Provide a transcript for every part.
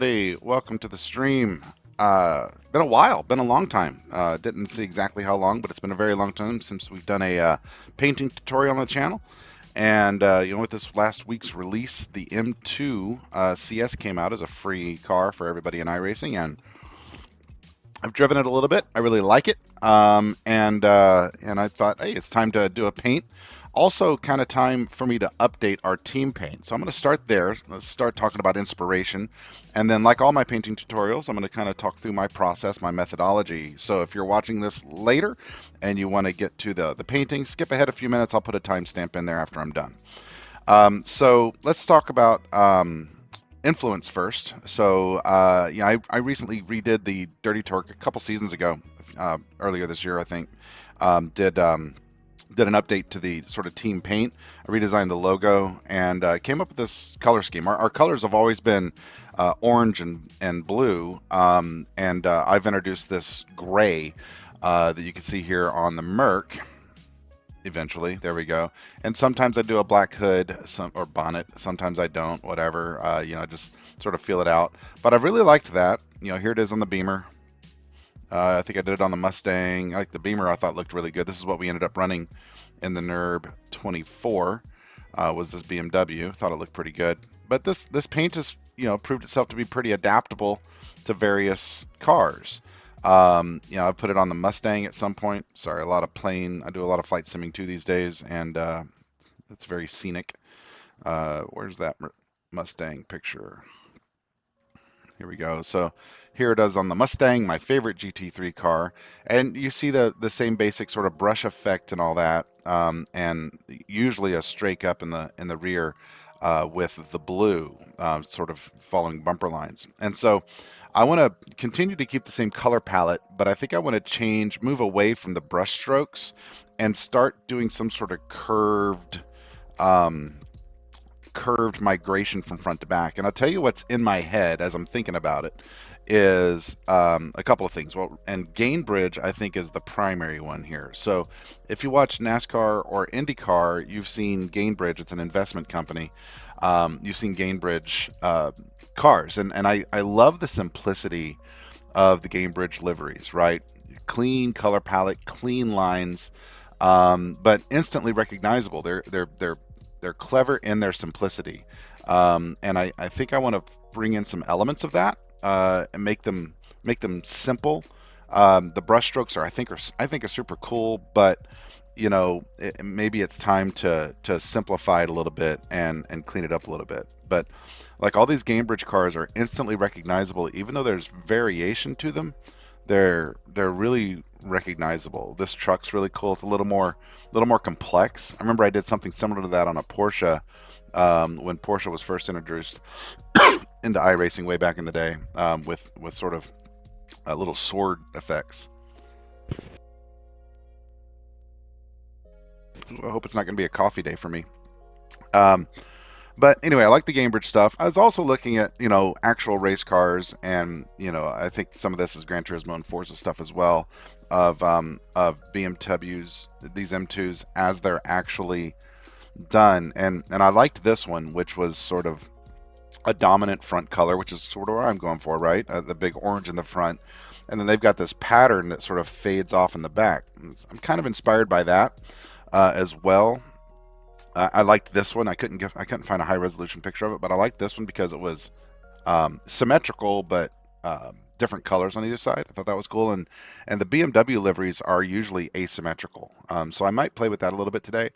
Hey, welcome to the stream. Been a while, been a long time. Didn't see exactly how long, but it's been a very long time since we've done a painting tutorial on the channel. And with this last week's release, the M2 CS came out as a free car for everybody in iRacing, and I've driven it a little bit. I really like it. And I thought, hey, it's time to do a paint. Also, kind of time for me to update our team paint. So I'm going to start there. Let's start talking about inspiration. And then, like all my painting tutorials, I'm going to kind of talk through my process, my methodology. So if you're watching this later and you want to get to the painting, skip ahead a few minutes. I'll put a timestamp in there after I'm done. So let's talk about influence first. So I recently redid the Dirty Torque a couple seasons ago, earlier this year, I think. Did an update to the sort of team paint. I redesigned the logo and came up with this color scheme. Our colors have always been orange and blue, and I've introduced this gray that you can see here on the Merc. Eventually, there we go. And sometimes I do a black hood, or bonnet. Sometimes I don't. Whatever. Just sort of feel it out. But I've really liked that. Here it is on the Beamer. I think I did it on the Mustang. I like the Beamer. I thought looked really good. This is what we ended up running in the NERB 24. Was this BMW? Thought it looked pretty good. But this paint has proved itself to be pretty adaptable to various cars. I put it on the Mustang at some point. Sorry, I do a lot of flight simming too these days, and it's very scenic. Where's that Mustang picture? Here we go. So here it is on the Mustang, my favorite GT3 car, and you see the same basic sort of brush effect and all that, and usually a strake up in the rear with the blue, sort of following bumper lines. And so I want to continue to keep the same color palette, but I think I want to move away from the brush strokes and start doing some sort of um, curved migration from front to back. And I'll tell you what's in my head as I'm thinking about it is a couple of things. Well, and Gainbridge, I think, is the primary one here. So if you watch NASCAR or IndyCar, you've seen Gainbridge. It's an investment company. You've seen Gainbridge cars. And I love the simplicity of the Gainbridge liveries, right? Clean color palette, clean lines, but instantly recognizable. They're clever in their simplicity, and I think I want to bring in some elements of that and make them simple. The brush strokes I think are super cool, but maybe it's time to simplify it a little bit and clean it up a little bit. But like all these Gamebridge cars are instantly recognizable, even though there's variation to them. They're really recognizable. This truck's really cool. It's a little more complex. I remember I did something similar to that on a Porsche when Porsche was first introduced into iRacing way back in the day, with sort of little sword effects. I hope it's not going to be a coffee day for me. But anyway, I like the Gamebridge stuff. I was also looking at, actual race cars, and, I think some of this is Gran Turismo and Forza stuff as well, of BMWs, these M2s, as they're actually done. And I liked this one, which was sort of a dominant front color, which is sort of what I'm going for, right? The big orange in the front. And then they've got this pattern that sort of fades off in the back. I'm kind of inspired by that as well. I liked this one. I couldn't find a high resolution picture of it, but I liked this one because it was symmetrical, but different colors on either side. I thought that was cool, and the BMW liveries are usually asymmetrical, so I might play with that a little bit today.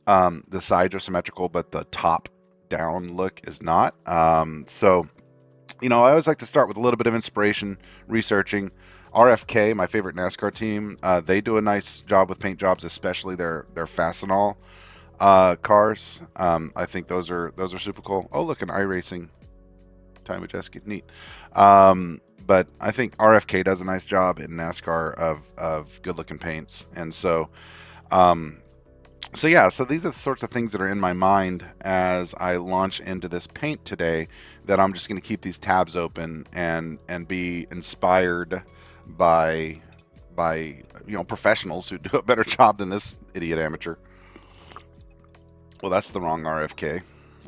The sides are symmetrical, but the top down look is not. So I always like to start with a little bit of inspiration, researching. RFK, my favorite NASCAR team, they do a nice job with paint jobs, especially their Fastenal cars. I think those are super cool. Oh, look, an iRacing time Majeski, neat. But I think RFK does a nice job in NASCAR of good looking paints, and so yeah, so these are the sorts of things that are in my mind as I launch into this paint today, that I'm just going to keep these tabs open and be inspired by professionals who do a better job than this idiot amateur. Well, that's the wrong RFK.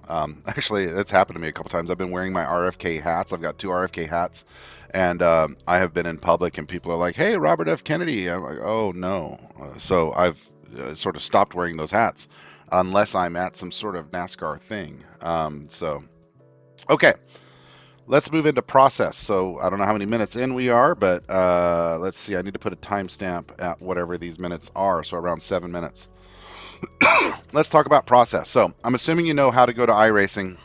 Actually, it's happened to me a couple times. I've been wearing my RFK hats. I've got two RFK hats, and I have been in public, and people are like, "Hey, Robert F. Kennedy." I'm like, "Oh no!" So I've sort of stopped wearing those hats unless I'm at some sort of NASCAR thing. Okay, let's move into process. So I don't know how many minutes in we are, but let's see. I need to put a timestamp at whatever these minutes are. So around 7 minutes. Let's talk about process. So I'm assuming you know how to go to iRacing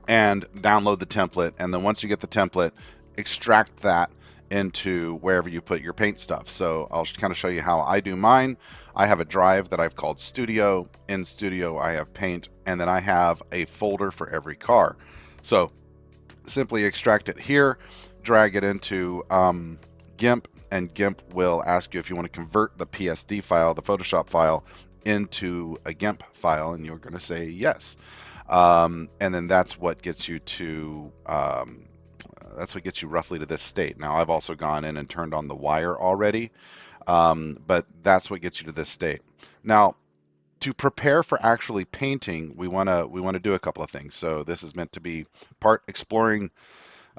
and download the template. And then once you get the template, extract that into wherever you put your paint stuff. So I'll kind of show you how I do mine. I have a drive that I've called Studio. In Studio, I have paint, and then I have a folder for every car. So simply extract it here, drag it into Gimp, and Gimp will ask you if you want to convert the PSD file, the Photoshop file, into a Gimp file, and you're going to say yes. And then that's what gets you to roughly to this state. Now I've also gone in and turned on the wire already, but that's what gets you to this state. Now, to prepare for actually painting, we want to do a couple of things. So this is meant to be part exploring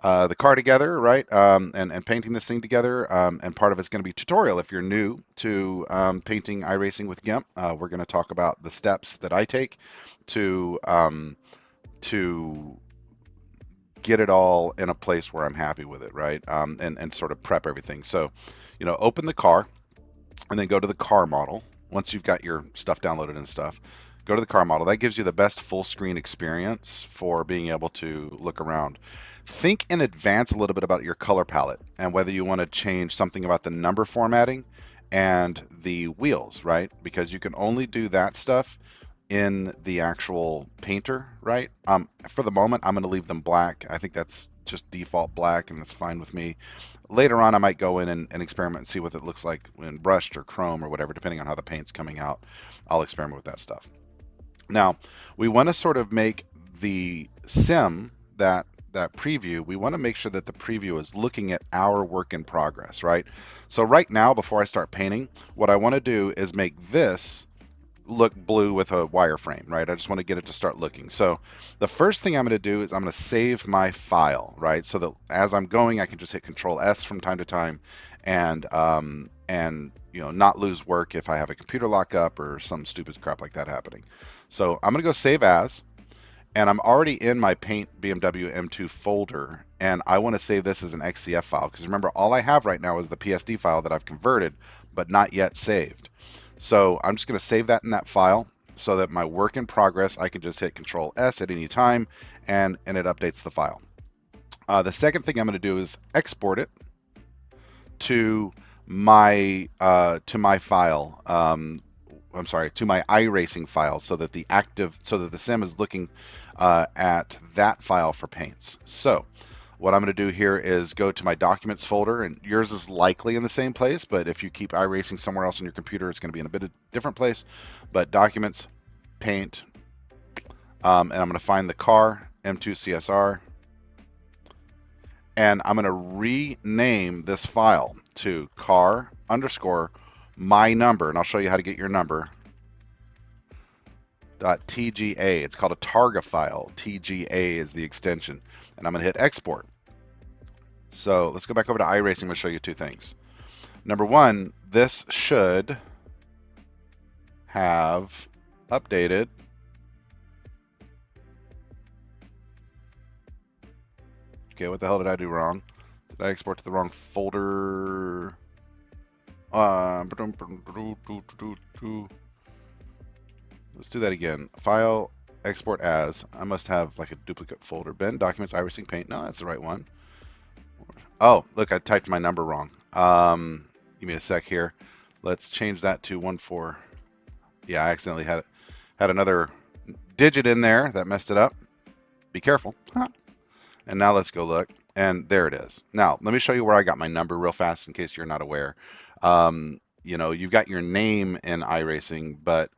the car together, right? And painting this thing together. And part of it's going to be tutorial. If you're new to painting iRacing with Gimp, we're going to talk about the steps that I take to get it all in a place where I'm happy with it, right? And sort of prep everything. So, open the car and then go to the car model. Once you've got your stuff downloaded and stuff, go to the car model. That gives you the best full screen experience for being able to look around. Think in advance a little bit about your color palette and whether you want to change something about the number formatting and the wheels, right? Because you can only do that stuff in the actual painter, right? For the moment, I'm going to leave them black. I think that's just default black, and that's fine with me. Later on, I might go in and experiment and see what it looks like in brushed or chrome or whatever, depending on how the paint's coming out. I'll experiment with that stuff. Now, we want to sort of make the sim, that preview, we want to make sure that the preview is looking at our work in progress, right? So right now, before I start painting, what I want to do is make this look blue with a wireframe, right? I just want to get it to start looking. So the first thing I'm going to do is I'm going to save my file, right? So that as I'm going, I can just hit Control S from time to time, and not lose work if I have a computer lockup or some stupid crap like that happening. So I'm going to go save as, and I'm already in my Paint BMW M2 folder, and I want to save this as an XCF file because remember, all I have right now is the PSD file that I've converted but not yet saved. So I'm just going to save that in that file so that my work in progress, I can just hit Control S at any time, and it updates the file. The second thing I'm going to do is export it to my file. I'm sorry, to my iRacing file, so that the sim is looking at that file for paints. So what I'm going to do here is go to my documents folder, and yours is likely in the same place, but if you keep iRacing somewhere else on your computer, it's going to be in a bit of different place. But documents, paint, and I'm going to find the car, M2 CSR, and I'm going to rename this file to car underscore my number, and I'll show you how to get your number. .tga. It's called a Targa file. TGA is the extension, and I'm going to hit export. So let's go back over to iRacing. I'm going to show you two things. Number one, this should have updated. Okay, what the hell did I do wrong? Did I export to the wrong folder? Let's do that again. File, export as. I must have like a duplicate folder. Ben, documents, iRacing paint. No, that's the right one. Oh, look, I typed my number wrong. Give me a sec here. Let's change that to 14. Yeah, I accidentally had another digit in there that messed it up. Be careful. And now let's go look. And there it is. Now, let me show you where I got my number real fast in case you're not aware. You've got your name in iRacing, but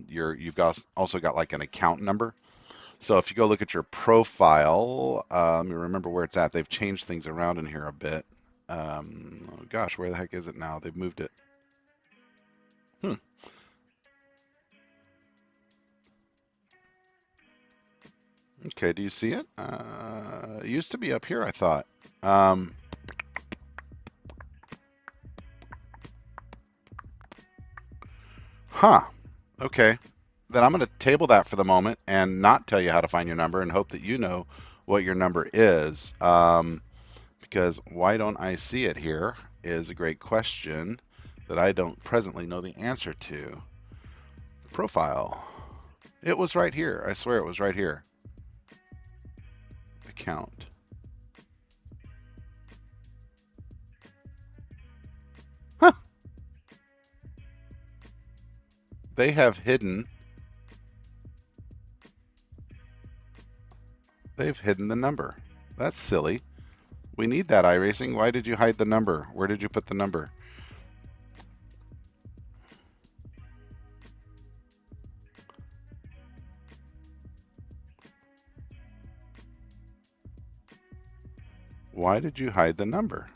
you've also got like an account number. So if you go look at your profile, let me remember where it's at. They've changed things around in here a bit. Oh gosh, where the heck is it now? They've moved it. Okay, do you see it? It used to be up here, I thought. Um, huh. Okay. Then I'm going to table that for the moment and not tell you how to find your number and hope that you know what your number is. Because why don't I see it here is a great question that I don't presently know the answer to. Profile. It was right here. I swear it was right here. Account. Huh. They have hidden. They've hidden the number. That's silly. We need that iRacing. Why did you hide the number? Where did you put the number? Why did you hide the number?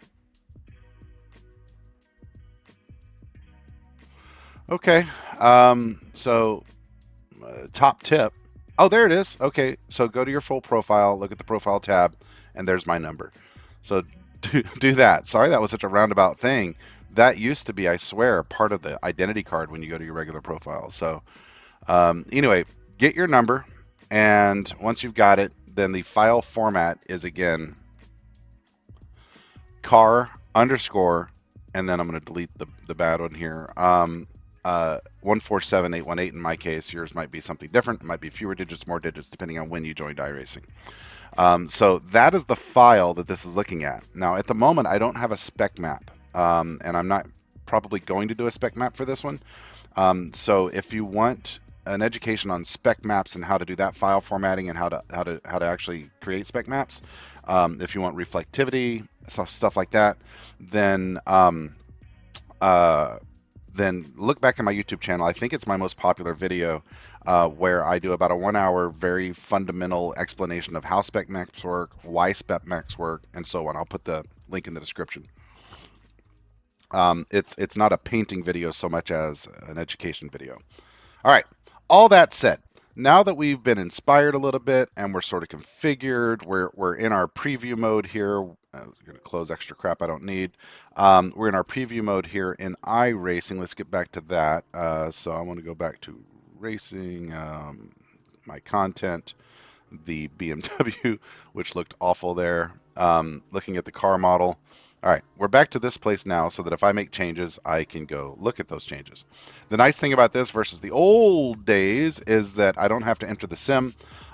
Okay. So top tip. Oh, there it is. Okay. So go to your full profile, look at the profile tab, and there's my number. So do that. Sorry that was such a roundabout thing. That used to be, I swear, part of the identity card when you go to your regular profile. So anyway, get your number, and once you've got it, then the file format is again car underscore, and then I'm going to delete the bad one here. 147818 in my case. Yours might be something different. It might be fewer digits, more digits, depending on when you joined iRacing. So that is the file that this is looking at. Now, at the moment, I don't have a spec map, and I'm not probably going to do a spec map for this one. So if you want an education on spec maps and how to do that file formatting and how to actually create spec maps, if you want reflectivity, stuff like that, then uh, then look back at my YouTube channel. I think it's my most popular video where I do about a 1 hour, very fundamental explanation of how spec maps work, why spec maps work, and so on. I'll put the link in the description. It's not a painting video so much as an education video. All right. All that said, now that we've been inspired a little bit and we're sort of configured, we're in our preview mode here. I'm going to close extra crap I don't need. We're in our preview mode here in iRacing. Let's get back to that. So I want to go back to racing, my content, the BMW, which looked awful there. Looking at the car model. All right, we're back to this place now so that if I make changes, I can go look at those changes. The nice thing about this versus the old days is that I don't have to enter the sim.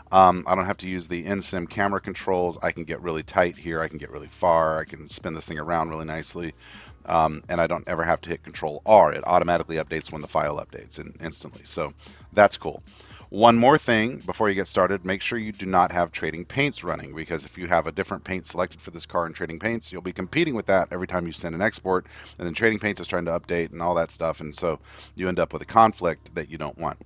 I don't have to use the in-sim camera controls. I can get really tight here. I can get really far. I can spin this thing around really nicely. And I don't ever have to hit Control R. It automatically updates when the file updates instantly. So that's cool. One more thing before you get started, make sure you do not have trading paints running, because if you have a different paint selected for this car in trading paints, you'll be competing with that every time you send an export, and then trading paints is trying to update and all that stuff, and so you end up with a conflict that you don't want.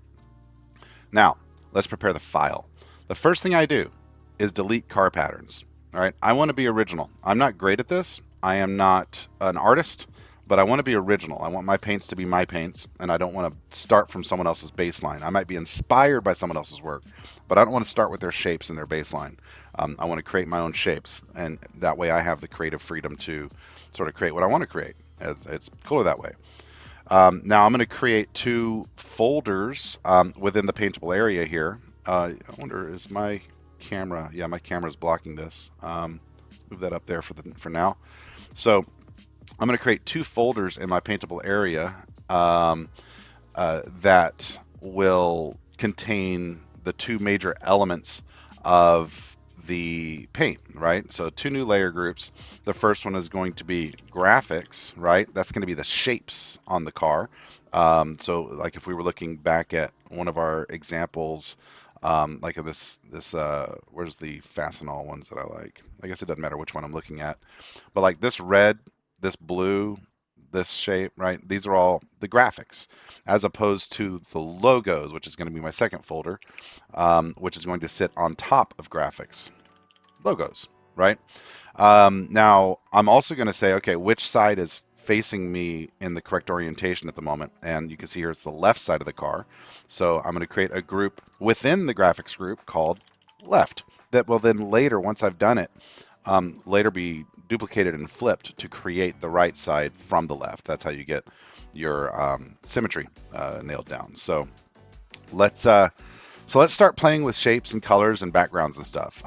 Now, let's prepare the file. The first thing I do is delete car patterns. All right, I want to be original. I'm not great at this. I am not an artist, but I want to be original. I want my paints to be my paints, and I don't want to start from someone else's baseline. I might be inspired by someone else's work, but I don't want to start with their shapes and their baseline. I want to create my own shapes, and that way I have the creative freedom to sort of create what I want to create. It's cooler that way. Now I'm going to create two folders within the paintable area here. I wonder, is my camera? Yeah, my camera is blocking this. Let's move that up there for now. So I'm going to create two folders in my paintable area that will contain the two major elements of the paint, right? So two new layer groups. The first one is going to be graphics, right? That's going to be the shapes on the car. So like if we were looking back at one of our examples, like in where's the Fastenal ones that I like? I guess it doesn't matter which one I'm looking at, but like this red, this blue, this shape, right? These are all the graphics, as opposed to the logos, which is going to be my second folder, which is going to sit on top of graphics. Logos, right? Now, I'm also going to say, okay, which side is facing me in the correct orientation at the moment? And you can see here it's the left side of the car. So I'm going to create a group within the graphics group called left that will then later, once I've done it, later be duplicated and flipped to create the right side from the left. That's how you get your symmetry nailed down. Let's uh, so let's start playing with shapes and colors and backgrounds and stuff.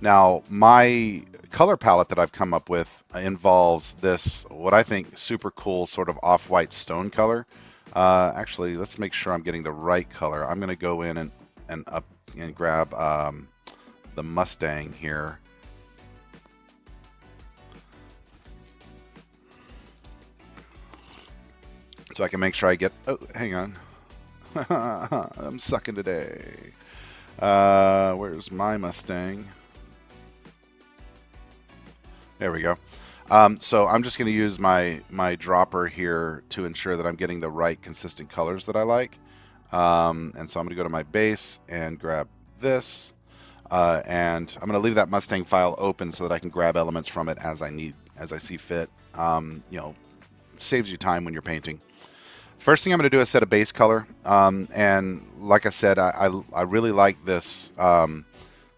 Now, my color palette that I've come up with involves this, what I think, super cool sort of off-white stone color. Actually, let's make sure I'm getting the right color. I'm going to go in and grab the Mustang here. So I can make sure I get, oh, hang on. I'm sucking today. Where's my Mustang? There we go. So I'm just going to use my dropper here to ensure that I'm getting the right consistent colors that I like. And so I'm going to go to my base and grab this. And I'm going to leave that Mustang file open so that I can grab elements from it as I see fit. You know, saves you time when you're painting. First thing I'm going to do is set a base color, and like I said, I really like this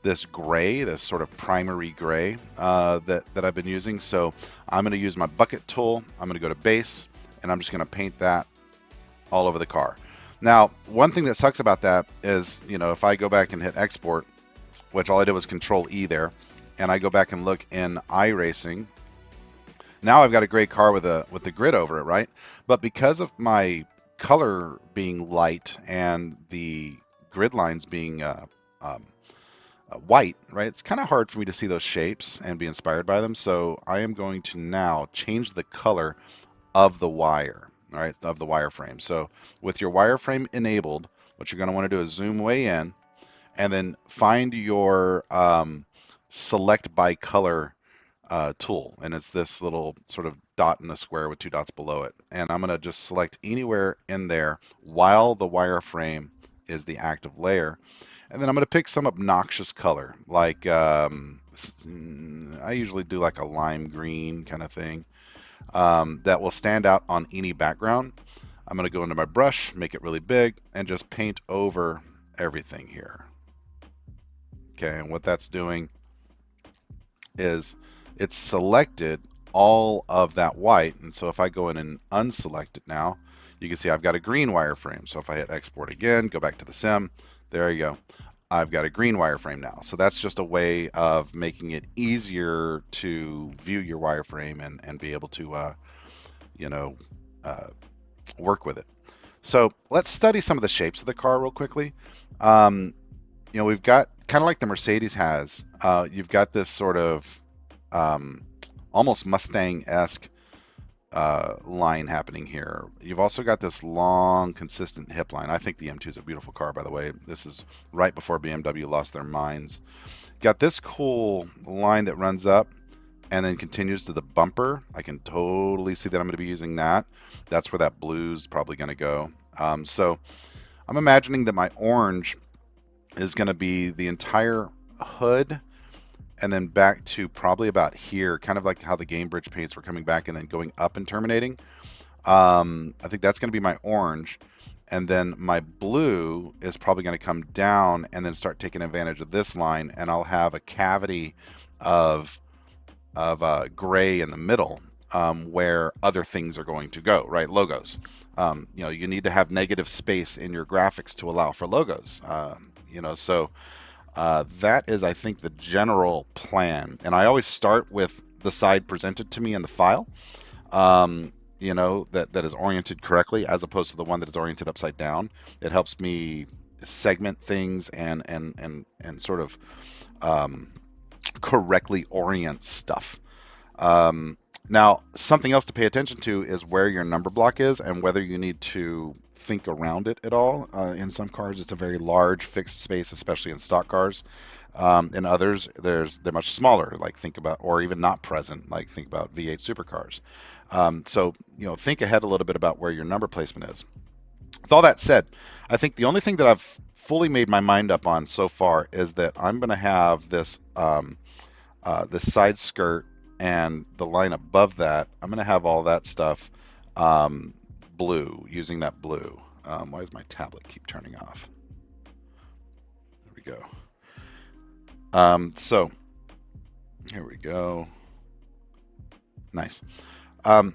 this gray, this sort of primary gray that I've been using. So I'm going to use my bucket tool. I'm going to go to base, and I'm just going to paint that all over the car. Now, one thing that sucks about that is, you know, if I go back and hit export, which all I did was Control E there, and I go back and look in iRacing. Now I've got a gray car with the grid over it, right? But because of my color being light and the grid lines being white, right? It's kind of hard for me to see those shapes and be inspired by them. So I am going to now change the color of the wire, all right, of the wireframe. So with your wireframe enabled, what you're going to want to do is zoom way in and then find your select by color tool, and it's this little sort of dot in a square with two dots below it, and I'm going to just select anywhere in there while the wireframe is the active layer, and then I'm going to pick some obnoxious color like I usually do like a lime green kind of thing that will stand out on any background. I'm going to go into my brush, make it really big, and just paint over everything here. Okay, and what that's doing is it's selected all of that white, and so if I go in and unselect it now, you can see I've got a green wireframe. So if I hit export again, go back to the sim, there you go. I've got a green wireframe now. So that's just a way of making it easier to view your wireframe and be able to, you know, work with it. So let's study some of the shapes of the car real quickly. You know, we've got kind of like the Mercedes has, you've got this sort of almost Mustang-esque line happening here. You've also got this long, consistent hip line. I think the M2 is a beautiful car, by the way. This is right before BMW lost their minds. Got this cool line that runs up and then continues to the bumper. I can totally see that I'm going to be using that. That's where that blue's probably going to go. So I'm imagining that my orange is going to be the entire hood and then back to probably about here, kind of like how the Game Bridge paints were coming back and then going up and terminating. I think that's going to be my orange. And then my blue is probably going to come down and then start taking advantage of this line, and I'll have a cavity of gray in the middle where other things are going to go, right? Logos. You know, you need to have negative space in your graphics to allow for logos. You know, so that is, I think, the general plan. And I always start with the side presented to me in the file, you know, that is oriented correctly as opposed to the one that is oriented upside down. It helps me segment things and sort of correctly orient stuff. Now, something else to pay attention to is where your number block is and whether you need to think around it at all. In some cars, it's a very large fixed space, especially in stock cars. In others, they're much smaller, like think about, or even not present, like think about V8 supercars. So, you know, think ahead a little bit about where your number placement is. With all that said, I think the only thing that I've fully made my mind up on so far is that I'm going to have this this side skirt and the line above that. I'm going to have all that stuff blue, using that blue. Why does my tablet keep turning off? There we go. So here we go. Nice. Um,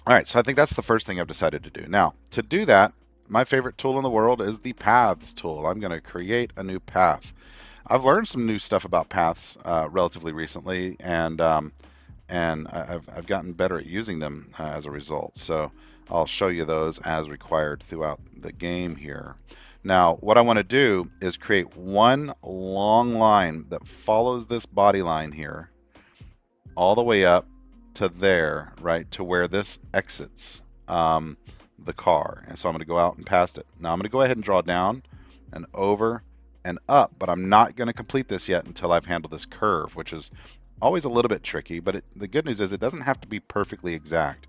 all right, so I think that's the first thing I've decided to do. Now, to do that, my favorite tool in the world is the paths tool. I'm going to create a new path. I've learned some new stuff about paths relatively recently, and I've gotten better at using them as a result. So I'll show you those as required throughout the game here. Now, what I want to do is create one long line that follows this body line here all the way up to there, right, to where this exits the car. And so I'm going to go out and past it. Now I'm going to go ahead and draw down and over and up, but I'm not going to complete this yet until I've handled this curve, which is always a little bit tricky, but the good news is it doesn't have to be perfectly exact.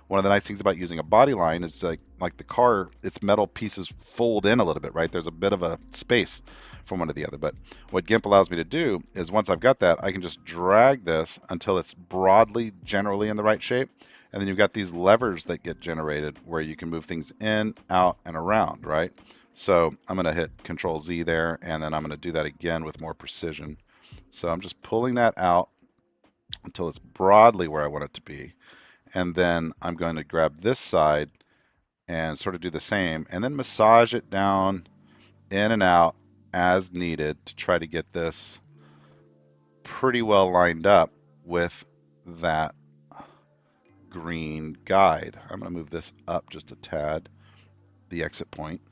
One of the nice things about using a body line is like the car, its metal pieces fold in a little bit, right? There's a bit of a space from one to the other. But what Gimp allows me to do is once I've got that, I can just drag this until it's broadly, generally in the right shape. And then you've got these levers that get generated where you can move things in, out, and around, right? So I'm going to hit Control Z there, and then I'm going to do that again with more precision. So I'm just pulling that out until it's broadly where I want it to be. And then I'm going to grab this side and sort of do the same, and then massage it down in and out as needed to try to get this pretty well lined up with that green guide. I'm going to move this up just a tad, the exit point,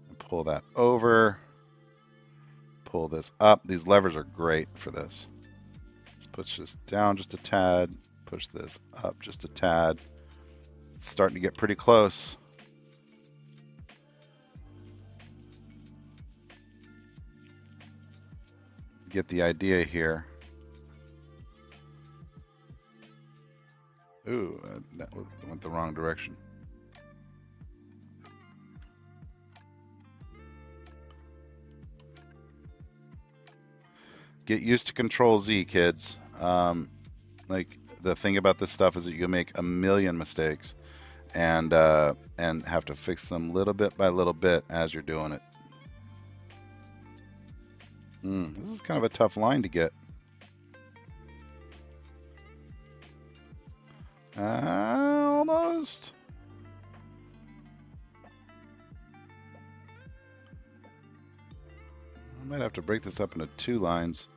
and pull that over, pull this up. These levers are great for this. Let's push this down just a tad, push this up just a tad. It's starting to get pretty close. Get the idea here. Ooh, that went the wrong direction. Get used to Control Z, kids. Like the thing about this stuff is that you can make a million mistakes, and have to fix them little bit by little bit as you're doing it. This is kind of a tough line to get. Almost. I might have to break this up into 2 lines.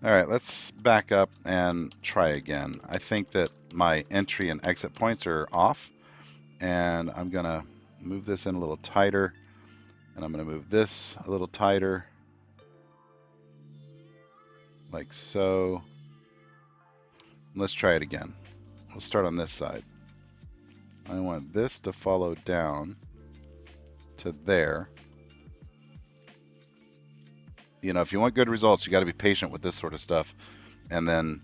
All right, let's back up and try again. I think that my entry and exit points are off, and I'm going to move this in a little tighter, and I'm going to move this a little tighter, like so. Let's try it again. We'll start on this side. I want this to follow down to there. You know, if you want good results, you got to be patient with this sort of stuff, and then,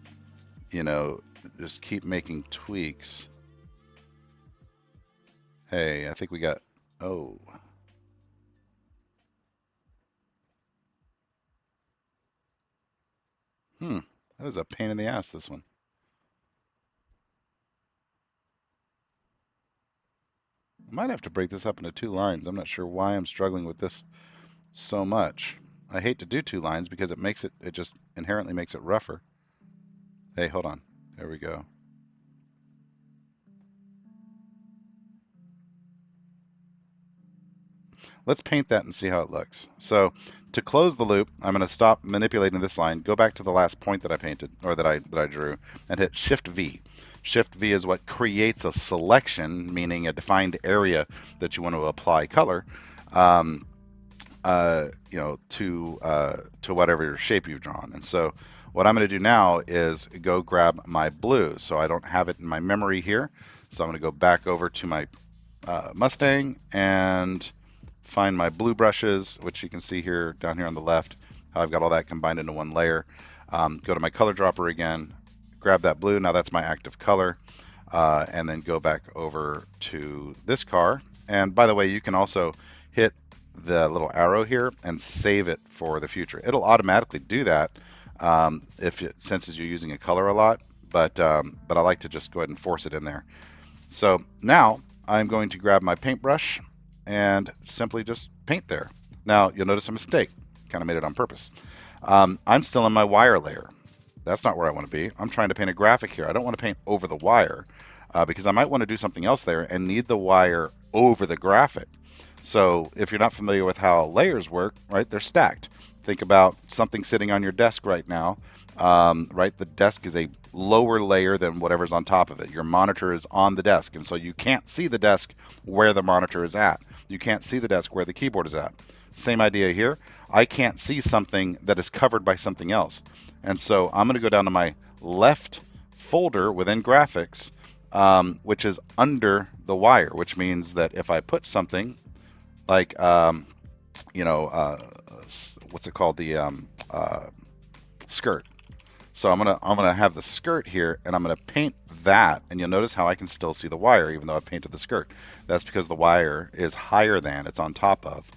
you know, just keep making tweaks. Hey, I think we got, oh. That was a pain in the ass, this one. I might have to break this up into 2 lines. I'm not sure why I'm struggling with this so much. I hate to do 2 lines because it just inherently makes it rougher. Hey, hold on. There we go. Let's paint that and see how it looks. So to close the loop, I'm going to stop manipulating this line, go back to the last point that I painted, or that I drew, and hit Shift V. Shift V is what creates a selection, meaning a defined area that you want to apply color, you know, to whatever shape you've drawn. And so what I'm going to do now is go grab my blue. So I don't have it in my memory here. So I'm going to go back over to my Mustang and find my blue brushes, which you can see here down here on the left, how I've got all that combined into one layer. Go to my color dropper again, grab that blue. Now that's my active color. And then go back over to this car. And by the way, you can also hit the little arrow here and save it for the future. It'll automatically do that if it senses you're using a color a lot, but I like to just go ahead and force it in there. So now I'm going to grab my paintbrush and simply just paint there. Now you'll notice a mistake. Kind of made it on purpose. I'm still in my wire layer. That's not where I want to be. I'm trying to paint a graphic here. I don't want to paint over the wire because I might want to do something else there and need the wire over the graphic. So if you're not familiar with how layers work, right, they're stacked. Think about something sitting on your desk right now. Right, the desk is a lower layer than whatever's on top of it. Your monitor is on the desk, and so you can't see the desk where the monitor is at. You can't see the desk where the keyboard is at. Same idea here. I can't see something that is covered by something else. And so I'm going to go down to my left folder within graphics, which is under the wire, which means that if I put something like, you know, what's it called? Skirt. So I'm gonna have the skirt here, and I'm gonna paint that, and you'll notice how I can still see the wire even though I painted the skirt. That's because the wire is higher than, it's on top of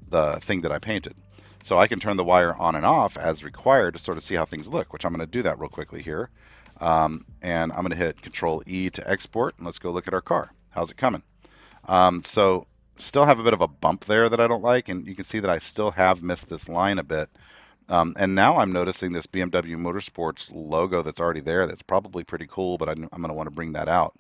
the thing that I painted. So I can turn the wire on and off as required to sort of see how things look, which I'm going to do that real quickly here. And I'm going to hit Control E to export, and let's go look at our car. How's it coming? So still have a bit of a bump there that I don't like, and you can see that I still have missed this line a bit. And now I'm noticing this BMW Motorsports logo that's already there. That's probably pretty cool, but I'm going to want to bring that out.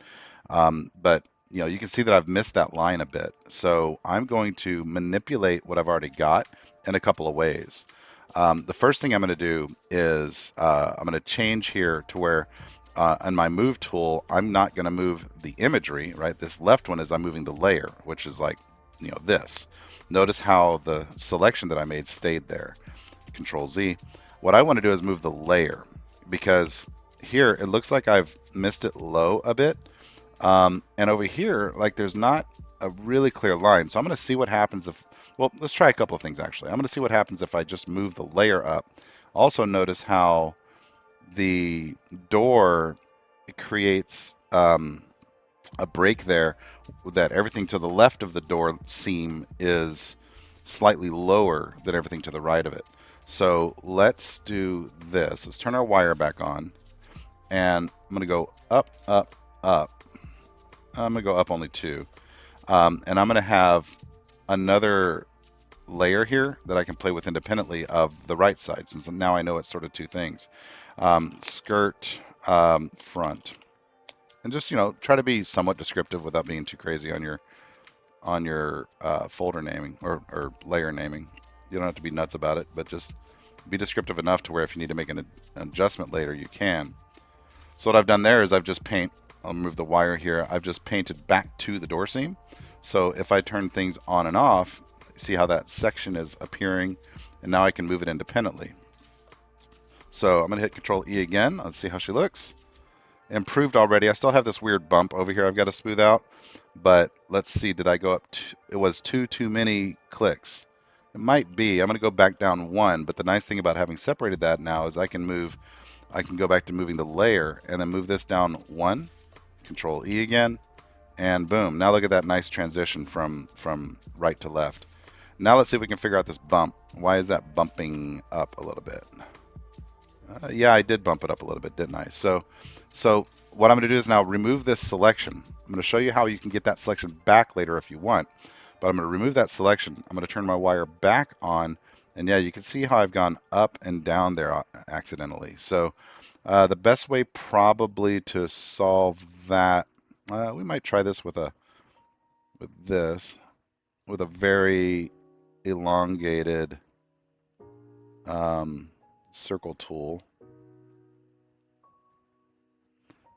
But you know, you can see that I've missed that line a bit. So I'm going to manipulate what I've already got in a couple of ways. The first thing I'm going to do is I'm going to change here to where on my move tool, I'm not going to move the imagery, right? This left one is I'm moving the layer, which is like, you know, this. Notice how the selection that I made stayed there. Control Z. What I want to do is move the layer because here it looks like I've missed it low a bit. And over here, like there's not a really clear line. So I'm going to see what happens if, well, let's try a couple of things actually. I'm going to see what happens if I just move the layer up. Also notice how the door creates a break there, that everything to the left of the door seam is slightly lower than everything to the right of it. So let's do this. Let's turn our wire back on, and I'm going to go up, up, up. I'm going to go up only 2. And I'm going to have another layer here that I can play with independently of the right side, since now I know it's sort of 2 things. Skirt, front. And just, you know, try to be somewhat descriptive without being too crazy on your folder naming or layer naming. You don't have to be nuts about it, but just be descriptive enough to where if you need to make an adjustment later, you can. So what I've done there is I'll move the wire here. I've just painted back to the door seam. So if I turn things on and off, see how that section is appearing, and now I can move it independently. So I'm going to hit Control E again. Let's see how she looks. Improved already. I still have this weird bump over here I've got to smooth out, but let's see, did I go up it was too many clicks. It might be. I'm going to go back down 1, but the nice thing about having separated that now is I can go back to moving the layer and then move this down 1, Control E again, and boom. Now look at that nice transition from right to left. Now let's see if we can figure out this bump. Why is that bumping up a little bit? Yeah, I did bump it up a little bit, didn't I? So what I'm going to do is now remove this selection. I'm going to show you how you can get that selection back later if you want, but I'm going to remove that selection. I'm going to turn my wire back on, and yeah, you can see how I've gone up and down there accidentally. So the best way probably to solve that, we might try this with a very elongated circle tool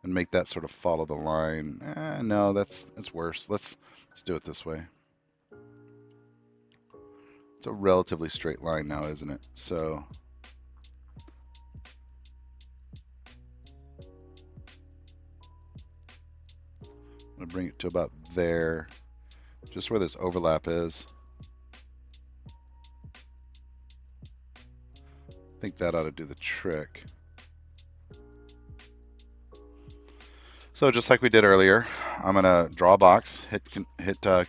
and make that sort of follow the line. No, that's worse. Let's do it this way. It's a relatively straight line now, isn't it? So I'm going to bring it to about there, just where this overlap is. I think that ought to do the trick. So just like we did earlier, I'm going to draw a box, hit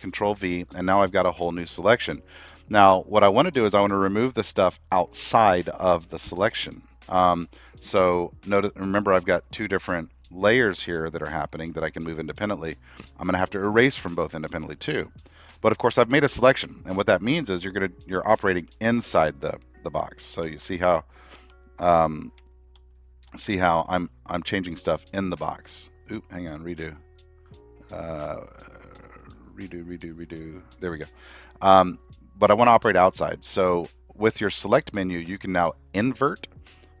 Control V, and now I've got a whole new selection. Now, what I want to do is I want to remove the stuff outside of the selection. So remember, I've got 2 different layers here that are happening that I can move independently. I'm going to have to erase from both independently too. But of course, I've made a selection, and what that means is you're operating inside the box. So you um, see how I'm changing stuff in the box. Oop, hang on, redo, uh, redo. There we go. Um, but I want to operate outside. So with your select menu, you can now invert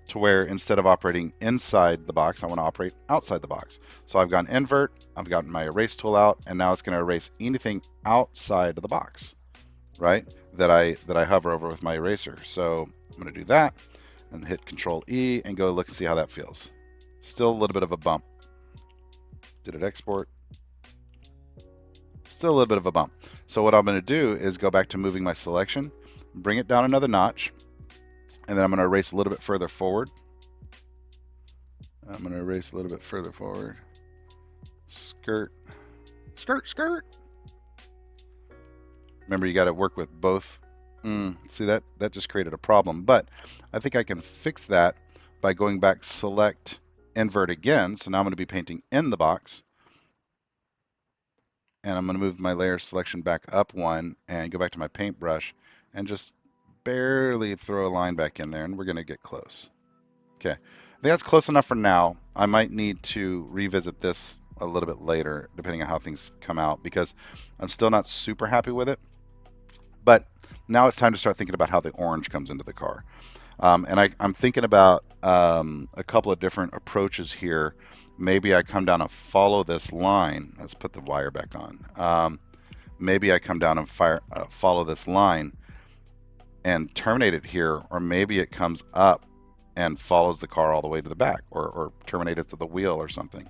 to where instead of operating inside the box, I want to operate outside the box. So I've gone invert, I've gotten my erase tool out, and now it's going to erase anything outside of the box, right? That I hover over with my eraser. So I'm going to do that and hit Control E and go look and see how that feels. Still a little bit of a bump. Did it export? Still a little bit of a bump. So what I'm going to do is go back to moving my selection, bring it down another notch, and then I'm going to erase a little bit further forward. I'm going to erase a little bit further forward. Skirt, skirt, skirt. Remember, you got to work with both. See, that just created a problem, but I think I can fix that by going back, select, invert again. So now I'm going to be painting in the box, and I'm going to move my layer selection back up one and go back to my paintbrush and just barely throw a line back in there, and we're going to get close. Okay, I think that's close enough for now. I might need to revisit this a little bit later, depending on how things come out, because I'm still not super happy with it. But now it's time to start thinking about how the orange comes into the car. And I'm thinking about a couple of different approaches here. Maybe I come down and follow this line. Let's put the wire back on. Maybe I come down and follow this line and terminate it here, or maybe it comes up and follows the car all the way to the back, or terminate it to the wheel or something.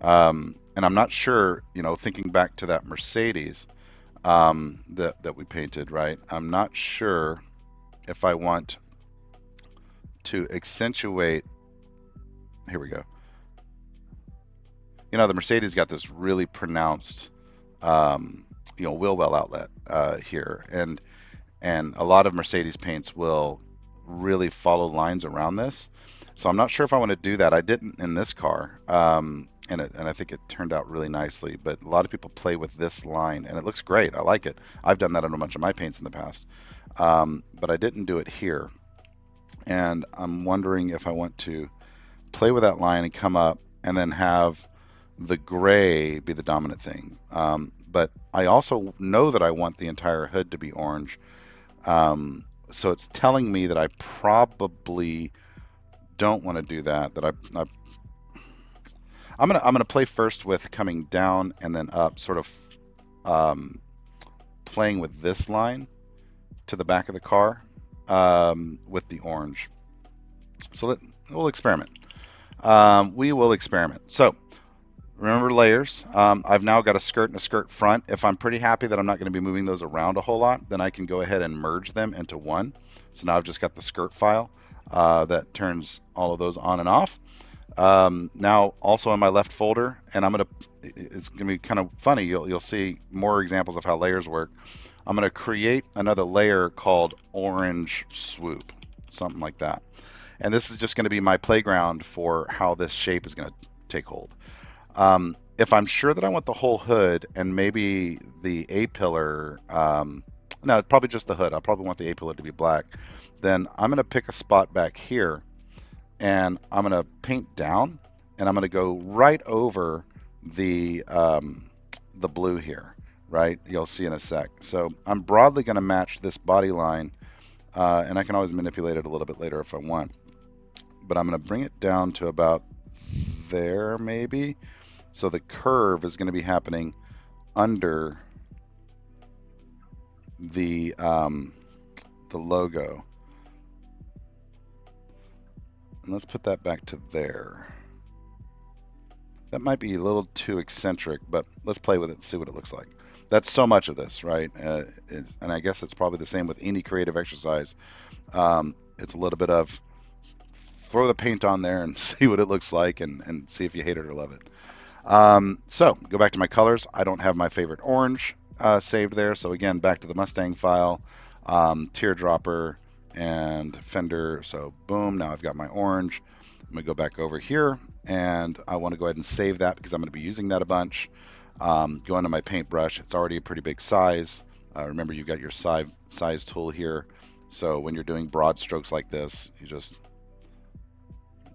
And I'm not sure, thinking back to that Mercedes that we painted, right? I'm not sure if I want to accentuate. Here we go. The Mercedes got this really pronounced, wheel well outlet here, and a lot of Mercedes paints will really follow lines around this. So I'm not sure if I want to do that. I didn't in this car, and I think it turned out really nicely. But a lot of people play with this line, and it looks great. I like it. I've done that on a bunch of my paints in the past, but I didn't do it here. And I'm wondering if I want to play with that line and come up and then have the gray be the dominant thing. But I also know that I want the entire hood to be orange. So it's telling me that I probably don't want to do that. I'm gonna play first with coming down and then up, sort of playing with this line to the back of the car with the orange. So we'll experiment. We will experiment. So remember layers. I've now got a skirt and a skirt front. If I'm pretty happy that I'm not going to be moving those around a whole lot, then I can go ahead and merge them into one. So now I've just got the skirt file that turns all of those on and off. Now also in my left folder, and it's gonna be kind of funny. You'll see more examples of how layers work. I'm gonna create another layer called Orange Swoop, something like that. And this is just going to be my playground for how this shape is going to take hold. If I'm sure that I want the whole hood and maybe the A-pillar, no, probably just the hood. I'll probably want the A-pillar to be black. Then I'm going to pick a spot back here, and I'm going to paint down, and I'm going to go right over the blue here, right? You'll see in a sec. So I'm broadly going to match this body line, and I can always manipulate it a little bit later if I want. But I'm going to bring it down to about there, maybe. So the curve is going to be happening under the logo. And let's put that back to there. That might be a little too eccentric, but let's play with it and see what it looks like. That's so much of this, right? And I guess it's probably the same with any creative exercise. It's a little bit of throw the paint on there and see what it looks like, and see if you hate it or love it. So go back to my colors. I don't have my favorite orange saved there. So again, back to the Mustang file, teardropper and fender. So boom, now I've got my orange. I'm going to go back over here, and I want to go ahead and save that because I'm going to be using that a bunch. Go into my paintbrush. It's already a pretty big size. Remember, you've got your size tool here. So when you're doing broad strokes like this, you just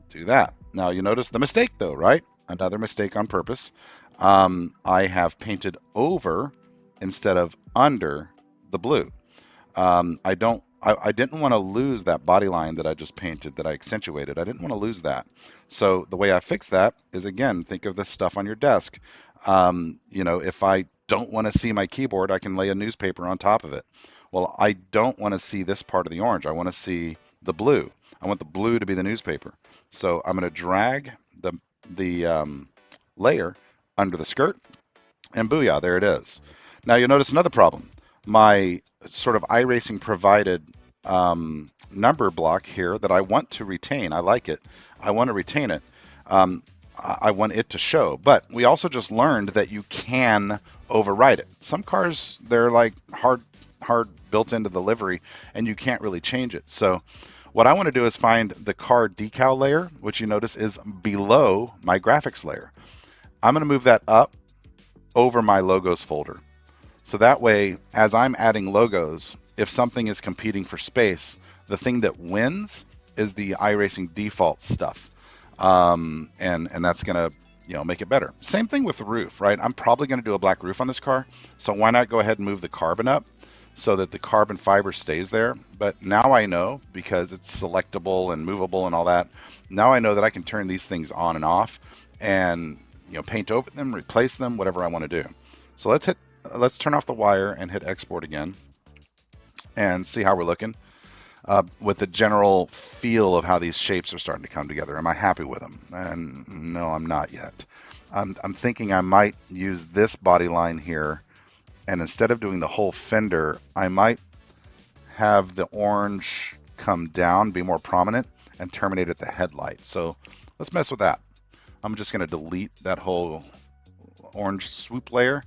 do that. Now you notice the mistake though, right? Another mistake on purpose. I have painted over instead of under the blue. I didn't want to lose that body line that I just painted, that I accentuated. I didn't want to lose that. So the way I fix that is, again, think of this stuff on your desk. If I don't want to see my keyboard, I can lay a newspaper on top of it. Well, I don't want to see this part of the orange. I want to see the blue. I want the blue to be the newspaper. So I'm going to drag the layer under the skirt, and booyah, there it is. Now you'll notice another problem. My sort of iRacing provided number block here that I want to retain. I like it. I want to retain it. I want it to show. But we also just learned that you can overwrite it. Some cars, they're like hard built into the livery, and you can't really change it. So what I want to do is find the car decal layer, which you notice is below my graphics layer. I'm going to move that up over my logos folder. So that way, as I'm adding logos, if something is competing for space, the thing that wins is the iRacing default stuff. And that's going to make it better. Same thing with the roof, right? I'm probably going to do a black roof on this car. So why not go ahead and move the carbon up so that the carbon fiber stays there? But now I know, because it's selectable and movable and all that, now I know that I can turn these things on and off and paint over them, replace them, whatever I want to do. So let's turn off the wire and hit export again and see how we're looking with the general feel of how these shapes are starting to come together. Am I happy with them? And no, I'm not yet. I'm thinking I might use this body line here, and instead of doing the whole fender, I might have the orange come down, be more prominent, and terminate at the headlight. So let's mess with that. I'm just going to delete that whole orange swoop layer,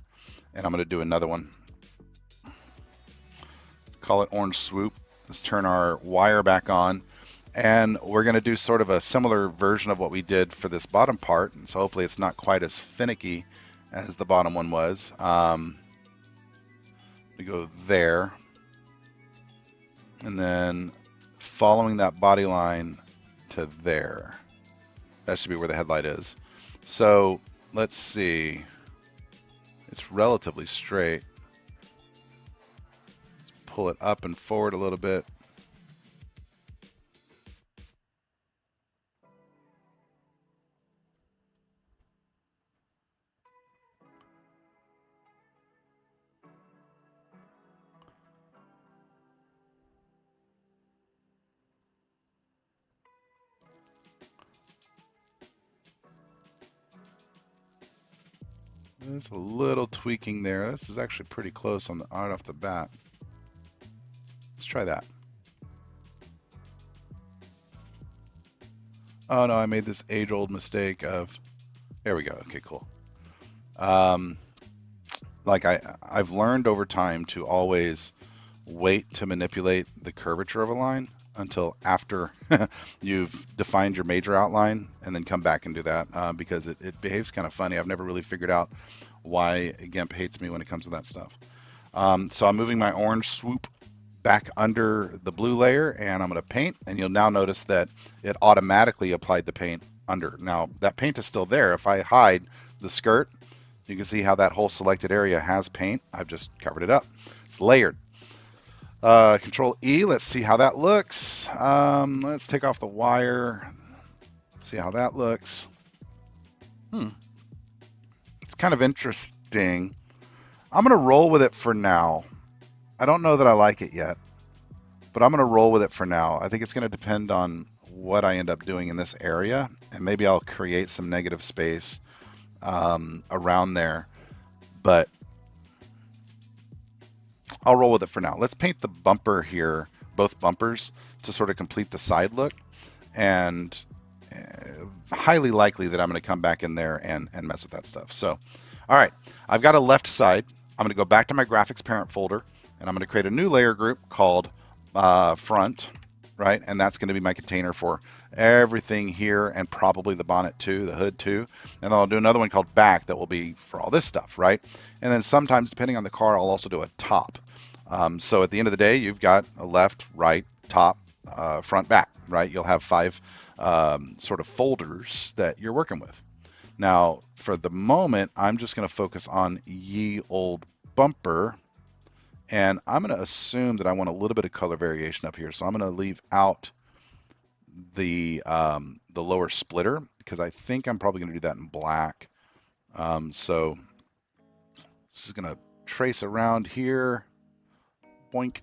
and I'm going to do another one. Call it orange swoop. Let's turn our wire back on, and we're going to do sort of a similar version of what we did for this bottom part. So hopefully it's not quite as finicky as the bottom one was. We go there, and then following that body line to there. That should be where the headlight is. So let's see. It's relatively straight. Let's pull it up and forward a little bit. There's a little tweaking there. This is actually pretty close on the right off the bat. Let's try that. Oh no, I made this age-old mistake of, there we go. Okay, cool. Like I've learned over time to always wait to manipulate the curvature of a line until after you've defined your major outline, and then come back and do that because it behaves kind of funny. I've never really figured out why Gimp hates me when it comes to that stuff. So I'm moving my orange swoop back under the blue layer, and I'm going to paint, and you'll now notice that it automatically applied the paint under. Now that paint is still there. If I hide the skirt, you can see how that whole selected area has paint. I've just covered it up. It's layered. Control E, let's see how that looks. Let's take off the wire. Let's see how that looks. It's kind of interesting. I'm going to roll with it for now. I don't know that I like it yet, but I'm going to roll with it for now. I think it's going to depend on what I end up doing in this area, and maybe I'll create some negative space around there, but I'll roll with it for now. Let's paint the bumper here, both bumpers, to sort of complete the side look, and highly likely that I'm going to come back in there and mess with that stuff. So, all right, I've got a left side. I'm going to go back to my graphics parent folder, and I'm going to create a new layer group called front. right? And that's going to be my container for everything here and probably the bonnet too, the hood too. And then I'll do another one called back that will be for all this stuff, right? And then sometimes, depending on the car, I'll also do a top. So at the end of the day, you've got a left, right, top, front, back, right? You'll have five sort of folders that you're working with. Now, for the moment, I'm just going to focus on ye old bumper, and I'm going to assume that I want a little bit of color variation up here. So I'm going to leave out the lower splitter because I think I'm probably going to do that in black. So this is going to trace around here. Boink.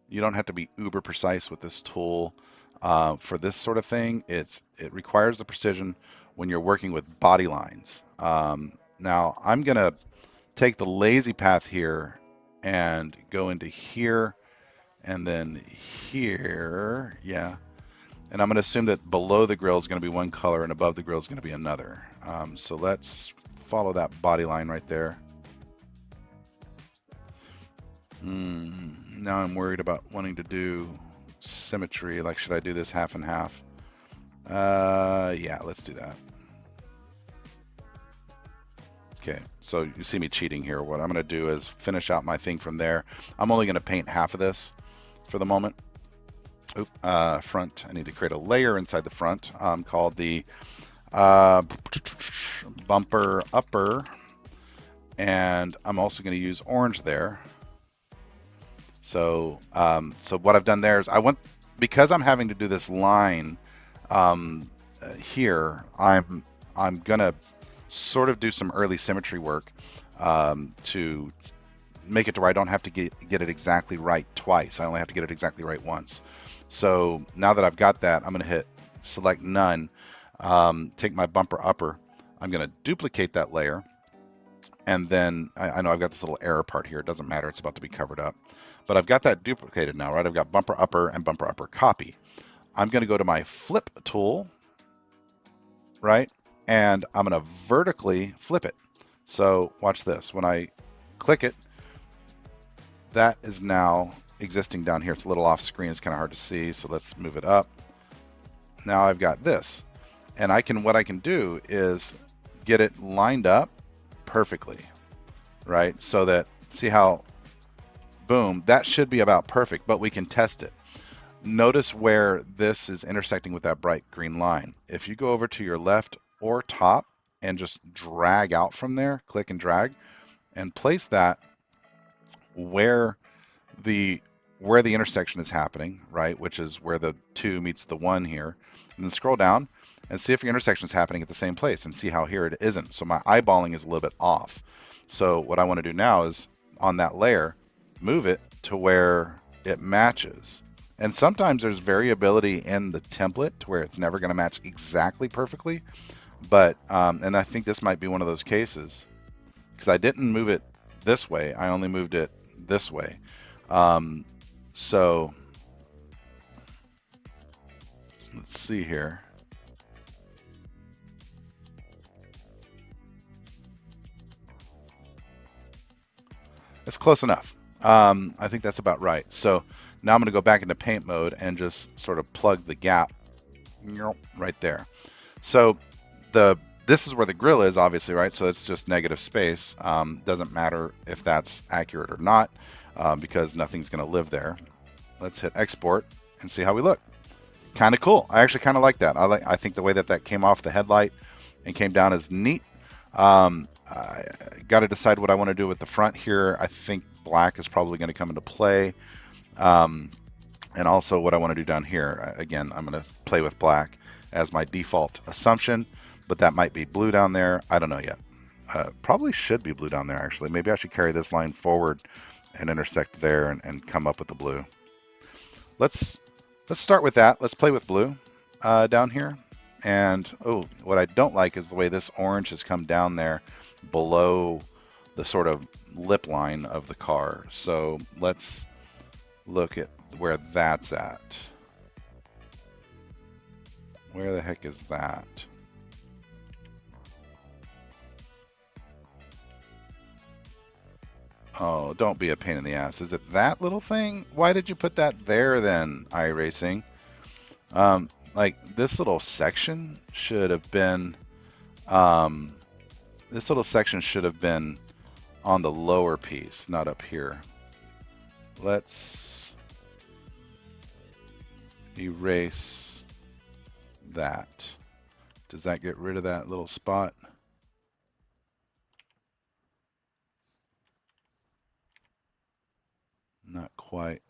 You don't have to be uber precise with this tool. For this sort of thing, it requires the precision when you're working with body lines. Now I'm going to take the lazy path here and go into here and then here. Yeah. And I'm going to assume that below the grill is going to be one color and above the grill is going to be another. So let's follow that body line right there. Now I'm worried about wanting to do symmetry. Like, should I do this half and half? Yeah, let's do that. Okay, so you see me cheating here. What I'm going to do is finish out my thing from there. I'm only going to paint half of this for the moment. Oop, front. I need to create a layer inside the front called the bumper upper, and I'm also going to use orange there. So, so what I've done there is because I'm having to do this line here. I'm gonna sort of do some early symmetry work to make it to where I don't have to get it exactly right twice. I only have to get it exactly right once. So now that I've got that, I'm going to hit select none, take my bumper upper. I'm going to duplicate that layer. And then I know I've got this little error part here. It doesn't matter. It's about to be covered up. But I've got that duplicated now, right? I've got bumper upper and bumper upper copy. I'm going to go to my flip tool, right? And I'm going to vertically flip it. So watch this. When I click it, that is now existing down here. It's a little off screen. It's kind of hard to see. So let's move it up. Now I've got this. And what I can do is get it lined up perfectly, right? So that, see how, boom, that should be about perfect, but we can test it. Notice where this is intersecting with that bright green line. If you go over to your left or top and just drag out from there, click and drag, and place that where the intersection is happening, right? Which is where the 2 meets the 1 here. And then scroll down and see if your intersection is happening at the same place, and see how here it isn't. So my eyeballing is a little bit off. So what I want to do now is on that layer, move it to where it matches. And sometimes there's variability in the template to where it's never going to match exactly perfectly. But, and I think this might be one of those cases, because I didn't move it this way. I only moved it this way. So let's see here. It's close enough. I think that's about right. So now I'm going to go back into paint mode and just sort of plug the gap right there. So this is where the grill is, obviously, right? So it's just negative space. Doesn't matter if that's accurate or not, because nothing's going to live there. Let's hit export and see how we look. Kind of cool. I actually kind of like that. I think the way that came off the headlight and came down is neat. I got to decide what I want to do with the front here. I think black is probably going to come into play. And also what I want to do down here. Again, I'm going to play with black as my default assumption, but that might be blue down there. I don't know yet. Probably should be blue down there, actually. Maybe I should carry this line forward and intersect there and come up with the blue. Let's start with that. Let's play with blue down here. And oh, what I don't like is the way this orange has come down there below the sort of lip line of the car. So let's look at where that's at. Where the heck is that? Oh, don't be a pain in the ass. Is it that little thing? Why did you put that there then, iRacing? Like this little section should have been, um, this little section should have been on the lower piece, not up here. Let's erase that. Does that get rid of that little spot? Not quite.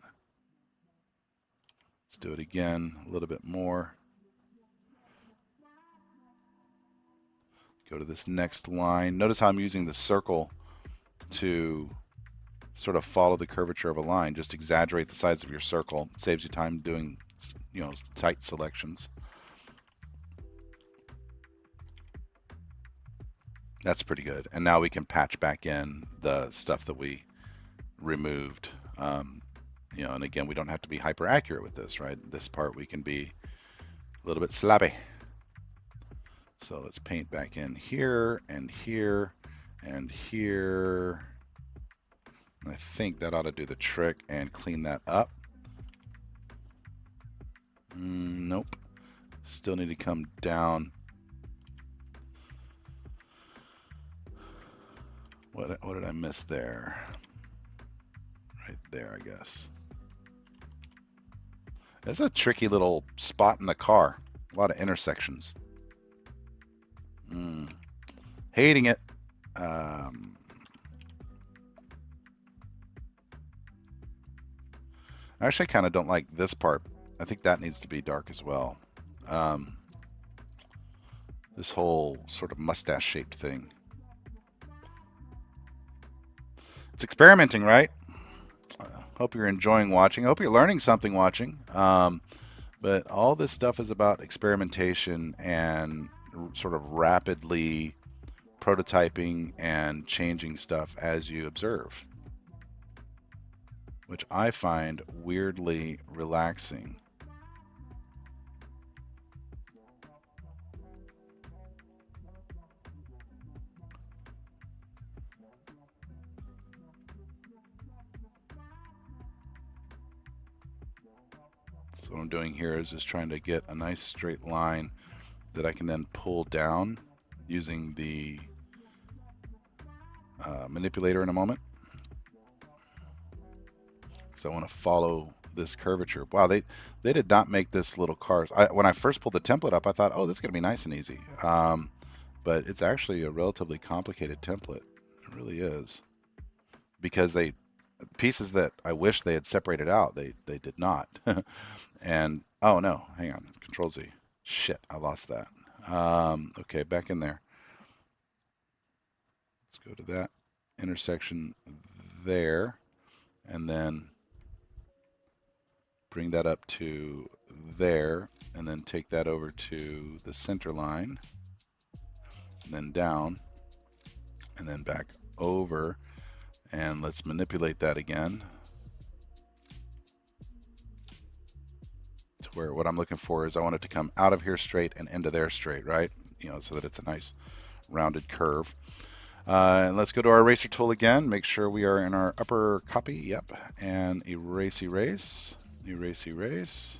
Let's do it again, a little bit more. Go to this next line. Notice how I'm using the circle to sort of follow the curvature of a line. Just exaggerate the size of your circle. It saves you time doing, tight selections. That's pretty good. And now we can patch back in the stuff that we removed. And again, we don't have to be hyper accurate with this, right? This part we can be a little bit sloppy. So let's paint back in here and here and here. I think that ought to do the trick and clean that up. Nope. Still need to come down. What did I miss there? Right there, I guess. It's a tricky little spot in the car. A lot of intersections. Hating it. I actually kind of don't like this part. I think that needs to be dark as well. This whole sort of mustache-shaped thing. It's experimenting, right? Hope you're enjoying watching. I hope you're learning something watching. But all this stuff is about experimentation and sort of rapidly prototyping and changing stuff as you observe, which I find weirdly relaxing. So what I'm doing here is just trying to get a nice straight line that I can then pull down using the manipulator in a moment. So I want to follow this curvature. Wow, they did not make this little car. When I first pulled the template up, I thought, oh, this is going to be nice and easy. But it's actually a relatively complicated template. It really is. Because pieces that I wish they had separated out, they did not. And, oh no, hang on, Control Z. Shit, I lost that. Okay, back in there. Let's go to that intersection there, and then bring that up to there, and then take that over to the center line, and then down, and then back over, and let's manipulate that again to where what I'm looking for is I want it to come out of here straight and into there straight, right? So that it's a nice rounded curve. And let's go to our eraser tool again. Make sure we are in our upper copy. Yep. And erase, erase, erase, erase.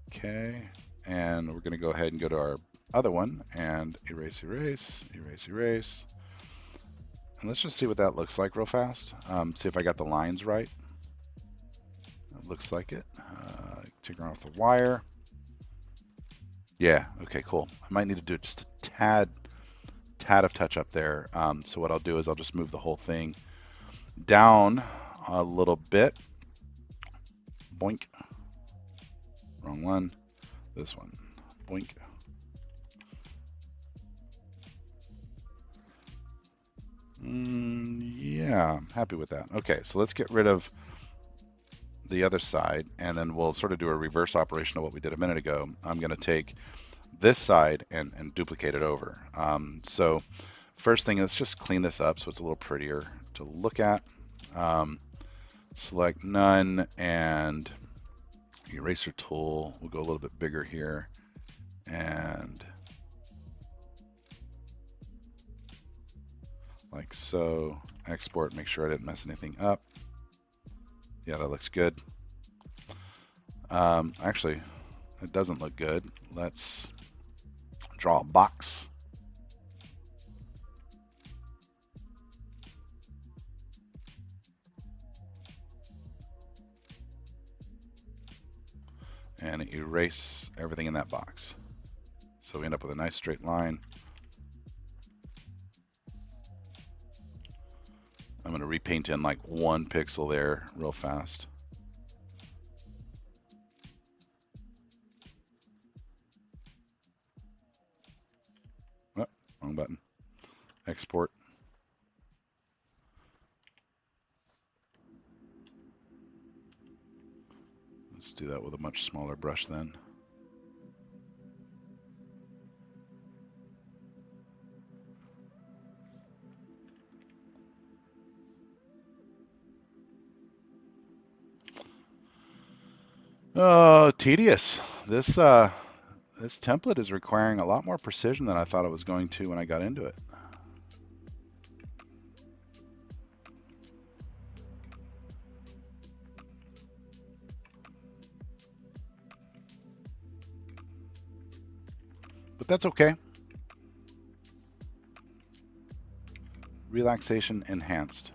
Okay. And we're going to go ahead and go to our other one and erase, erase, erase, erase. And let's just see what that looks like real fast. See if I got the lines right. It looks like it. Take off the wire. Yeah, okay, cool. I might need to do just a tad of touch up there. So what I'll do is I'll just move the whole thing down a little bit. Boink. Wrong one. This one. Boink. Yeah, I'm happy with that. Okay, so let's get rid of the other side, and then we'll sort of do a reverse operation of what we did a minute ago. I'm going to take this side and duplicate it over. So first thing, let's just clean this up so it's a little prettier to look at. Select none and eraser tool. We'll go a little bit bigger here, and like so. Export, make sure I didn't mess anything up. Yeah, that looks good. Actually, it doesn't look good. Let's draw a box. And erase everything in that box. So we end up with a nice straight line. I'm going to repaint in like 1 pixel there real fast. Oh, wrong button. Export. Let's do that with a much smaller brush then. Oh, tedious. This template is requiring a lot more precision than I thought it was going to when I got into it. But that's okay. Relaxation enhanced.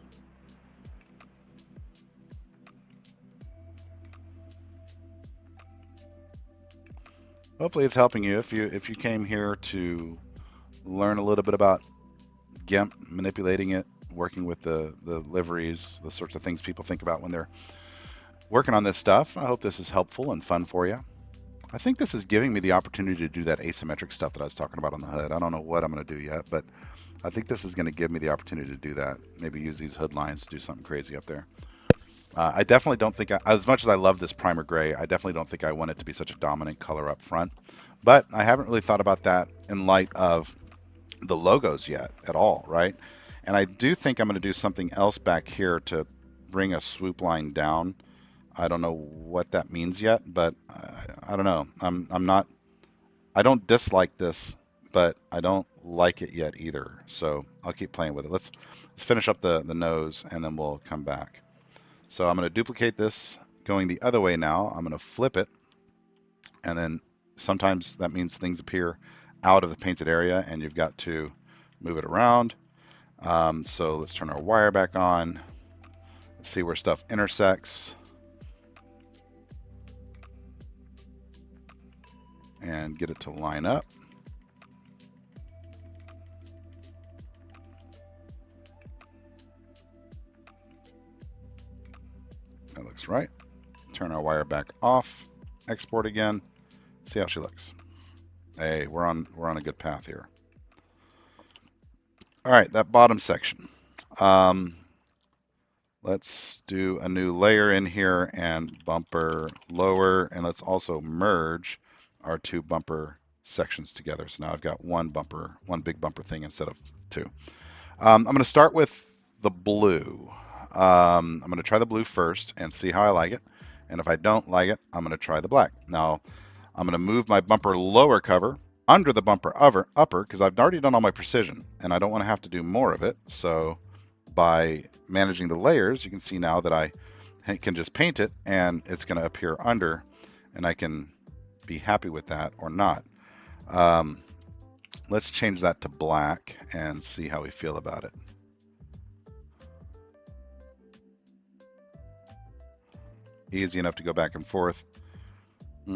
Hopefully it's helping you. If you came here to learn a little bit about Gimp, manipulating it, working with the liveries, the sorts of things people think about when they're working on this stuff, I hope this is helpful and fun for you. I think this is giving me the opportunity to do that asymmetric stuff that I was talking about on the hood. I don't know what I'm going to do yet, but I think this is going to give me the opportunity to do that. Maybe use these hood lines to do something crazy up there. I definitely don't think, as much as I love this primer gray, I definitely don't think I want it to be such a dominant color up front. But I haven't really thought about that in light of the logos yet at all, right? And I do think I'm going to do something else back here to bring a swoop line down. I don't know what that means yet, but I don't know. I'm not. I don't dislike this, but I don't like it yet either. So I'll keep playing with it. Let's finish up the nose, and then we'll come back. So I'm going to duplicate this going the other way now. I'm going to flip it, and then sometimes that means things appear out of the painted area, and you've got to move it around. So let's turn our wire back on. Let's see where stuff intersects. And get it to line up. That looks right. Turn our wire back off. Export again. See how she looks. Hey, we're on a good path here. All right, that bottom section. Let's do a new layer in here and bumper lower, and let's also merge our 2 bumper sections together. So now I've got one big bumper thing instead of 2. I'm going to start with the blue. I'm going to try the blue first and see how I like it. And if I don't like it, I'm going to try the black. Now, I'm going to move my bumper lower cover under the bumper upper because I've already done all my precision and I don't want to have to do more of it. So by managing the layers, you can see now that I can just paint it and it's going to appear under, and I can be happy with that or not. Let's change that to black and see how we feel about it. Easy enough to go back and forth. I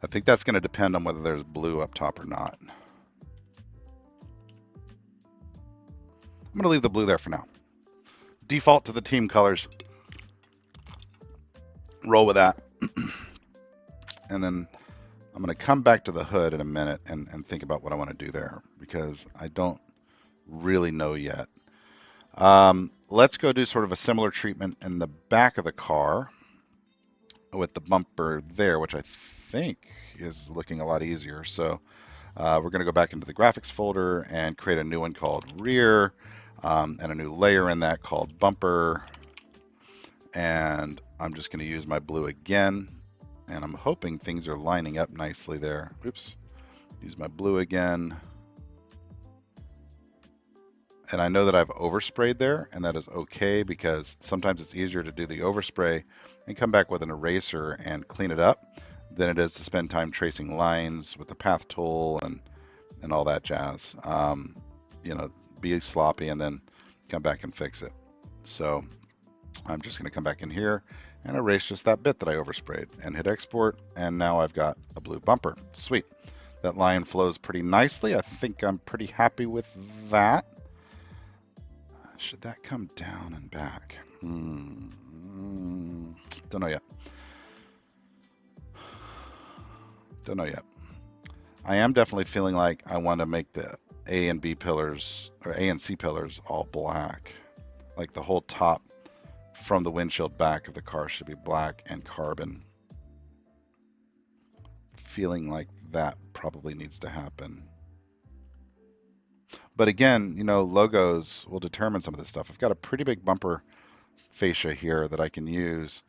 think that's going to depend on whether there's blue up top or not. I'm going to leave the blue there for now. Default to the team colors. Roll with that. And then I'm going to come back to the hood in a minute and think about what I want to do there because I don't really know yet. Let's go do sort of a similar treatment in the back of the car with the bumper there, which I think is looking a lot easier. So we're going to go back into the graphics folder and create a new one called rear and a new layer in that called bumper. And I'm just going to use my blue again. And I'm hoping things are lining up nicely there. Oops. Use my blue again. And I know that I've oversprayed there, and that is okay because sometimes it's easier to do the overspray and come back with an eraser and clean it up than it is to spend time tracing lines with the path tool and all that jazz. You know, be sloppy and then come back and fix it. So I'm just going to come back in here and erase just that bit that I oversprayed and hit export. And now I've got a blue bumper. Sweet. That line flows pretty nicely. I think I'm pretty happy with that. Should that come down and back? Don't know yet. Don't know yet. I am definitely feeling like I want to make the A and B pillars, or A and C pillars, all black. Like the whole top from the windshield back of the car should be black and carbon. Feeling like that probably needs to happen. But again, you know, logos will determine some of this stuff. I've got a pretty big bumper fascia here that I can use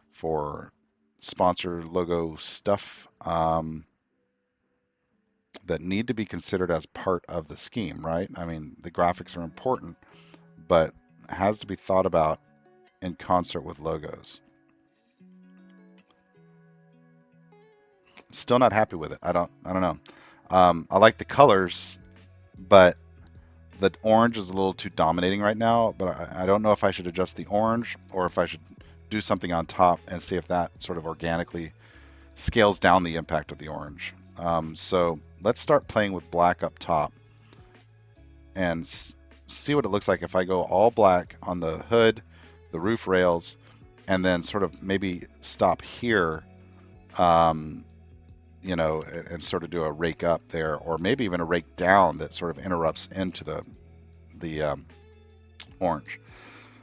for sponsor logo stuff that need to be considered as part of the scheme, right? I mean, the graphics are important, but has to be thought about in concert with logos. Still not happy with it. I don't know. I like the colors, but the orange is a little too dominating right now. But I don't know if I should adjust the orange or if I should do something on top and see if that sort of organically scales down the impact of the orange. So let's start playing with black up top and see what it looks like if I go all black on the hood, the roof rails, and then sort of maybe stop here, you know, and sort of do a rake up there, or maybe even a rake down that sort of interrupts into the orange.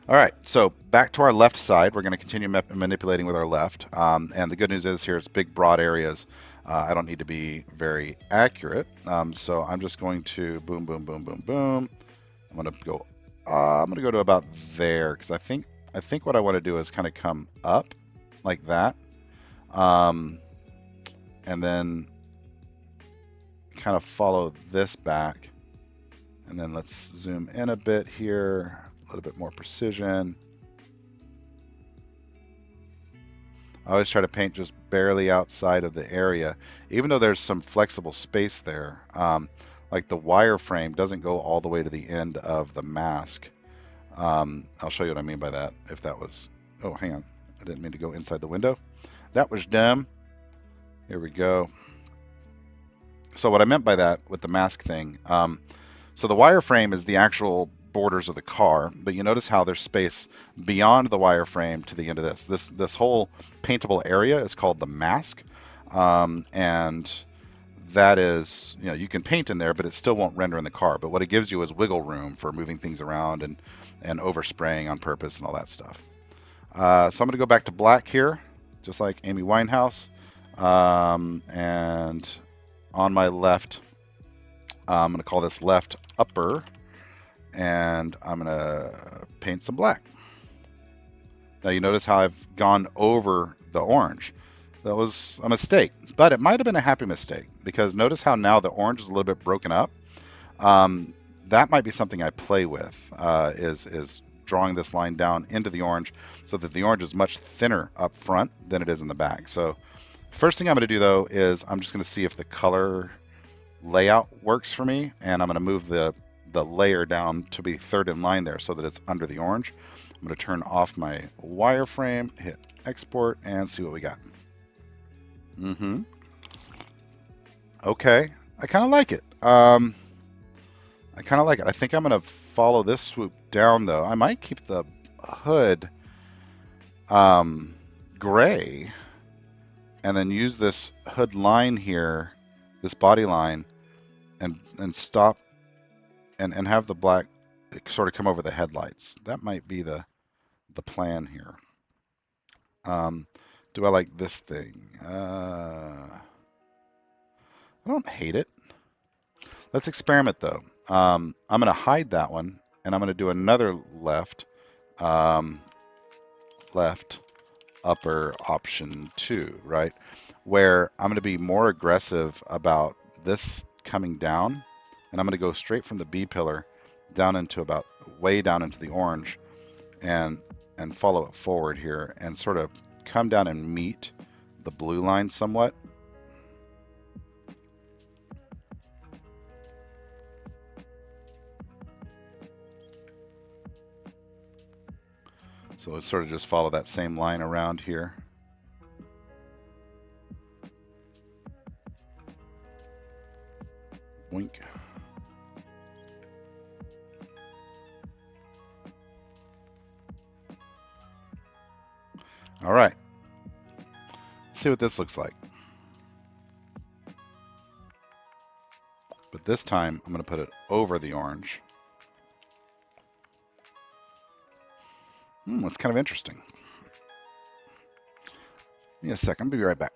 All right, so back to our left side. We're going to continue manipulating with our left. And the good news is here it's big, broad areas. I don't need to be very accurate. So I'm just going to boom, boom, boom, boom, boom. I'm going to go to about there because I think what I want to do is kind of come up like that. And then kind of follow this back. And then let's zoom in a bit here. A little bit more precision. I always try to paint just barely outside of the area, even though there's some flexible space there. Like the wireframe doesn't go all the way to the end of the mask. I'll show you what I mean by that. If that was, oh, hang on. I didn't mean to go inside the window. That was dumb. Here we go. So what I meant by that with the mask thing, so the wireframe is the actual borders of the car, but you notice how there's space beyond the wireframe to the end of this. This whole paintable area is called the mask, and that is, you know, you can paint in there, but it still won't render in the car. But what it gives you is wiggle room for moving things around and overspraying on purpose and all that stuff. So I'm going to go back to black here, just like Amy Winehouse, and on my left, I'm going to call this left upper. And I'm going to paint some black. Now you notice how I've gone over the orange. That was a mistake, but it might have been a happy mistake because notice how now the orange is a little bit broken up. That might be something I play with, is drawing this line down into the orange so that the orange is much thinner up front than it is in the back. So first thing I'm going to do though is I'm just going to see if the color layout works for me, and I'm going to move the layer down to be third in line there so that it's under the orange. I'm going to turn off my wireframe, hit export, and see what we got. Okay, I kind of like it. I think I'm going to follow this swoop down though. I might keep the hood gray and then use this hood line here, this body line, and stop and have the black sort of come over the headlights. That might be the plan here. Do I like this thing? I don't hate it. Let's experiment though. I'm going to hide that one, and I'm going to do another left, left upper option 2, right? Where I'm going to be more aggressive about this coming down, and I'm going to go straight from the B pillar down into about way down into the orange, and follow it forward here and sort of come down and meet the blue line somewhat. So it's sort of just follow that same line around here. Wink. All right. Let's see what this looks like. But this time I'm going to put it over the orange. That's kind of interesting. Give me a second. I'll be right back.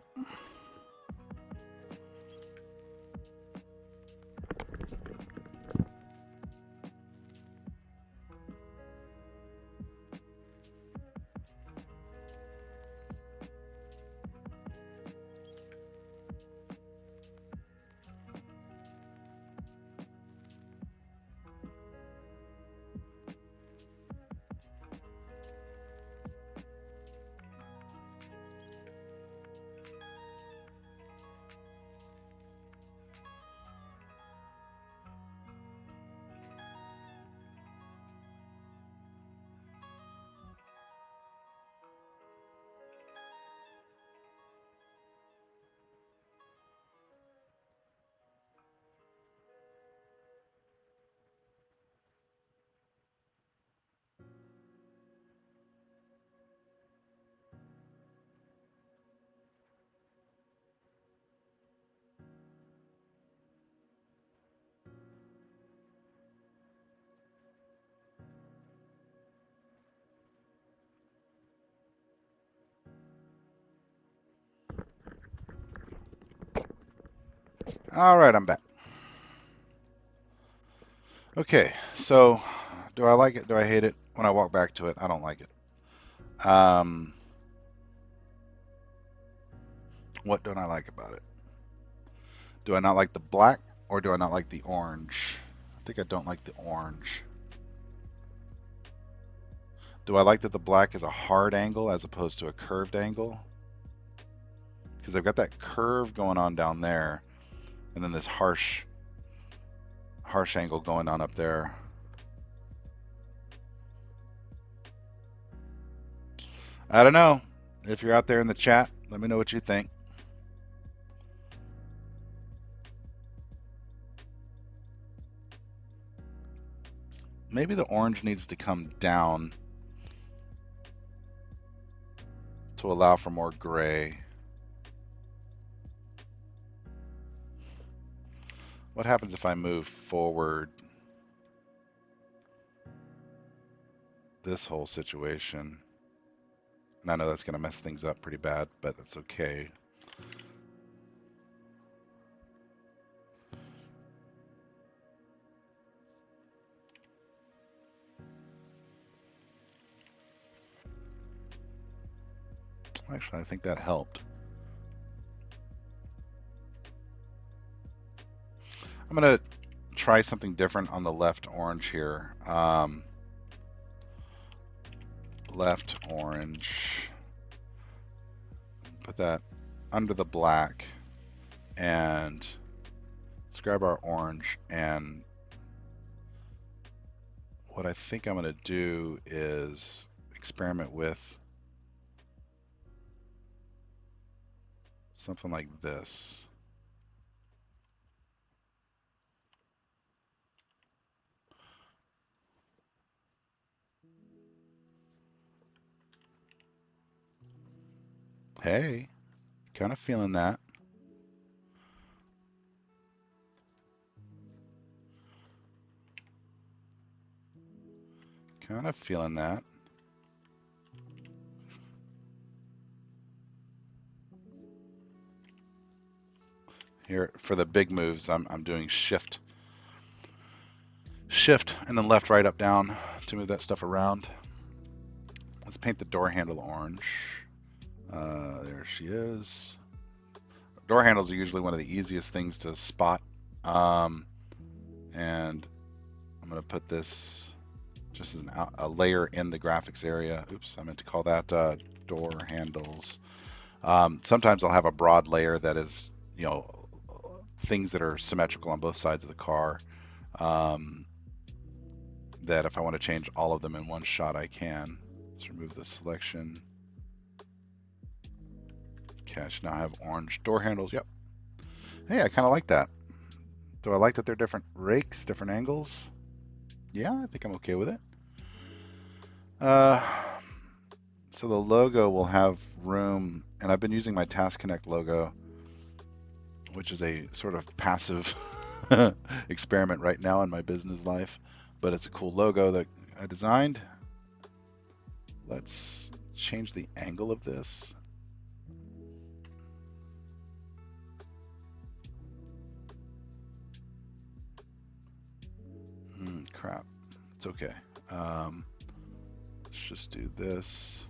All right, I'm back. Okay, so do I like it? Do I hate it? When I walk back to it, I don't like it. What don't I like about it? Do I not like the black, or do I not like the orange? I think I don't like the orange. Do I like that the black is a hard angle as opposed to a curved angle? Because I've got that curve going on down there, and then this harsh angle going on up there. I don't know. If you're out there in the chat, let me know what you think. Maybe the orange needs to come down to allow for more gray. What happens if I move forward this whole situation? And I know that's going to mess things up pretty bad, but that's okay. Actually, I think that helped. I'm going to try something different on the left orange here. Left orange. Put that under the black, and let's grab our orange, and what I think I'm going to do is experiment with something like this. Hey, kind of feeling that. Kind of feeling that. Here for the big moves, I'm doing shift and then left, right, up, down to move that stuff around. Let's paint the door handle orange. There she is. Door handles are usually one of the easiest things to spot, and I'm going to put this just as a layer in the graphics area. Oops, I meant to call that door handles. Sometimes I'll have a broad layer that is, you know, things that are symmetrical on both sides of the car. That if I want to change all of them in one shot, I can. Let's remove the selection. Cache. Now I have orange door handles. Yep. Hey, I kind of like that. Do I like that they're different rakes, different angles? Yeah, I think I'm okay with it. So the logo will have room, and I've been using my Task Connect logo, which is a sort of passive experiment right now in my business life, but it's a cool logo that I designed. Let's change the angle of this. Crap. It's okay. Let's just do this.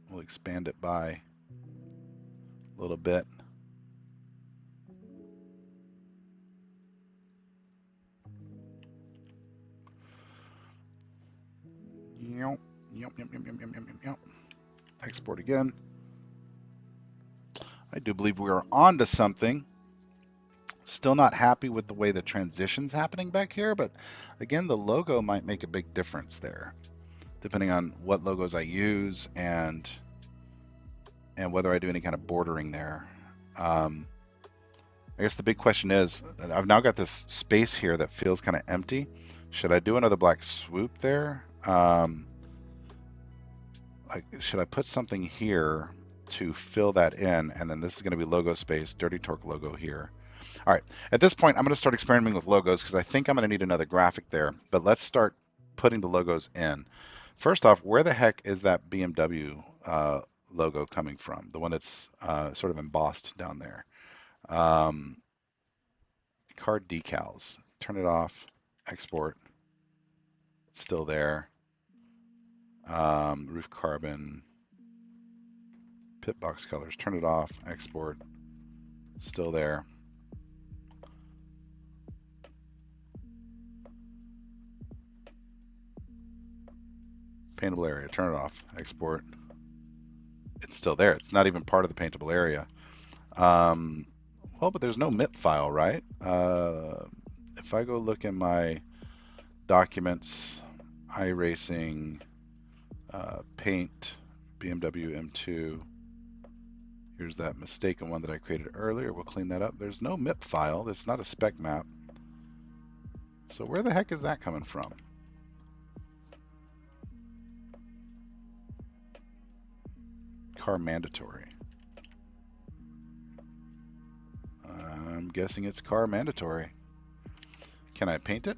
We'll expand it by a little bit. Export again. I do believe we are on to something. Still not happy with the way the transition's happening back here, but again, the logo might make a big difference there, depending on what logos I use and whether I do any kind of bordering there. I guess the big question is, I've now got this space here that feels kind of empty. Should I do another black swoop there? Should I put something here to fill that in, and then this is going to be logo space, Dirty Torque logo here. All right, at this point, I'm going to start experimenting with logos because I think I'm going to need another graphic there, but let's start putting the logos in. First off, where the heck is that BMW logo coming from? The one that's sort of embossed down there. Car decals, turn it off, export, still there. Roof carbon, pit box colors, turn it off, export, still there. Paintable area, turn it off, export. It's still there. It's not even part of the paintable area. Well, but there's no MIP file, right? If I go look in my documents, iRacing, paint, BMW M2, here's that mistaken one that I created earlier. We'll clean that up. There's no MIP file. It's not a spec map. So where the heck is that coming from? Car mandatory. I'm guessing it's car mandatory. Can I paint it?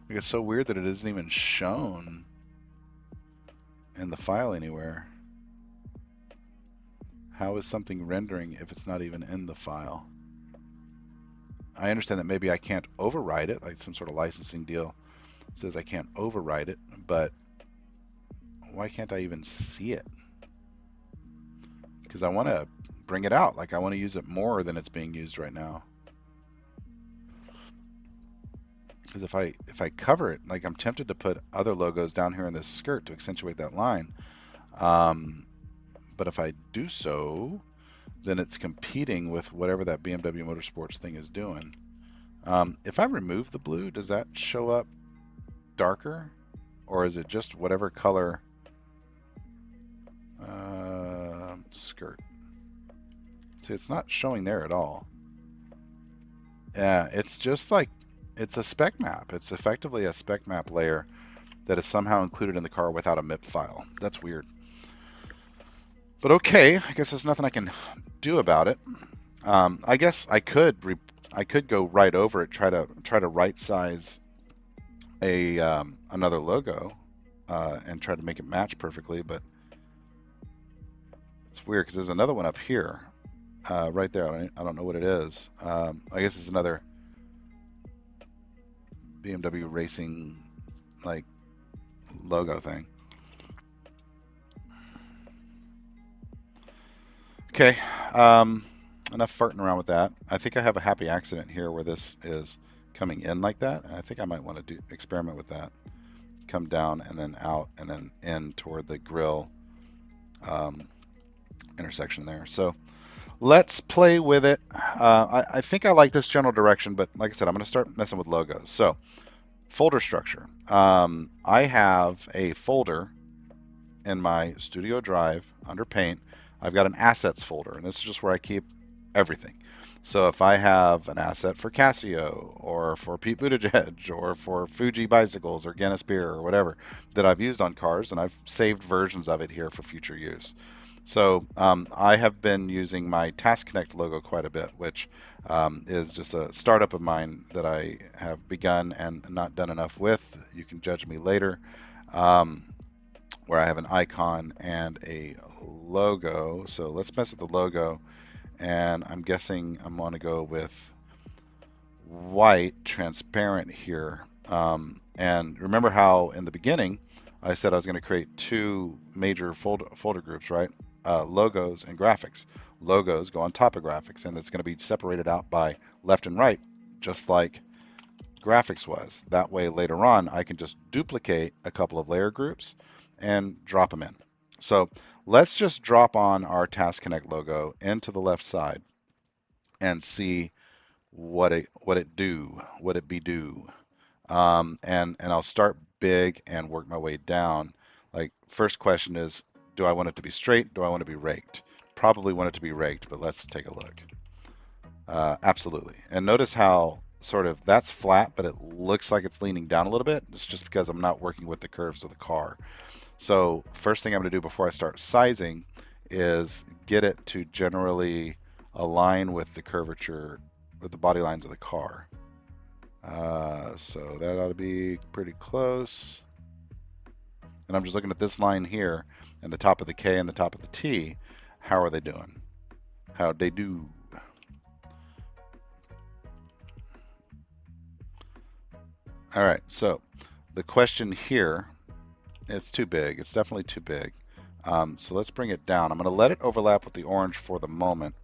It's so weird that it isn't even shown in the file anywhere. How is something rendering if it's not even in the file? I understand that maybe I can't override it, like some sort of licensing deal says I can't override it, but why can't I even see it? Because I want to bring it out. Like I want to use it more than it's being used right now. Because if I cover it, like I'm tempted to put other logos down here in this skirt to accentuate that line. But if I do so, then it's competing with whatever that BMW Motorsports thing is doing. If I remove the blue, does that show up darker? Or is it just whatever color skirt? See, it's not showing there at all. Yeah, it's just like, it's a spec map. It's effectively a spec map layer that is somehow included in the car without a MIP file. That's weird. But okay, I guess there's nothing I can do about it. I guess I could go right over it, try to right size another logo and try to make it match perfectly, but it's weird because there's another one up here, right there. I don't know what it is. I guess it's another BMW racing like logo thing. Okay, um, enough farting around with that. I think I have a happy accident here where this is coming in like that. And I think I might want to do experiment with that. Come down and then out and then in toward the grill um, intersection there. So let's play with it. I think I like this general direction, but like I said, I'm going to start messing with logos. So folder structure. I have a folder in my Studio Drive under Paint. I've got an assets folder, and this is just where I keep everything. So if I have an asset for Casio or for Pete Buttigieg or for Fuji bicycles or Guinness beer or whatever that I've used on cars, and I've saved versions of it here for future use. So I have been using my Task Connect logo quite a bit, which is just a startup of mine that I have begun and not done enough with. You can judge me later. Um, where I have an icon and a logo. So let's mess with the logo. And I'm guessing I'm going to go with white, transparent here. And remember how in the beginning I said I was going to create two major folder groups, right? Logos and graphics. Logos go on top of graphics, and it's going to be separated out by left and right, just like graphics was. That way later on I can just duplicate a couple of layer groups and drop them in. So let's just drop on our Task Connect logo into the left side and see what it be do. And I'll start big and work my way down. Like first question is, do I want it to be straight? Do I want to be raked? Probably want it to be raked, but let's take a look. Absolutely. And notice how sort of that's flat, but it looks like it's leaning down a little bit. It's just because I'm not working with the curves of the car. So first thing I'm going to do before I start sizing is get it to generally align with the curvature, with the body lines of the car. So that ought to be pretty close. And I'm just looking at this line here and the top of the K and the top of the T. How are they doing? How'd they do? All right, so the question here, it's too big. It's definitely too big. So let's bring it down. I'm going to let it overlap with the orange for the moment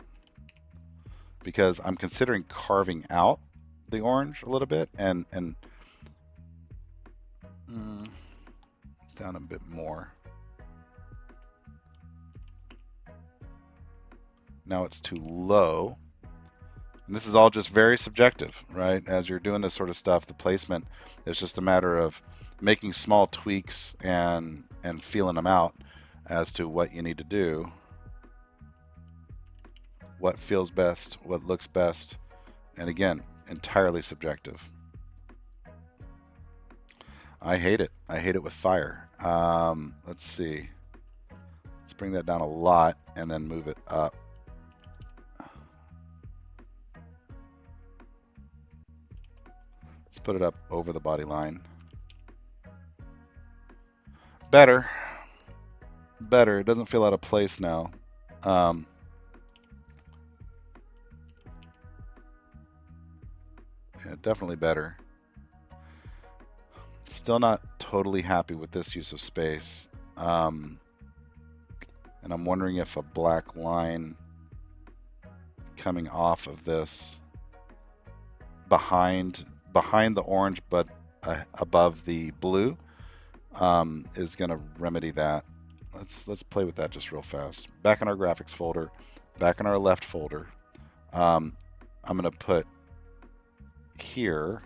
because I'm considering carving out the orange a little bit and mm, down a bit more. Now it's too low. And this is all just very subjective, right? As you're doing this sort of stuff, the placement is just a matter of making small tweaks and feeling them out as to what you need to do, what feels best, what looks best, and again, entirely subjective. I hate it. I hate it with fire. Let's see. Let's bring that down a lot and then move it up. Let's put it up over the body line. Better. Better. It doesn't feel out of place now. Um, yeah, definitely better. Still not totally happy with this use of space. And I'm wondering if a black line coming off of this behind the orange but above the blue is going to remedy that. Let's play with that just real fast. Back in our graphics folder, back in our left folder, I'm going to put here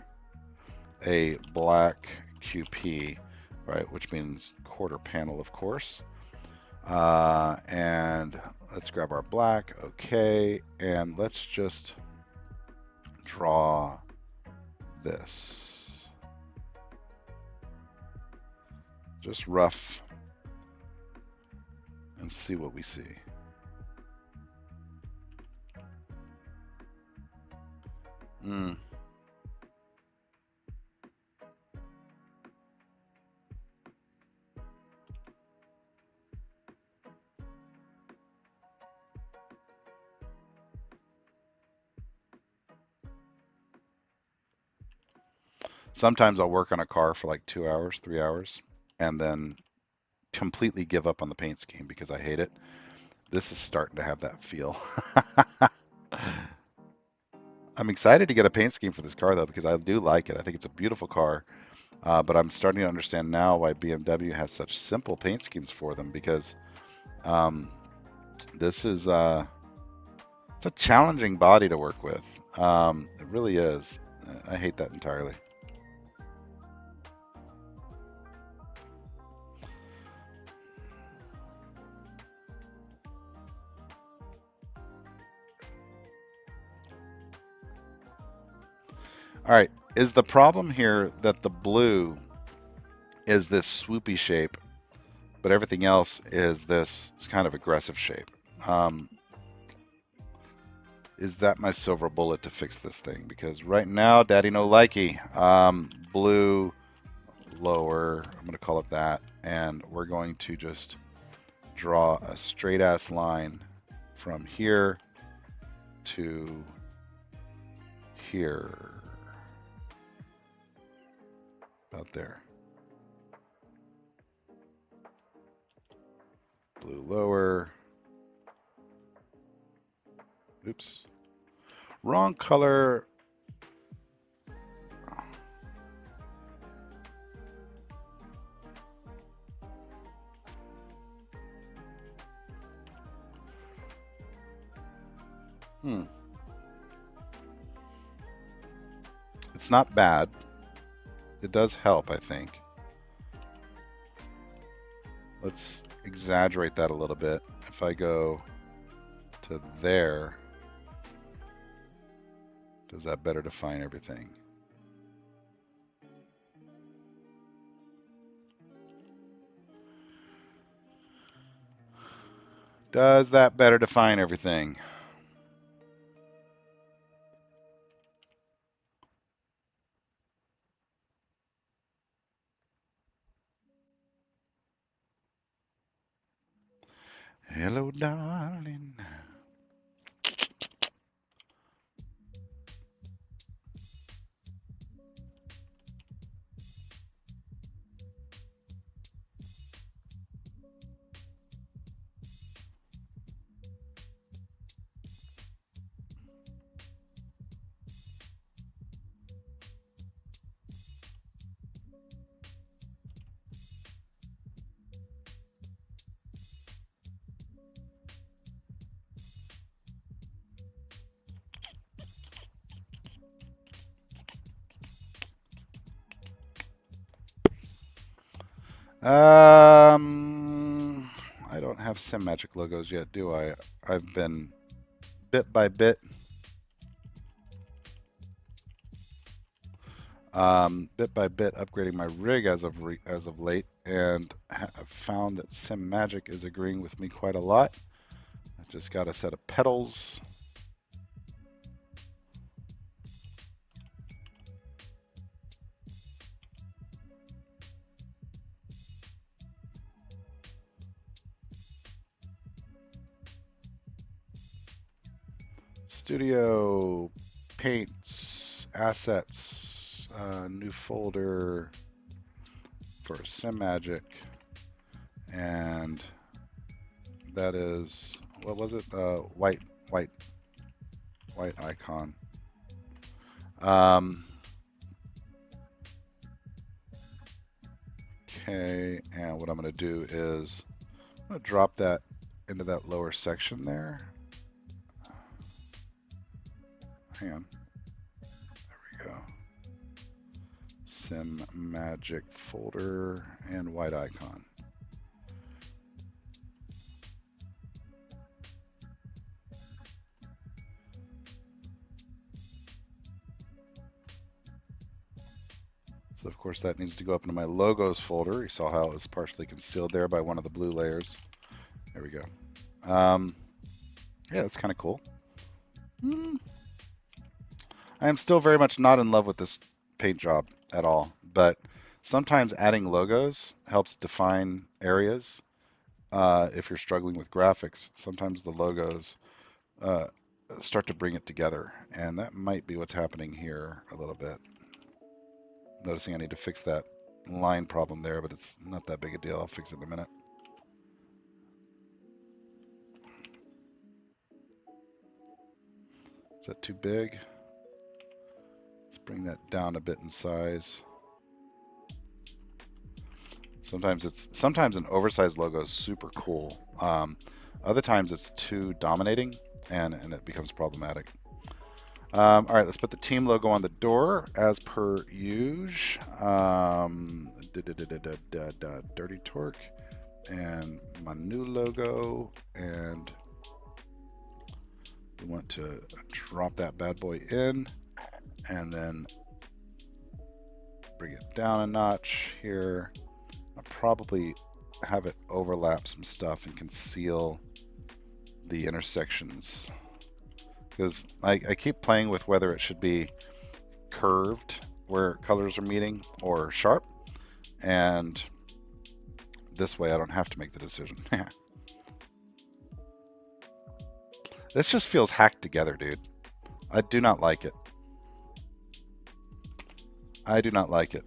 a black QP, right, which means quarter panel, of course. And let's grab our black, okay, and let's just draw this. Just rough and see what we see. Mm. Sometimes I'll work on a car for like 2 hours, 3 hours, and then completely give up on the paint scheme because I hate it. This is starting to have that feel. I'm excited to get a paint scheme for this car though, because I do like it. I think it's a beautiful car. But I'm starting to understand now why BMW has such simple paint schemes for them, because um, this is it's a challenging body to work with. It really is. I hate that entirely. All right, is the problem here that the blue is this swoopy shape, but everything else is this kind of aggressive shape? Um, is that my silver bullet to fix this thing? Because right now, Daddy no likey. Blue lower, I'm going to call it that, and we're going to just draw a straight ass line from here to here, about there. Blue lower. Oops. Wrong color. Hmm. It's not bad. It does help, I think. Let's exaggerate that a little bit. If I go to there, does that better define everything? Does that better define everything? Hello, darling. I don't have Sim Magic logos yet, do I? I've been bit by bit by bit upgrading my rig as of late, and have found that Sim Magic is agreeing with me quite a lot. I just got a set of pedals. Studio, paints, assets, new folder for Sim Magic, and that is, what was it? White white icon. Um, okay, and what I'm going to do is I'm going to drop that into that lower section there. Hang on. There we go. Sim Magic folder and white icon. So of course that needs to go up into my logos folder. You saw how it was partially concealed there by one of the blue layers. There we go. Yeah, that's kind of cool. I am still very much not in love with this paint job at all, but sometimes adding logos helps define areas. If you're struggling with graphics, sometimes the logos uh, start to bring it together, and that might be what's happening here a little bit. Noticing I need to fix that line problem there, but it's not that big a deal. I'll fix it in a minute. Is that too big? Let's bring that down a bit in size. Sometimes an oversized logo is super cool. Other times it's too dominating and it becomes problematic. All right, let's put the team logo on the door as per usual. Dirty Torque and my new logo, and we want to drop that bad boy in and then bring it down a notch here. I'll probably have it overlap some stuff and conceal the intersections, because I keep playing with whether it should be curved where colors are meeting or sharp, and this way I don't have to make the decision. This just feels hacked together, dude. I do not like it. I do not like it.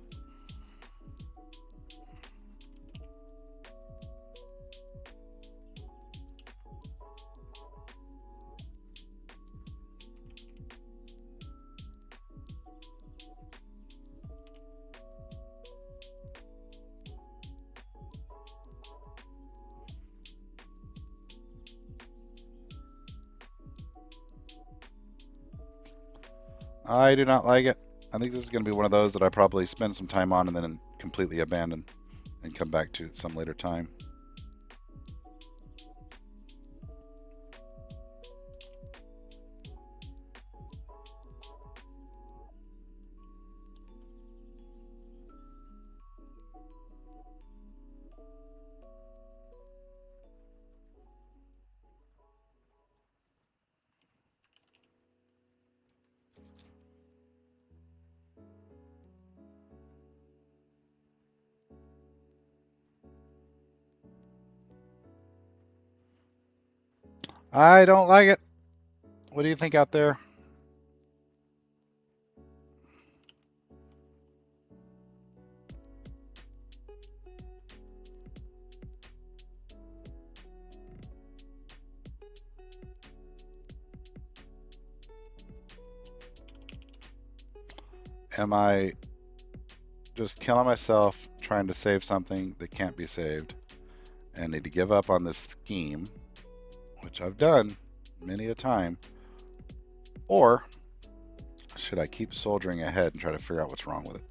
I do not like it. I think this is going to be one of those that I probably spend some time on and then completely abandon and come back to at some later time. I don't like it. What do you think out there? Am I just killing myself trying to save something that can't be saved and need to give up on this scheme, which I've done many a time? Or should I keep soldiering ahead and try to figure out what's wrong with it?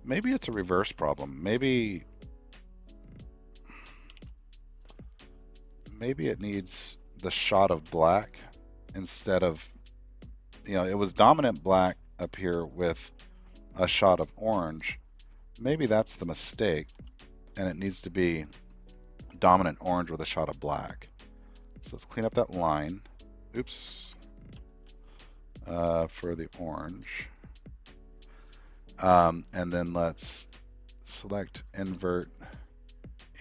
Maybe it's a reverse problem. Maybe it needs the shot of black instead of, it was dominant black up here with a shot of orange. Maybe that's the mistake, and it needs to be dominant orange with a shot of black. So let's clean up that line. Oops. For the orange. And then let's select, invert,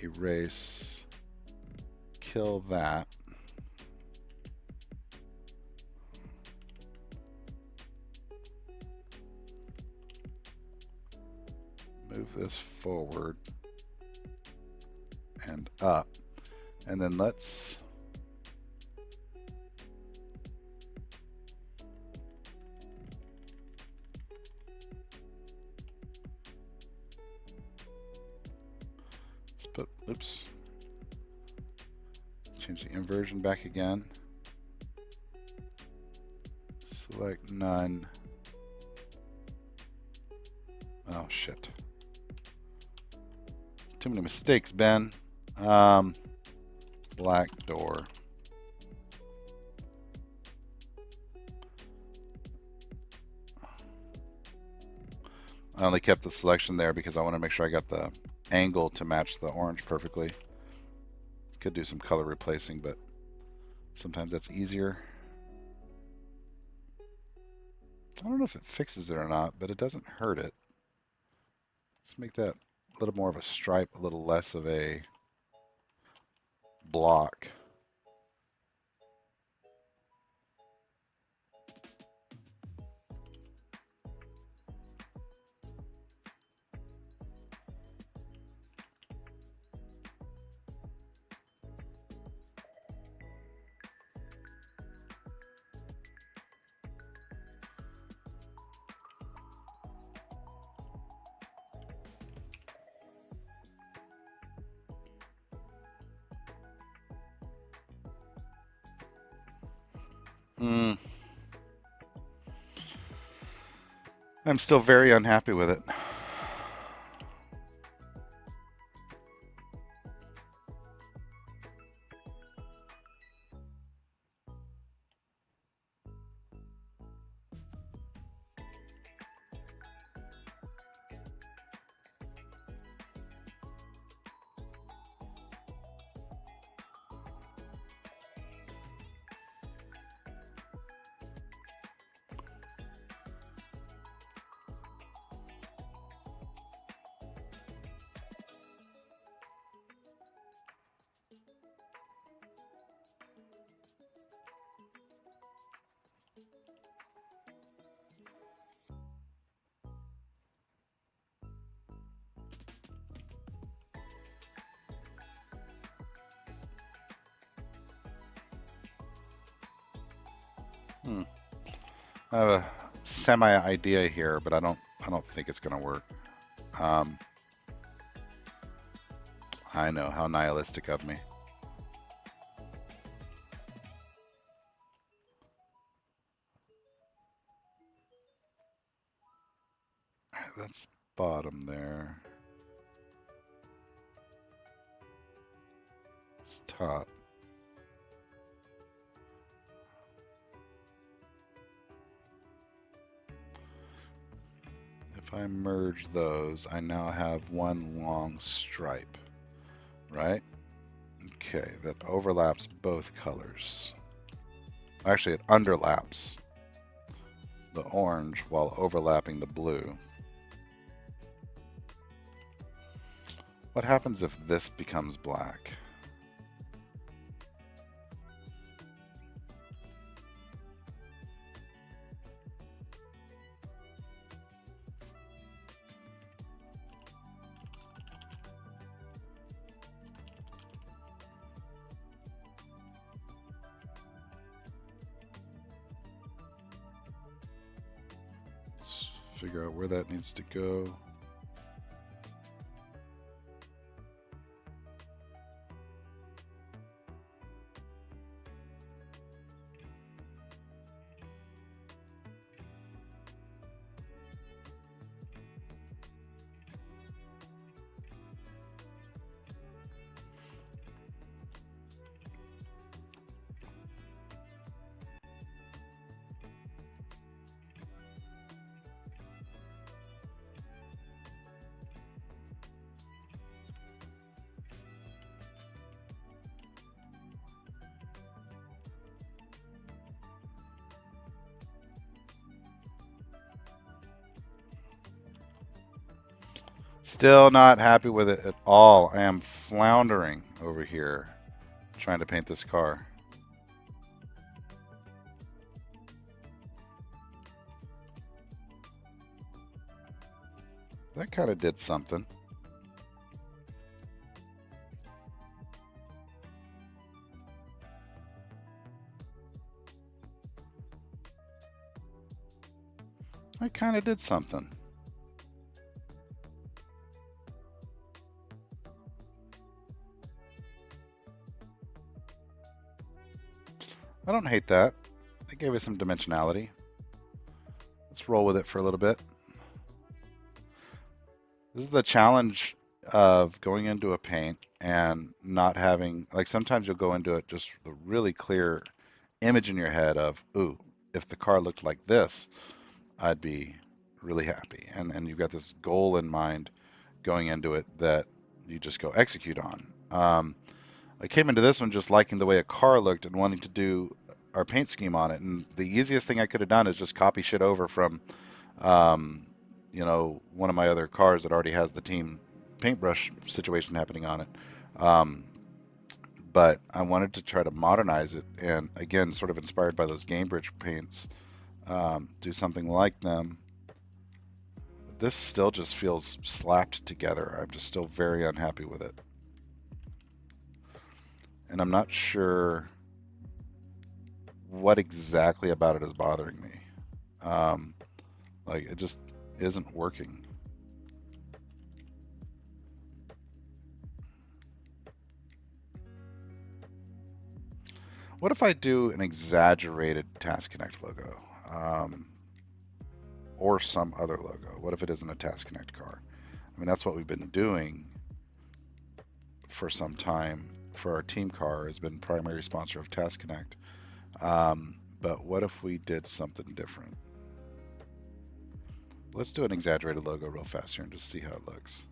erase, kill that. Move this forward and up. And then let's put, oops, change the inversion back again. Select none. Oh shit. Too many mistakes, Ben. Black door. I only kept the selection there because I want to make sure I got the angle to match the orange perfectly. Could do some color replacing, but sometimes that's easier. I don't know if it fixes it or not, but it doesn't hurt it. Let's make that a little more of a stripe, a little less of a block. Mm, I'm still very unhappy with it. Hmm. I have a semi idea here, but I don't think it's going to work. Um, I know, how nihilistic of me. That's bottom there. It's top. If I merge those, I now have one long stripe, right? Okay, that overlaps both colors. Actually, it underlaps the orange while overlapping the blue. What happens if this becomes black? Let's figure out where that needs to go. Still not happy with it at all. I am floundering over here trying to paint this car. That kind of did something. That kind of did something. I don't hate that. It gave us some dimensionality. Let's roll with it for a little bit. This is the challenge of going into a paint and not having, like, sometimes you'll go into it just with a really clear image in your head of, ooh, if the car looked like this, I'd be really happy. And you've got this goal in mind going into it that you just go execute on. I came into this one just liking the way a car looked and wanting to do our paint scheme on it. And the easiest thing I could have done is just copy shit over from, um, one of my other cars that already has the team paintbrush situation happening on it. Um, but I wanted to try to modernize it, and again, sort of inspired by those Gamebridge paints, do something like them. This still just feels slapped together. I'm just still very unhappy with it. And I'm not sure what exactly about it is bothering me. Um, like, it just isn't working. What if I do an exaggerated Task Connect logo? Or some other logo? What if it isn't a Task Connect car? I mean, that's what we've been doing for some time for our team car, has been primary sponsor of Task Connect. But what if we did something different? Let's do an exaggerated logo real fast here and just see how it looks.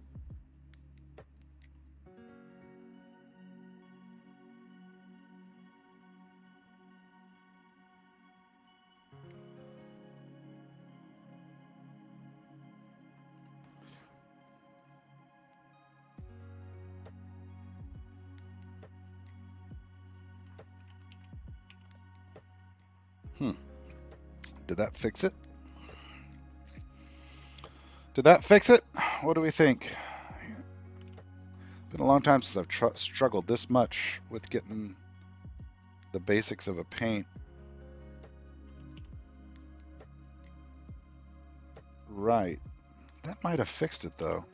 Did that fix it? Did that fix it? What do we think? Been a long time since I've struggled this much with getting the basics of a paint right. That might have fixed it though.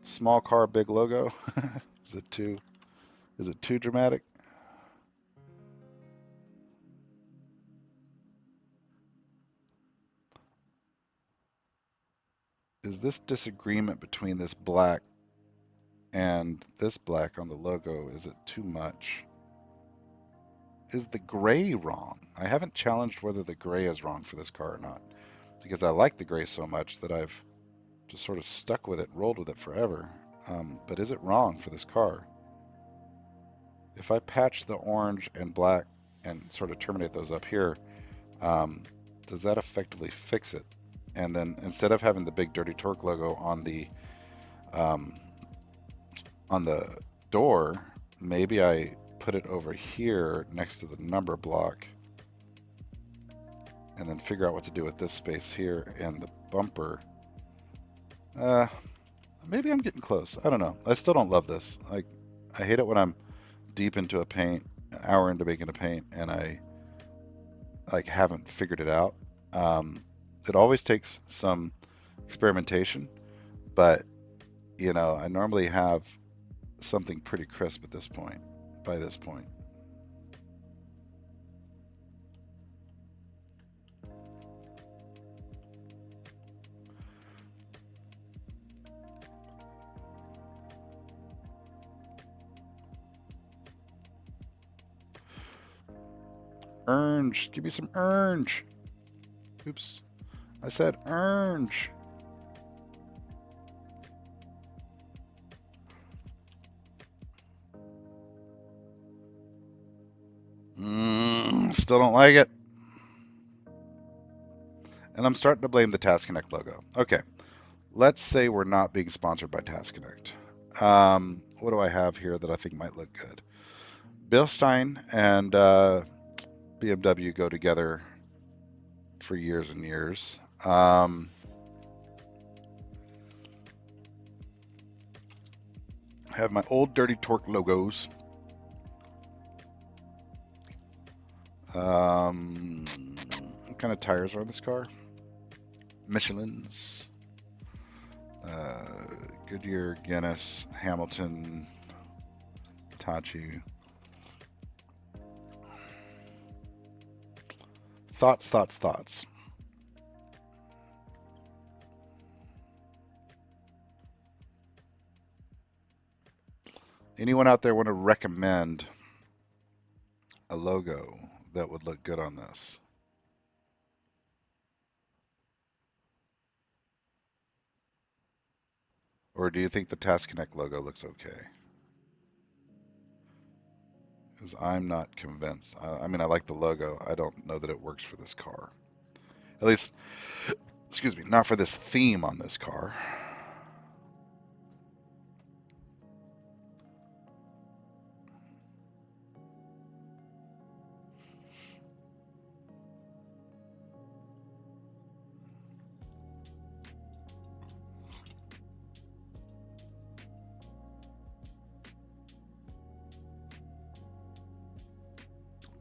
Small car, big logo. Is it too dramatic? Is this disagreement between this black and this black on the logo, is it too much? Is the gray wrong? I haven't challenged whether the gray is wrong for this car or not, because I like the gray so much that I've just sort of stuck with it, rolled with it forever. But is it wrong for this car? If I patch the orange and black and sort of terminate those up here, does that effectively fix it? And then instead of having the big Dirty Torque logo um, on the door, maybe I put it over here next to the number block and then figure out what to do with this space here and the bumper. Maybe I'm getting close. I don't know. I still don't love this. Like, I hate it when I'm deep into a paint, an hour into making a paint, and I like haven't figured it out. It always takes some experimentation, but I normally have something pretty crisp at this point, by this point. Orange, give me some orange. Oops, I said orange. Still don't like it. And I'm starting to blame the Task Connect logo. Okay, let's say we're not being sponsored by Task Connect. What do I have here that I think might look good? Bilstein and BMW go together for years and years. I have my old Dirty Torque logos. What kind of tires are on this car? Michelin's, Goodyear, Guinness, Hamilton, Hitachi. Thoughts. Anyone out there want to recommend a logo that would look good on this? Or do you think the Task Connect logo looks okay? Because I'm not convinced. I mean, I like the logo. I don't know that it works for this car. At least, excuse me, not for this theme on this car.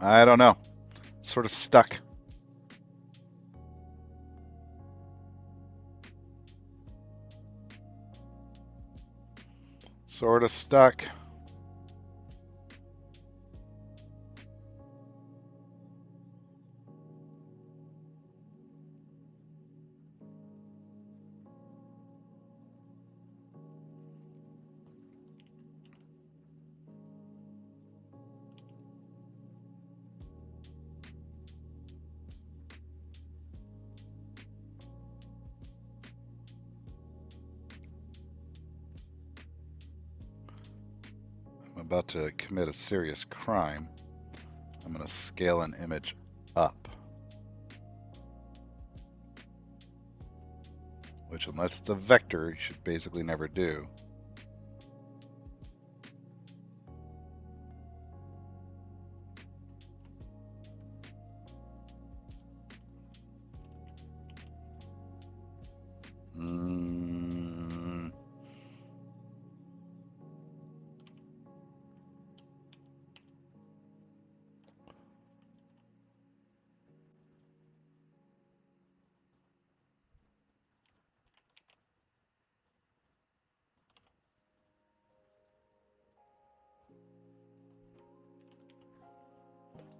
I don't know. Sort of stuck. Sort of stuck. about to commit a serious crime. I'm going to scale an image up, which unless it's a vector, you should basically never do.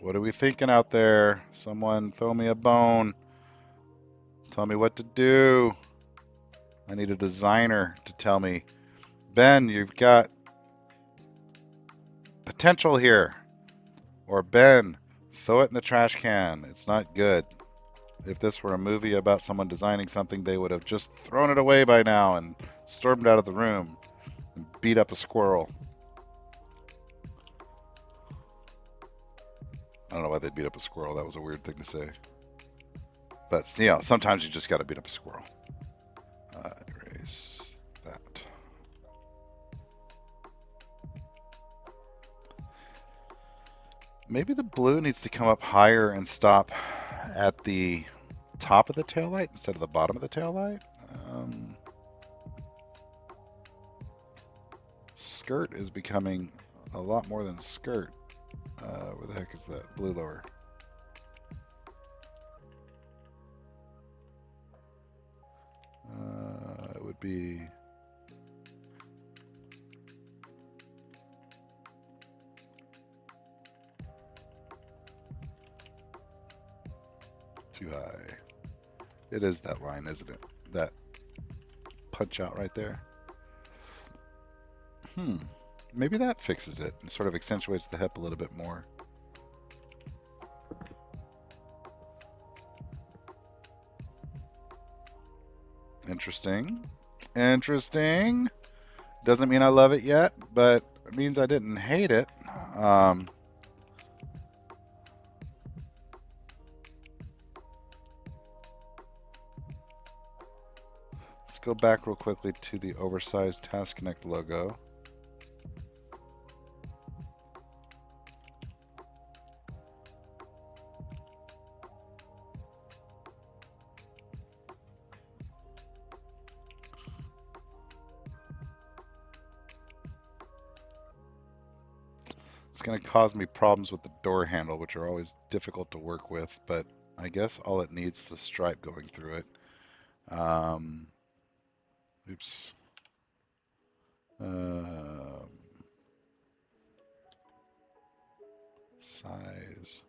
What are we thinking out there? Someone throw me a bone. Tell me what to do. I need a designer to tell me, Ben, you've got potential here. Or Ben, throw it in the trash can. It's not good. If this were a movie about someone designing something, they would have just thrown it away by now and stormed out of the room and beat up a squirrel. I don't know why they beat up a squirrel. That was a weird thing to say. But, you know, sometimes you just got to beat up a squirrel. Erase that. Maybe the blue needs to come up higher and stop at the top of the taillight instead of the bottom of the taillight. Skirt is becoming a lot more than skirt. Where the heck is that? Blue lower. It would be... too high. It is that line, isn't it? That punch out right there. Maybe that fixes it and sort of accentuates the hip a little bit more. Interesting. Interesting. Doesn't mean I love it yet, but it means I didn't hate it. Let's go back real quickly to the oversized Task Connect logo. It's going to cause me problems with the door handle, which are always difficult to work with, but I guess all it needs is a stripe going through it. Oops. Size.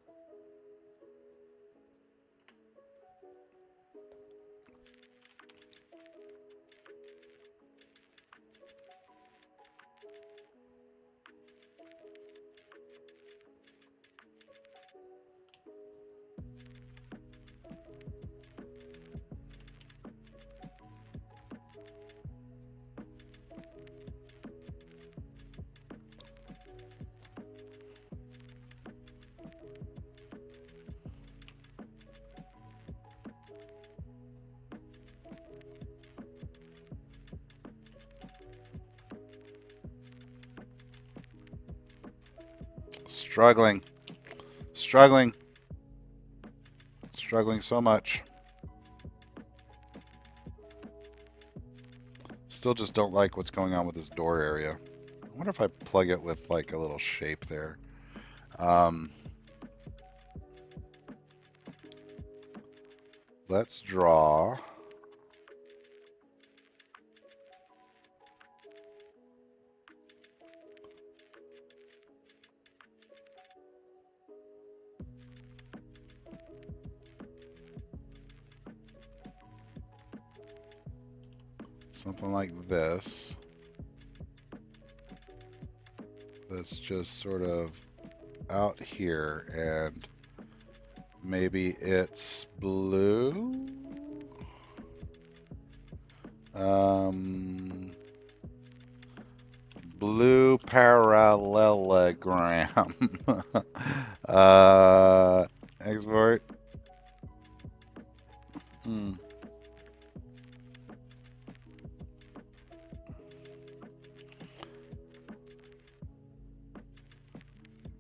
Struggling. Struggling. Struggling so much. Still just don't like what's going on with this door area. I wonder if I plug it with like a little shape there. Let's draw. Something like this. That's just sort of out here, and maybe it's blue. Blue parallelogram. Export. Hmm.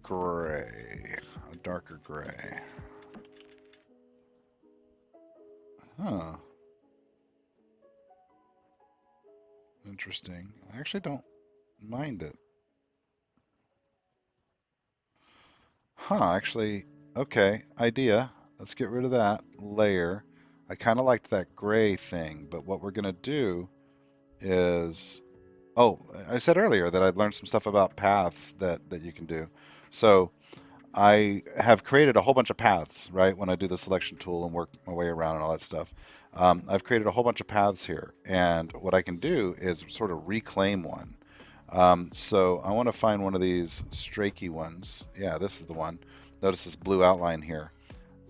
Gray. A darker gray. Huh. Interesting. I actually don't mind it. Huh, actually, okay, idea. Let's get rid of that layer. I kind of liked that gray thing, but what we're going to do is, oh, I said earlier that I'd learned some stuff about paths that you can do. So I have created a whole bunch of paths, right? When I do the selection tool and work my way around and all that stuff. I've created a whole bunch of paths here. And what I can do is sort of reclaim one. So I want to find one of these streaky ones. Yeah, this is the one. Notice this blue outline here.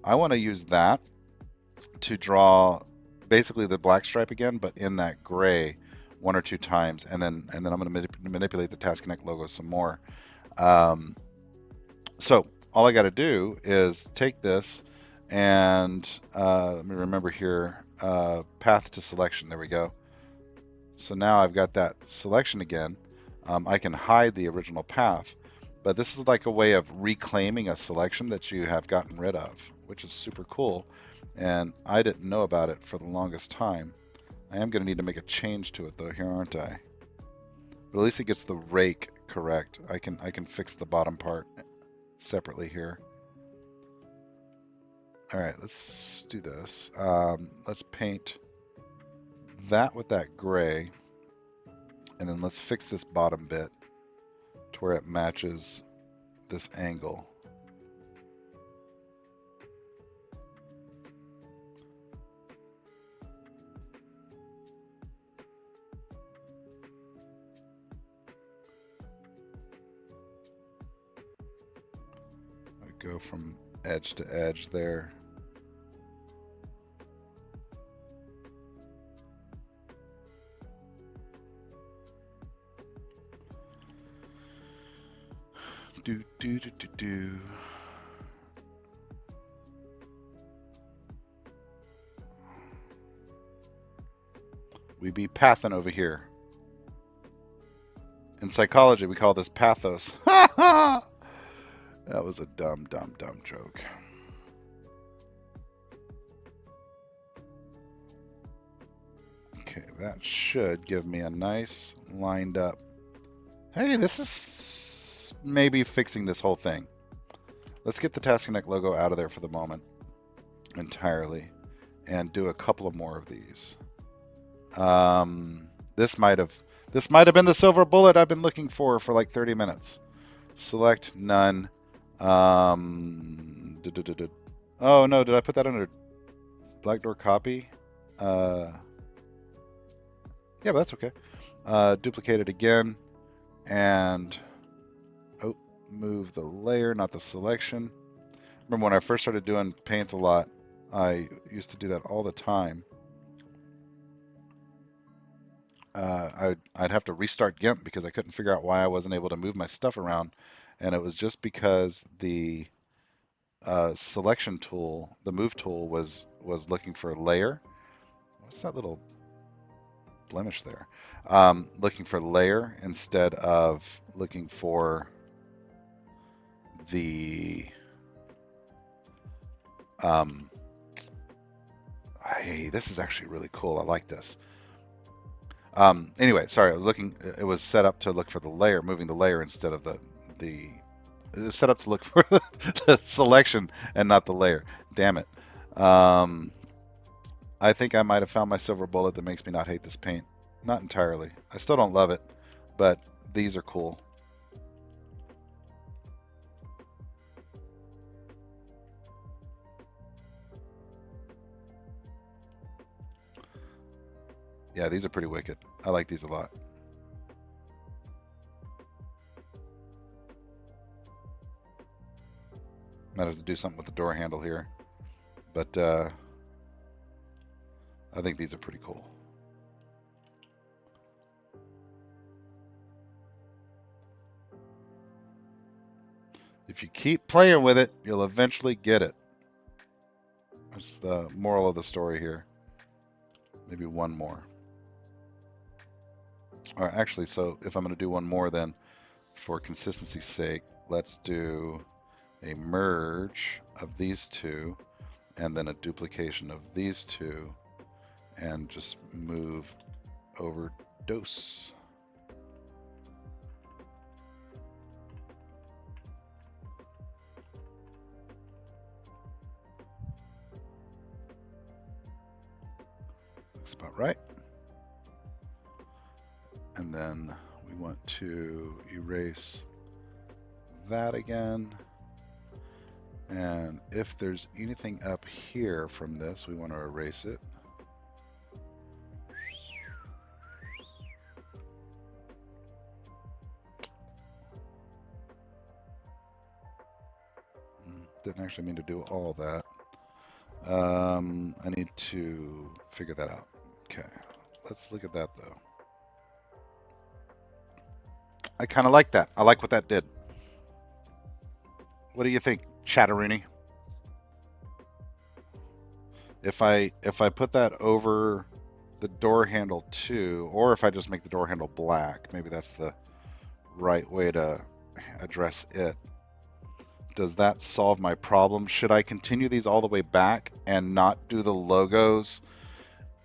I want to use that to draw basically the black stripe again, but in that gray one or two times, and then I'm going to manipulate the Task Connect logo some more. So all I got to do is take this and let me remember here, path to selection. There we go. So now I've got that selection again. I can hide the original path, but this is like a way of reclaiming a selection that you have gotten rid of, which is super cool. And I didn't know about it for the longest time. I am going to need to make a change to it though here, aren't I? But at least it gets the rake correct. I can fix the bottom part separately here. All right, let's do this. Let's paint that with that gray, and then let's fix this bottom bit to where it matches this angle. I go from edge to edge there. Do do do do do. We be pathin' over here. In psychology, we call this pathos. That was a dumb joke. Okay, that should give me a nice lined up. Hey, this is maybe fixing this whole thing. Let's get the Task Connect logo out of there for the moment entirely and do a couple of more of these. This might have been the silver bullet I've been looking for like 30 minutes. Select none. Oh no, did I put that under black door copy? Yeah, but that's okay. Duplicate it again and move the layer, not the selection. Remember when I first started doing paints a lot, I used to do that all the time. I'd have to restart Gimp because I couldn't figure out why I wasn't able to move my stuff around, and it was just because the selection tool, the move tool, was looking for a layer. What's that little blemish there? Looking for layer instead of looking for the hey, this is actually really cool. I like this. Anyway, sorry, I was looking. It was set up to look for the layer, moving the layer instead of the. It was set up to look for the selection and not the layer. Damn it. I think I might have found my silver bullet that makes me not hate this paint. Not entirely. I still don't love it, but these are cool. Yeah, these are pretty wicked. I like these a lot. Might have to do something with the door handle here, but I think these are pretty cool. If you keep playing with it, you'll eventually get it. That's the moral of the story here. Maybe one more. Or actually, so if I'm going to do one more, then for consistency's sake, let's do a merge of these two and then a duplication of these two and just move over dose. Looks about right. And then we want to erase that again. And if there's anything up here from this, we want to erase it. Didn't actually mean to do all that. I need to figure that out. Okay, let's look at that though. I kind of like that. I like what that did. What do you think, Chatteroony? If I put that over the door handle too, or if I just make the door handle black, maybe that's the right way to address it. Does that solve my problem? Should I continue these all the way back and not do the logos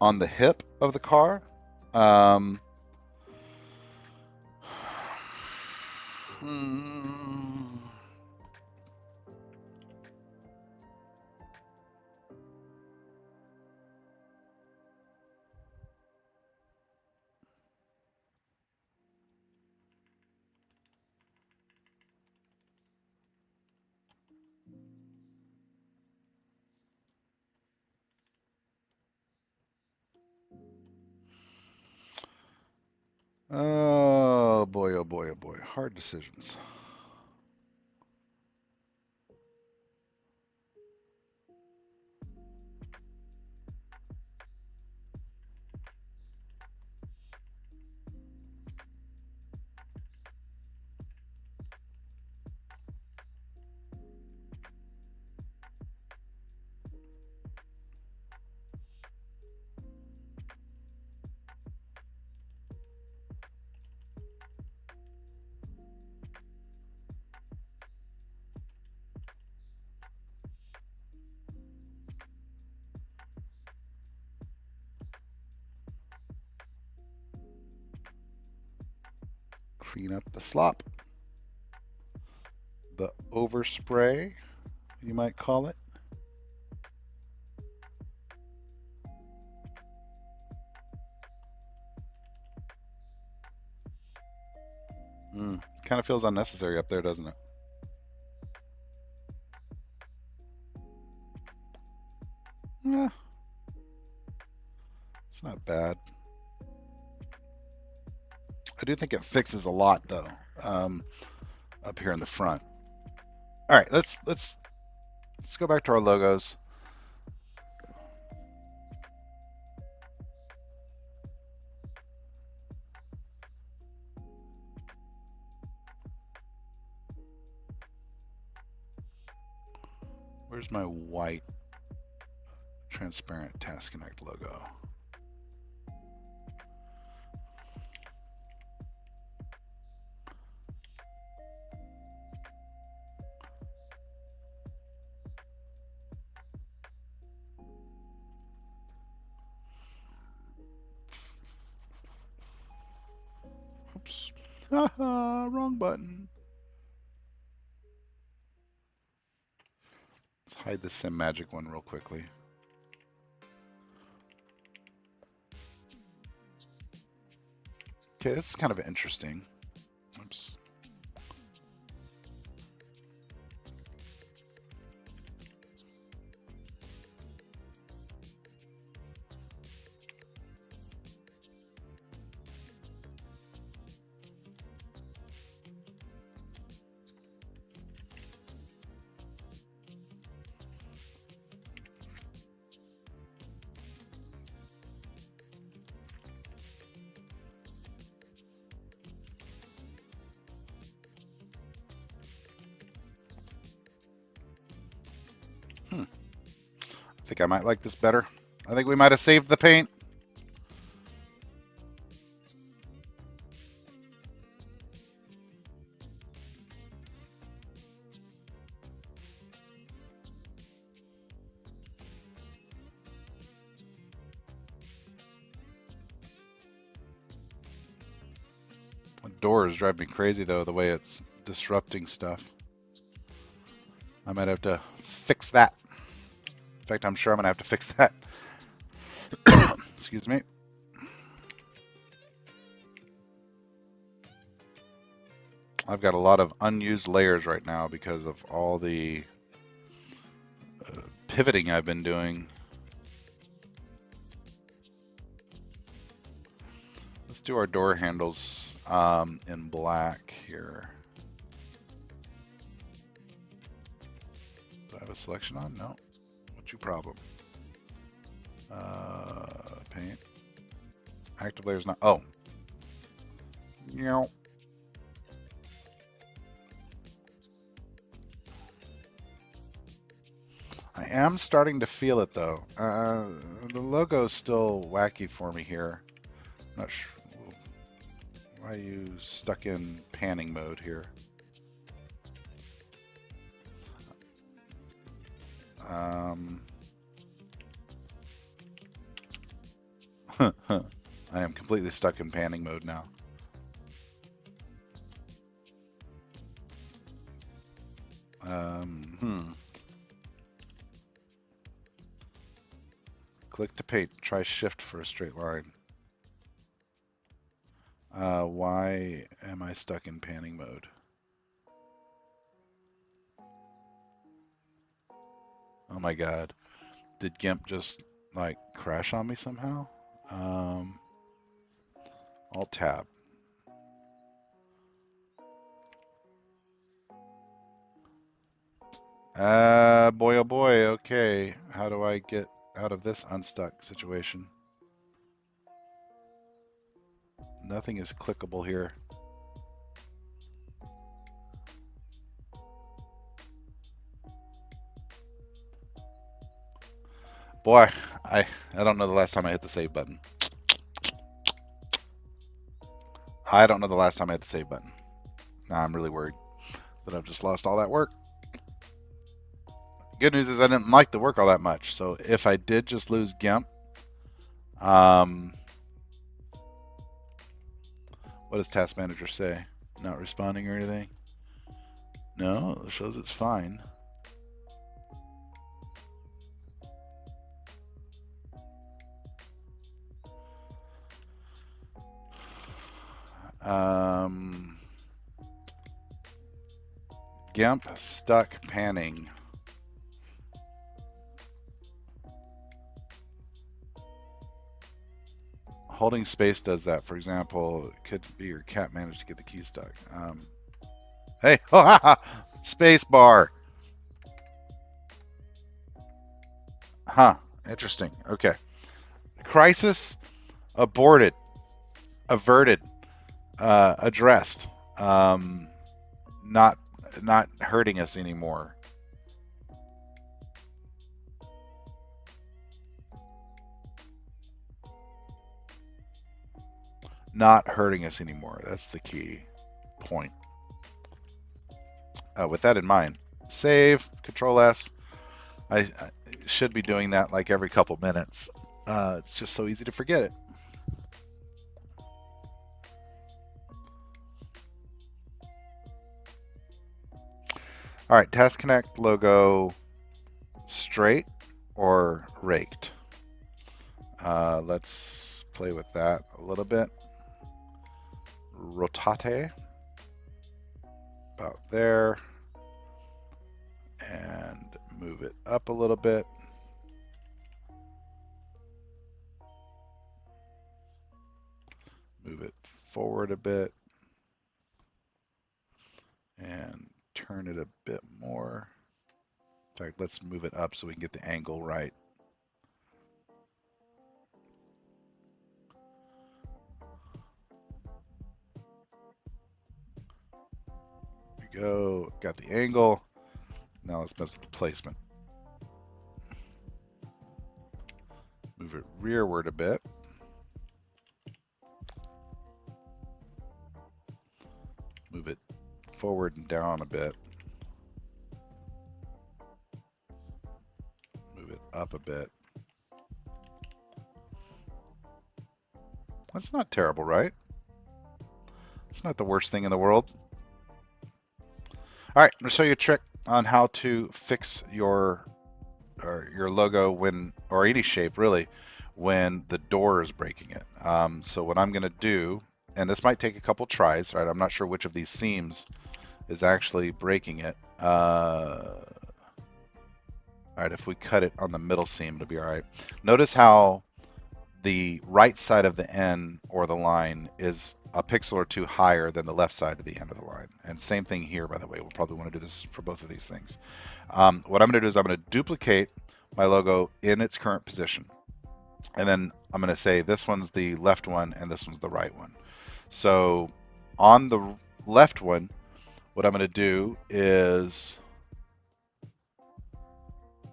on the hip of the car? Oh boy, oh boy, oh boy. Hard decisions. Clean up the slop. The overspray, you might call it. Kind of feels unnecessary up there, doesn't it? Yeah. It's not bad. I do think it fixes a lot though, up here in the front. All right, let's go back to our logos. Where's my white transparent Task Connect logo? Oops. Haha, wrong button. Let's hide the Sim Magic one real quickly. Okay, this is kind of interesting. Oops. think I might like this better. I think we might have saved the paint. The doors drive me crazy though, the way it's disrupting stuff. I might have to fix that. In fact, I'm sure I'm gonna have to fix that. Excuse me. I've got a lot of unused layers right now because of all the pivoting I've been doing. Let's do our door handles in black here. Do I have a selection on? No. What's your problem? Paint. Active layers not. Oh. I am starting to feel it though. The logo's still wacky for me here. Not sure why you stuck in panning mode here. I am completely stuck in panning mode now. Click to paint. Try shift for a straight line. Why am I stuck in panning mode? Oh my god. Did Gimp just like crash on me somehow? Alt tab. Boy oh boy, okay. How do I get out of this unstuck situation? Nothing is clickable here. Boy, I don't know the last time I hit the save button. I don't know the last time I hit the save button. Now I'm really worried that I've just lost all that work. Good news is I didn't like the work all that much. So if I did just lose Gimp, what does Task Manager say? Not responding or anything? No, it shows it's fine. Gimp stuck panning. Holding space does that. For example, it could be your cat managed to get the key stuck. Hey, space bar. Huh, interesting. Okay. Crisis aborted, averted, addressed. Not hurting us anymore. Not hurting us anymore. That's the key point. With that in mind, save, Control S. I should be doing that like every couple minutes. It's just so easy to forget it. All right, Task Connect logo straight or raked. Let's play with that a little bit. Rotate about there and move it up a little bit. Move it forward a bit and turn it a bit more. In fact, let's move it up so we can get the angle right. There we go. Got the angle. Now let's mess with the placement. rearward a bit. Move it forward and down a bit. Move it up a bit. That's not terrible, right? It's not the worst thing in the world. All right, I'm gonna show you a trick on how to fix your logo when, or any shape really, when the door is breaking it. So what I'm gonna do, and this might take a couple tries, right? I'm not sure which of these seams is actually breaking it. All right, if we cut it on the middle seam, it'll be all right. Notice how the right side of the end or the line is a pixel or two higher than the left side of the end of the line. And same thing here, by the way. We'll probably want to do this for both of these things. What I'm going to do is I'm going to duplicate my logo in its current position. And then I'm going to say this one's the left one and this one's the right one. So on the left one, what I'm going to do is,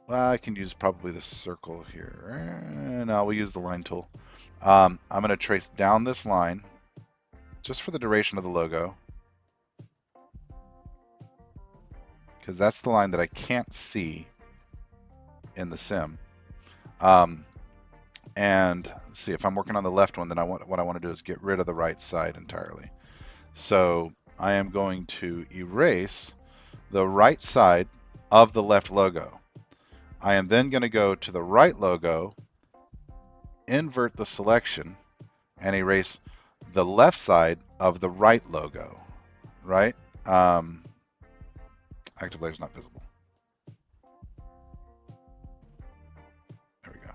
well, I can use probably the circle here. No, we'll use the line tool. I'm going to trace down this line just for the duration of the logo, because that's the line that I can't see in the sim. And see, if I'm working on the left one, then what I want to do is get rid of the right side entirely. So I am going to erase the right side of the left logo. I am then going to go to the right logo, invert the selection, and erase the left side of the right logo, right? Active layer is not visible. There we go.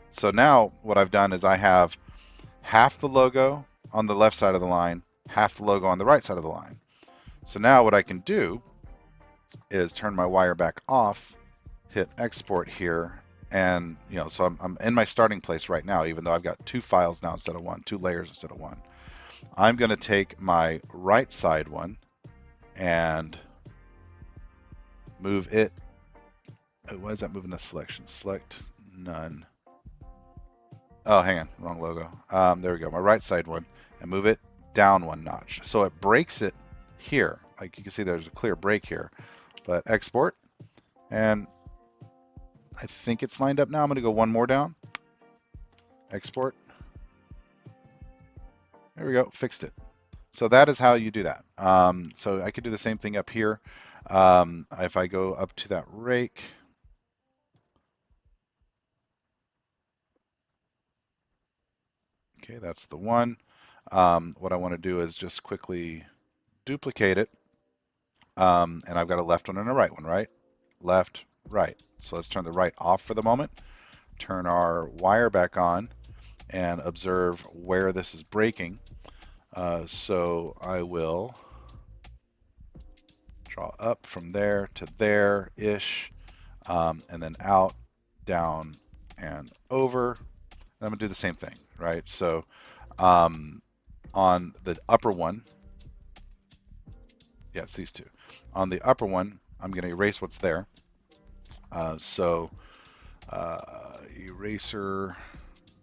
So now what I've done is I have half the logo on the left side of the line, half the logo on the right side of the line. So now what I can do is turn my wire back off, hit export here, and so I'm in my starting place right now, even though I've got two files now instead of one, two layers instead of one. I'm going to take my right side one and move it. Why is that moving the selection? Select none. Oh, hang on, wrong logo. There we go, my right side one, and move it down one notch. So it breaks it here. Like you can see there's a clear break here, but export, and I think it's lined up now. I'm going to go one more down, export. There we go, fixed it. So that is how you do that. So I could do the same thing up here. If I go up to that rake, okay, that's the one. What I want to do is just quickly duplicate it. And I've got a left one and a right one, right? Left, right. So let's turn the right off for the moment. Turn our wire back on and observe where this is breaking. So I will draw up from there to there-ish, and then out, down, and over. And I'm going to do the same thing, right? So on the upper one, yeah, it's these two. On the upper one, I'm going to erase what's there. Eraser,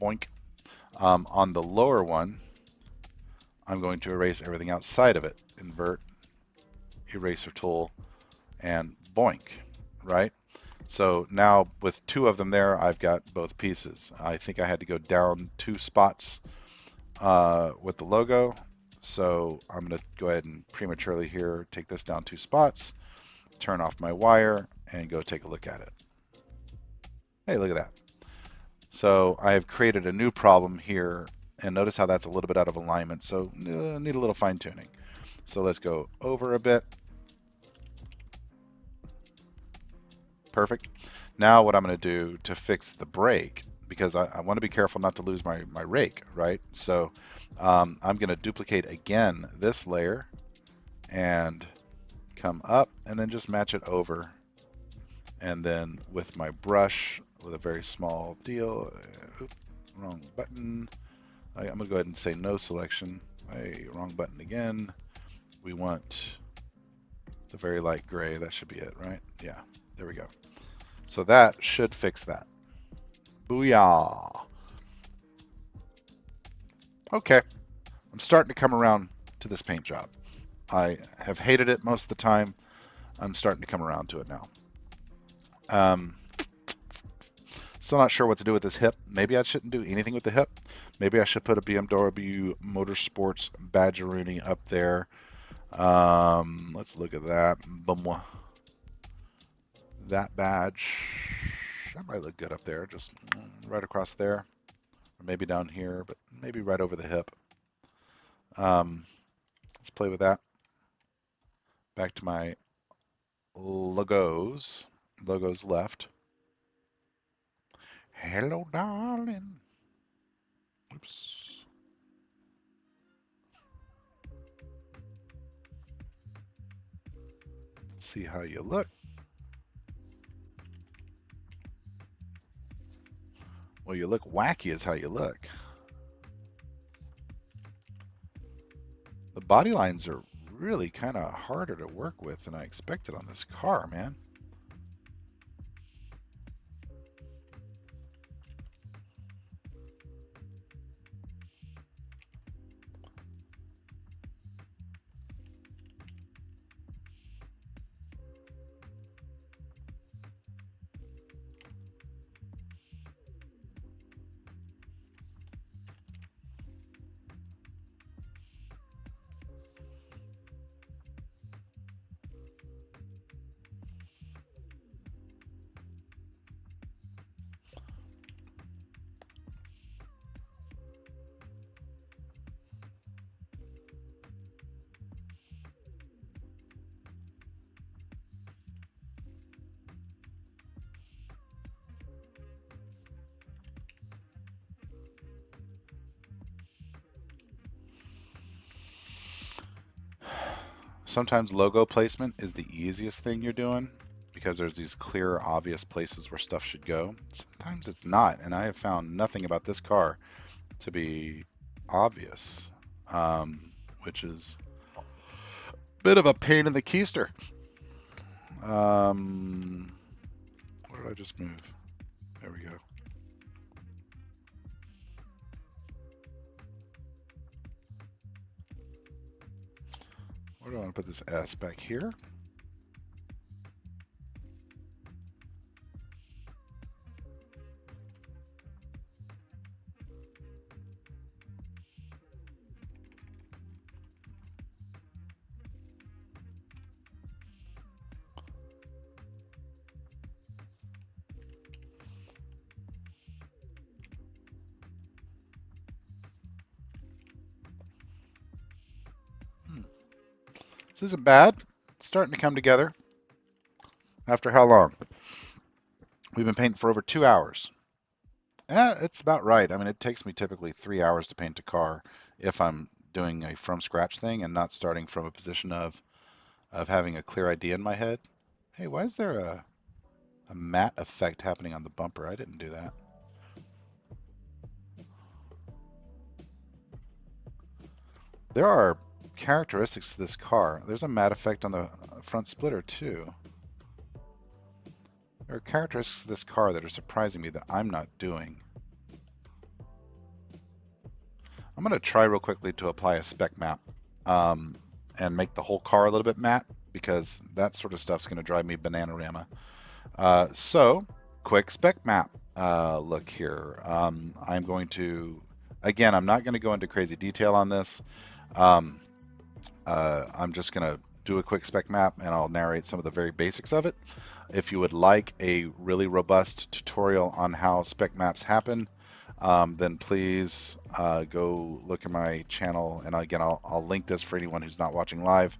boink. On the lower one, I'm going to erase everything outside of it. Invert, eraser tool, and boink, right? So now with two of them there, I've got both pieces. I think I had to go down 2 spots with the logo. So I'm going to go ahead and prematurely here take this down 2 spots, turn off my wire, and go take a look at it. Hey, look at that. So I have created a new problem here, and notice how that's a little bit out of alignment. So need a little fine tuning. So let's go over a bit. Perfect. Now what I'm going to do to fix the break, because I want to be careful not to lose my rake, right? So I'm going to duplicate again this layer and come up and then just match it over. And then with my brush, with a very small deal, wrong button. I'm going to go ahead and say no selection. Wrong button again. We want the very light gray. That should be it, right? Yeah, there we go. So that should fix that. Booyah. Okay, I'm starting to come around to this paint job. I have hated it most of the time. I'm starting to come around to it now. Um, Still not sure what to do with this hip. Maybe I shouldn't do anything with the hip. Maybe I should put a BMW Motorsports Badgeroonie up there. Let's look at that. Boom. That badge. That might look good up there. Just right across there. Or maybe down here, but maybe right over the hip. Let's play with that. Back to my logos. Logos left. Hello, darling. Oops. Let's see how you look. Well, you look wacky is how you look. The body lines are really kind of harder to work with than I expected on this car, man. Sometimes logo placement is the easiest thing you're doing because there's these clear, obvious places where stuff should go. Sometimes it's not, and I have found nothing about this car to be obvious, which is a bit of a pain in the keister. Where did I just move? There we go. Where do I want to put this S back here? This isn't bad. It's starting to come together. After how long? We've been painting for over 2 hours. It's about right. I mean, it takes me typically 3 hours to paint a car if I'm doing a from scratch thing and not starting from a position of having a clear idea in my head. Hey, why is there a matte effect happening on the bumper? I didn't do that. There are characteristics to this car. There's a matte effect on the front splitter too. There are characteristics to this car that are surprising me that I'm not doing. I'm going to try real quickly to apply a spec map and make the whole car a little bit matte because that sort of stuff's going to drive me bananarama. So, quick spec map look here. I'm going to, again, I'm not going to go into crazy detail on this. I'm just going to do a quick spec map and I'll narrate some of the very basics of it. If you would like a really robust tutorial on how spec maps happen, then please go look at my channel. And again, I'll link this for anyone who's not watching live.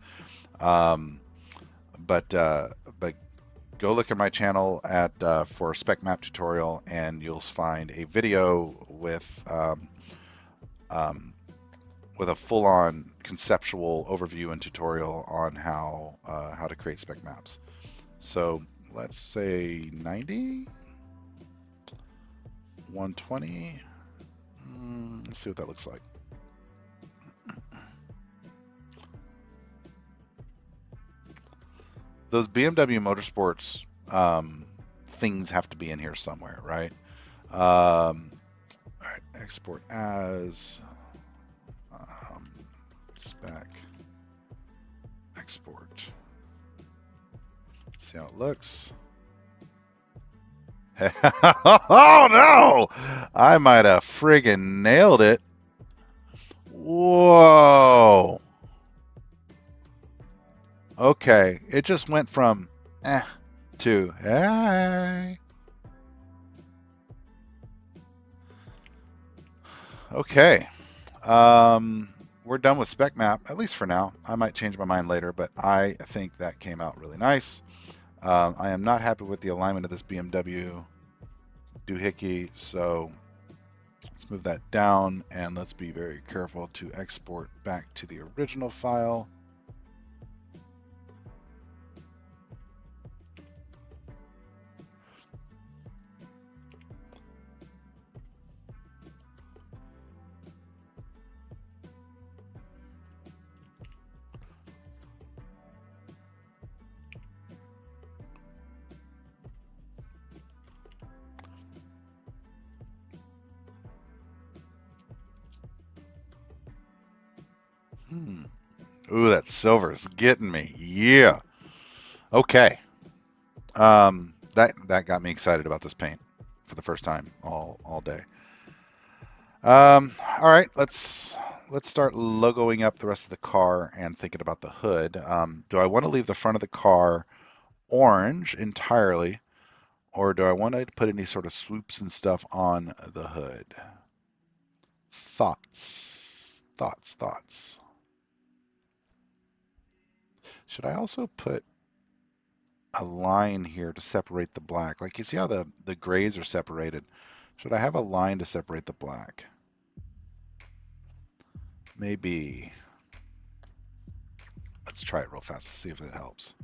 But go look at my channel for spec map tutorial, and you'll find a video with a full-on conceptual overview and tutorial on how to create spec maps. So let's say 90, 120. Let's see what that looks like. Those BMW Motorsports things have to be in here somewhere, right? All right, export as spec export. See how it looks. Oh no! I might have friggin' nailed it. Whoa. Okay, it just went from to hey. Okay. We're done with Spec Map, at least for now. I might change my mind later, but I think that came out really nice. I am not happy with the alignment of this BMW doohickey, so let's move that down and let's be very careful to export back to the original file. Ooh, that silver is getting me. Yeah. Okay. That got me excited about this paint for the first time all day. All right, let's start logoing up the rest of the car and thinking about the hood. Do I want to leave the front of the car orange entirely, or do I want to put any sort of swoops and stuff on the hood? Thoughts, thoughts, thoughts. Should I also put a line here to separate the black? Like you see how the grays are separated. Should I have a line to separate the black? Maybe. Let's try it real fast to see if it helps.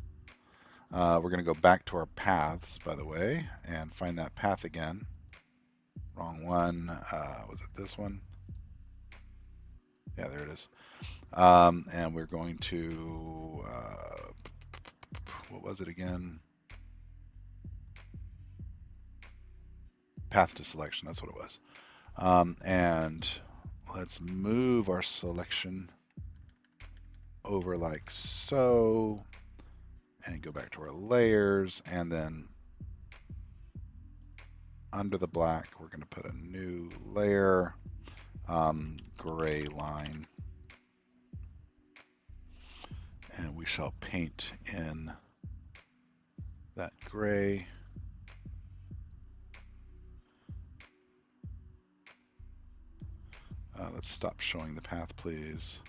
We're going to go back to our paths, by the way, and find that path again. Wrong one. Was it this one? Yeah, there it is. And we're going to, what was it again? Path to selection, that's what it was. And let's move our selection over like so, and go back to our layers, and then under the black, we're going to put a new layer, gray line, and we shall paint in that gray. Let's stop showing the path, please.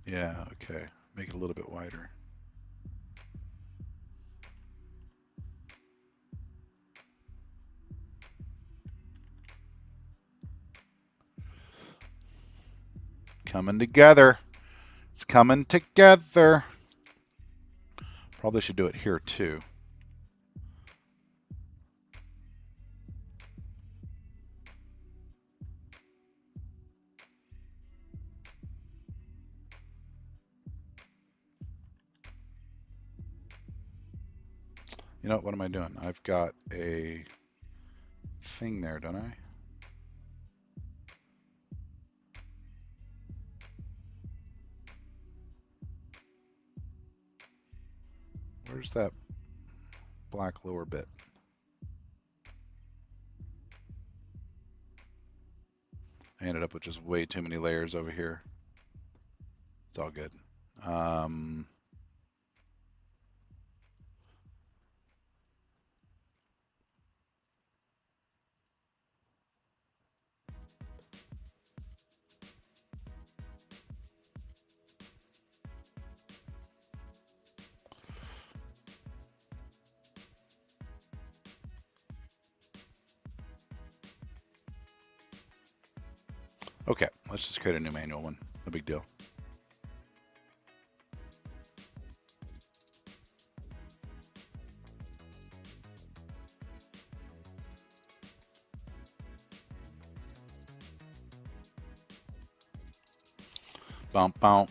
Yeah, okay. Make it a little bit wider. Coming together. It's coming together. Probably should do it here too. You know, what am I doing? I've got a thing there, don't I? Where's that black lower bit? I ended up with just way too many layers over here. It's all good. Okay, let's just create a new manual one. No big deal. Bump, bump.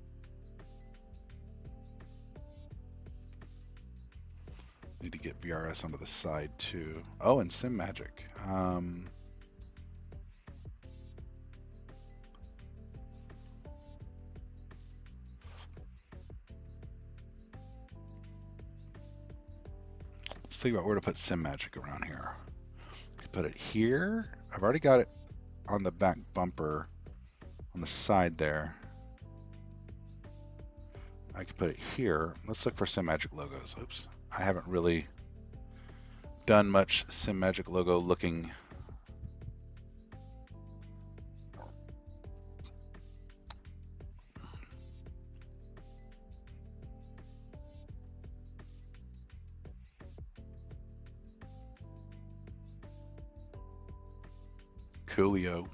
Need to get VRS onto the side too. Oh, and Sim Magic. Let's think about where to put Sim Magic around here. Could put it here. I've already got it on the back bumper on the side there. I could put it here. Let's look for Sim Magic logos. Oops. I haven't really done much Sim Magic logo looking. Coolio.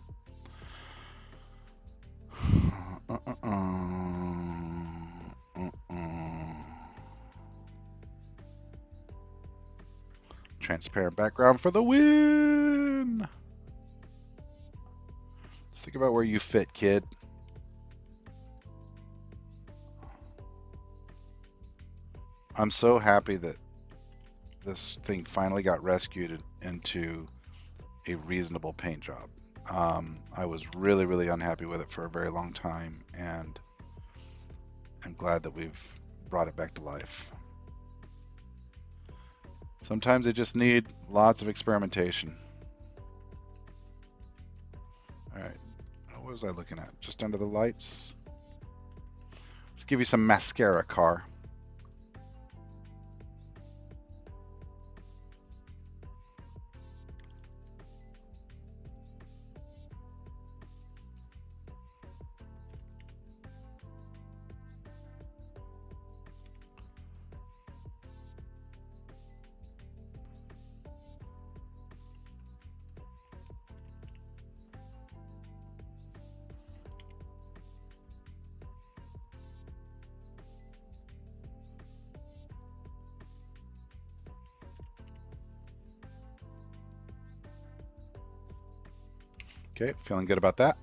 Transparent background for the win. Let's think about where you fit, kid. I'm so happy that this thing finally got rescued into a reasonable paint job. I was really, really unhappy with it for a very long time, and I'm glad that we've brought it back to life. Sometimes they just need lots of experimentation. All right, what was I looking at? Just under the lights? Let's give you some mascara, car. Okay, feeling good about that.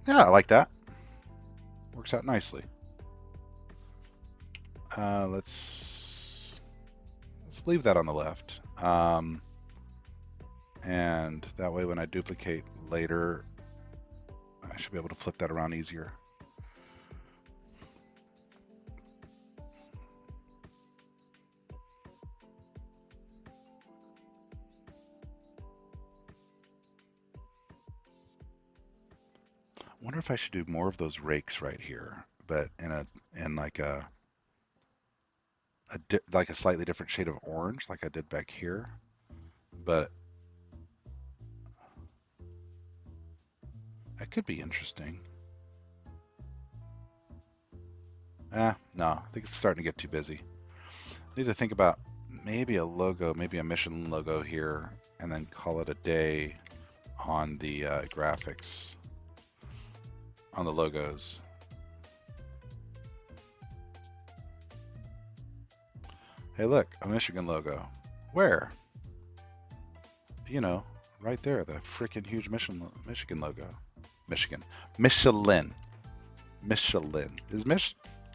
Yeah, I like that. Works out nicely. Let's leave that on the left. And that way when I duplicate later, I should be able to flip that around easier. I wonder if I should do more of those rakes right here, but in like a slightly different shade of orange, like I did back here. But that could be interesting. No, I think it's starting to get too busy. I need to think about maybe a logo, maybe a Michelin logo here, and then call it a day on the graphics, on the logos. Hey, look, a Michigan logo. Where? You know, right there, the freaking huge Michigan logo. Michelin.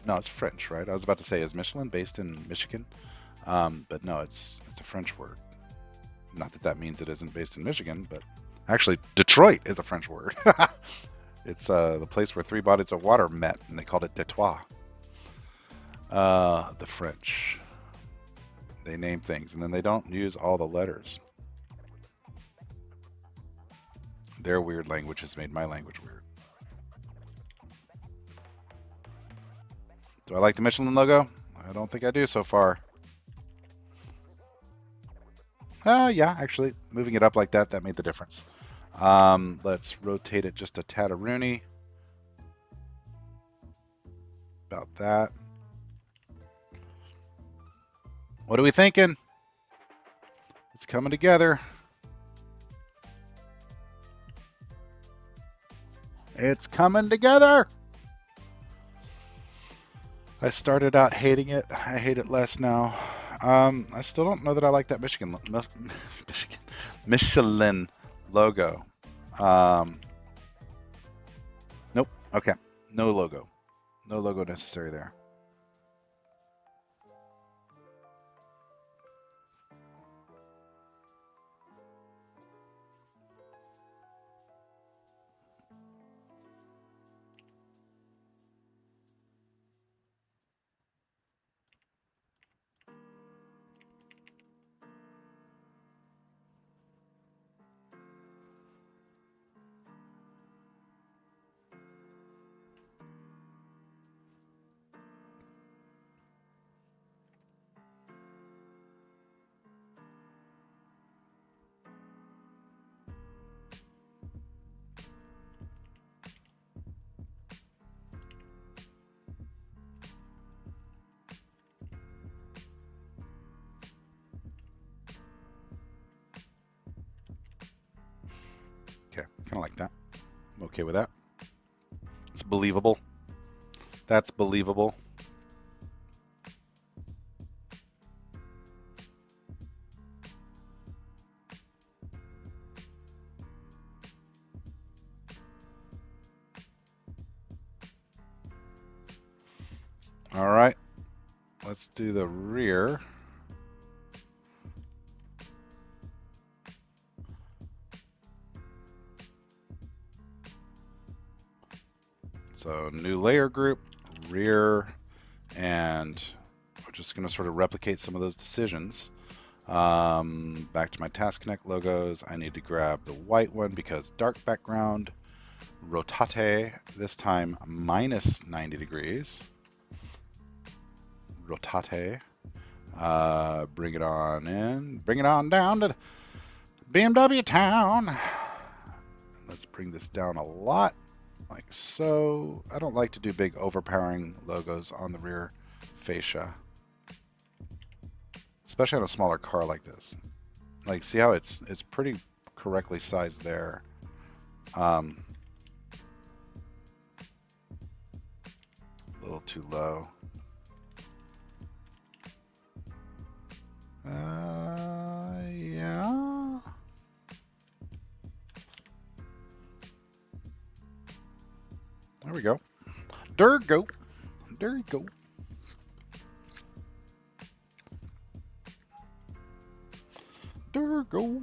No, it's French, right? I was about to say, is Michelin based in Michigan? But no, it's a French word. Not that that means it isn't based in Michigan, but actually, Detroit is a French word. It's the place where 3 bodies of water met, and they called it Detroit. The French. They name things, and then they don't use all the letters. Their weird language has made my language weird. Do I like the Michelin logo? I don't think I do so far. Yeah, actually, moving it up like that, that made the difference. Let's rotate it just a tad-a-rooney. About that. What are we thinking? It's coming together. It's coming together. I started out hating it. I hate it less now. I still don't know that I like that Michelin logo. Nope. Okay. No logo. No logo necessary there. Okay, kind of like that. I'm okay with that. It's believable. That's believable. All right, let's do the rear. So new layer group, rear, and we're just going to sort of replicate some of those decisions. Back to my Task Connect logos. I need to grab the white one because dark background. Rotate, this time minus 90 degrees. Rotate. Bring it on in. Bring it on down to BMW town. Let's bring this down a lot, like so. I don't like to do big overpowering logos on the rear fascia, especially on a smaller car like this. Like, see how it's pretty correctly sized there. A little too low. Yeah. There we go. There go. There you go. There go.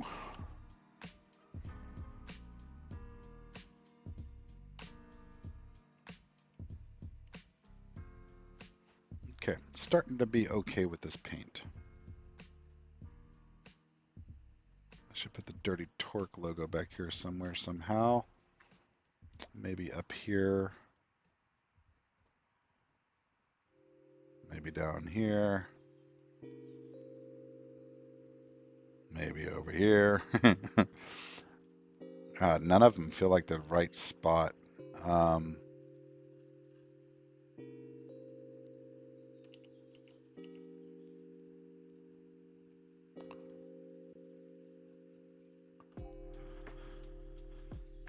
Okay, starting to be okay with this paint. I should put the Dirty Torque logo back here somewhere somehow. Maybe up here. Maybe down here. Maybe over here. None of them feel like the right spot.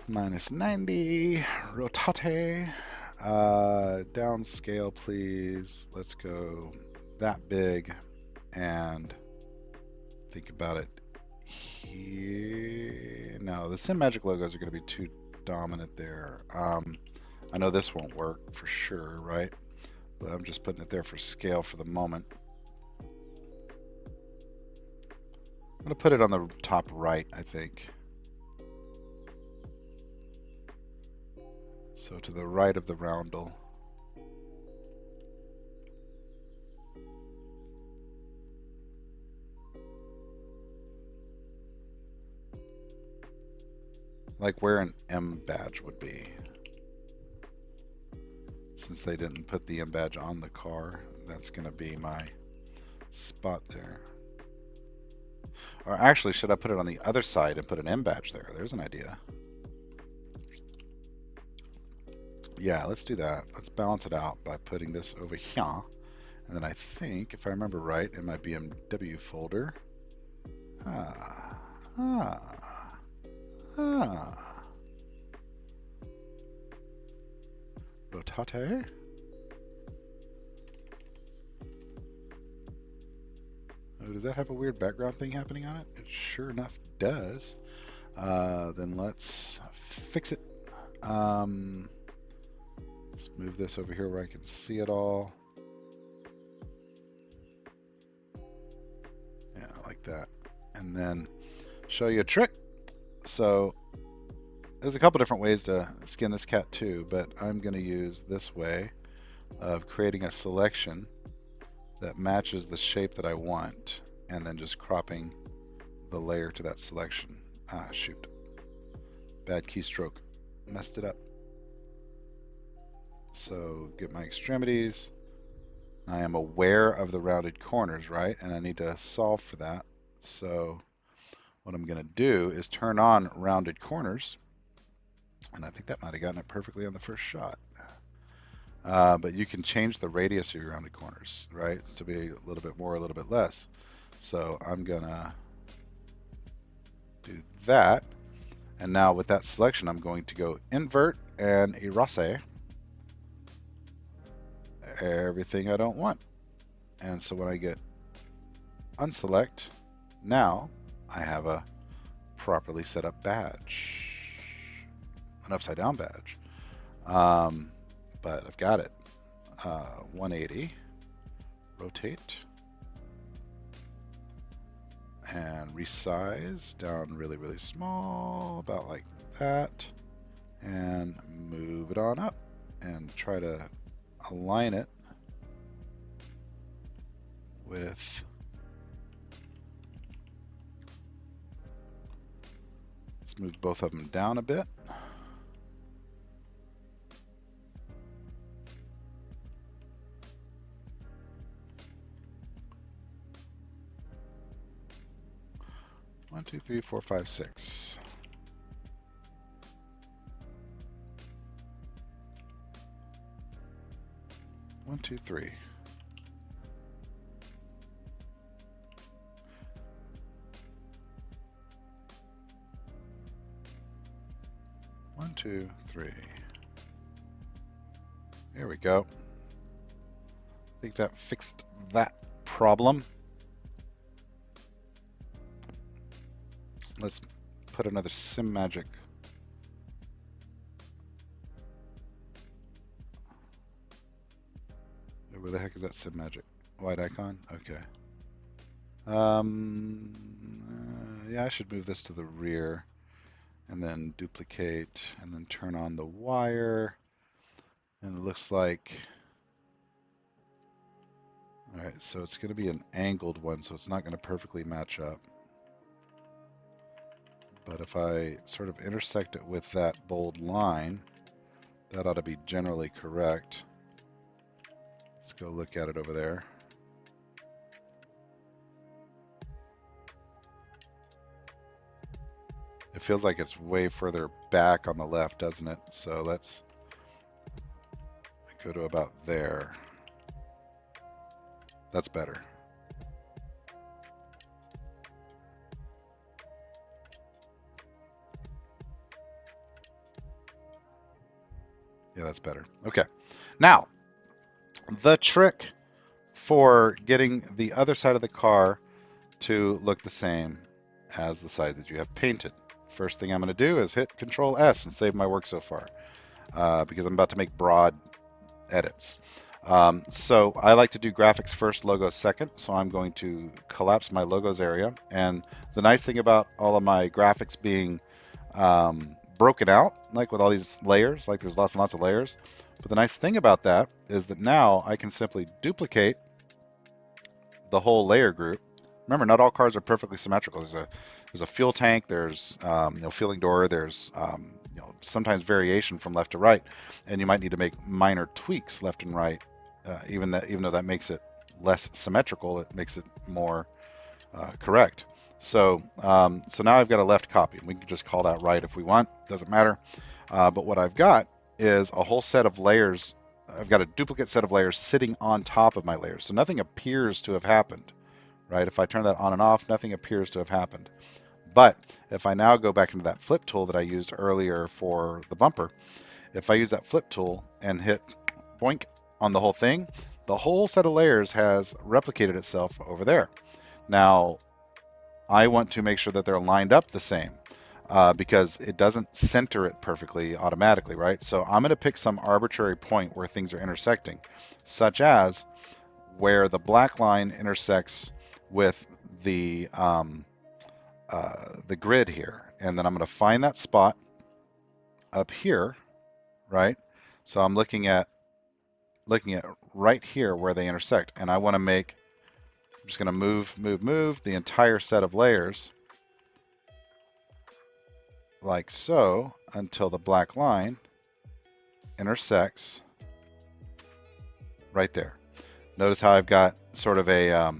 Minus 90. Rotate. Downscale, please. Let's go that big. And think about it here. No, the Sim Magic logos are going to be too dominant there. I know this won't work for sure, right? But I'm just putting it there for scale for the moment. I'm going to put it on the top right, I think. So to the right of the roundel. Like where an M badge would be. Since they didn't put the M badge on the car, that's going to be my spot there. Or actually, should I put it on the other side and put an M badge there? There's an idea. Yeah, let's do that. Let's balance it out by putting this over here. And then I think, if I remember right, in my BMW folder. Rotate. Oh, does that have a weird background thing happening on it? It sure enough does. Then let's fix it. Let's move this over here where I can see it all. Yeah, like that. And then show you a trick. So there's a couple different ways to skin this cat too, but I'm going to use this way of creating a selection that matches the shape that I want, and then just cropping the layer to that selection. Ah, shoot. Bad keystroke. Messed it up. So get my extremities. I am aware of the rounded corners, right? And I need to solve for that. So what I'm going to do is turn on rounded corners. And I think that might have gotten it perfectly on the first shot. But you can change the radius of your rounded corners, right? To be a little bit more, a little bit less. So I'm going to do that. And now with that selection, I'm going to go invert and erase everything I don't want. And so when I get unselect, now I have a properly set up badge, an upside down badge. But I've got it. 180, rotate, and resize down really, really small, about like that, and move it on up and try to align it with let's move both of them down a bit. One, two, three, four, five, six. One, two, three. One, two, three. There we go. I think that fixed that problem. Let's put another Sim Magic. Where the heck is that Sim Magic? White icon? Okay. Yeah, I should move this to the rear and then duplicate and then turn on the wire. And it looks like, all right, so it's going to be an angled one, so it's not going to perfectly match up. But if I sort of intersect it with that bold line, that ought to be generally correct. Let's go look at it over there. It feels like it's way further back on the left, doesn't it? So let's go to about there. That's better. Yeah, that's better. Okay. Now, the trick for getting the other side of the car to look the same as the side that you have painted. First thing I'm going to do is hit Control S and save my work so far because I'm about to make broad edits. So I like to do graphics first, logos second. So I'm going to collapse my logos area. And the nice thing about all of my graphics being broken out, like with all these layers, like there's lots and lots of layers. But the nice thing about that is that now I can simply duplicate the whole layer group. Remember, not all cars are perfectly symmetrical. There's a fuel tank, there's fueling door, there's sometimes variation from left to right, and you might need to make minor tweaks left and right. Even though that makes it less symmetrical, it makes it more correct. So now I've got a left copy. We can just call that right if we want. Doesn't matter. But what I've got is a whole set of layers. I've got a duplicate set of layers sitting on top of my layers. So nothing appears to have happened, right? If I turn that on and off, nothing appears to have happened. But if I now go back into that flip tool that I used earlier for the bumper, if I use that flip tool and hit boink on the whole thing, the whole set of layers has replicated itself over there. Now, I want to make sure that they're lined up the same. because it doesn't center it perfectly automatically, right? So I'm going to pick some arbitrary point where things are intersecting, such as where the black line intersects with the grid here, and then I'm going to find that spot up here, right? So I'm looking at right here where they intersect, and I want to make. I'm just going to move the entire set of layers like so until the black line intersects right there. Notice how I've got sort of a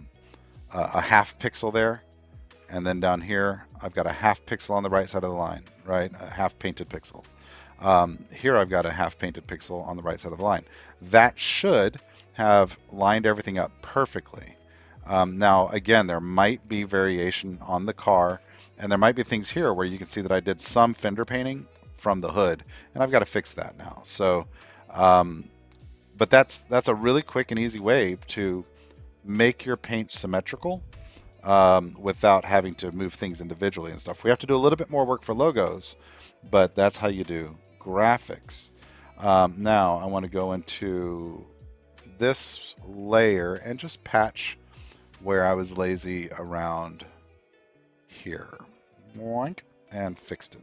half pixel there, and then down here I've got a half pixel on the right side of the line, right? A half painted pixel. Here I've got a half painted pixel on the right side of the line. That should have lined everything up perfectly. Now, again, there might be variation on the car, and there might be things here where you can see that I did some fender painting from the hood, and I've got to fix that now. So, but that's a really quick and easy way to make your paint symmetrical without having to move things individually and stuff. We have to do a little bit more work for logos, but that's how you do graphics. Now I want to go into this layer and just patch where I was lazy around here. Boink, and fixed it.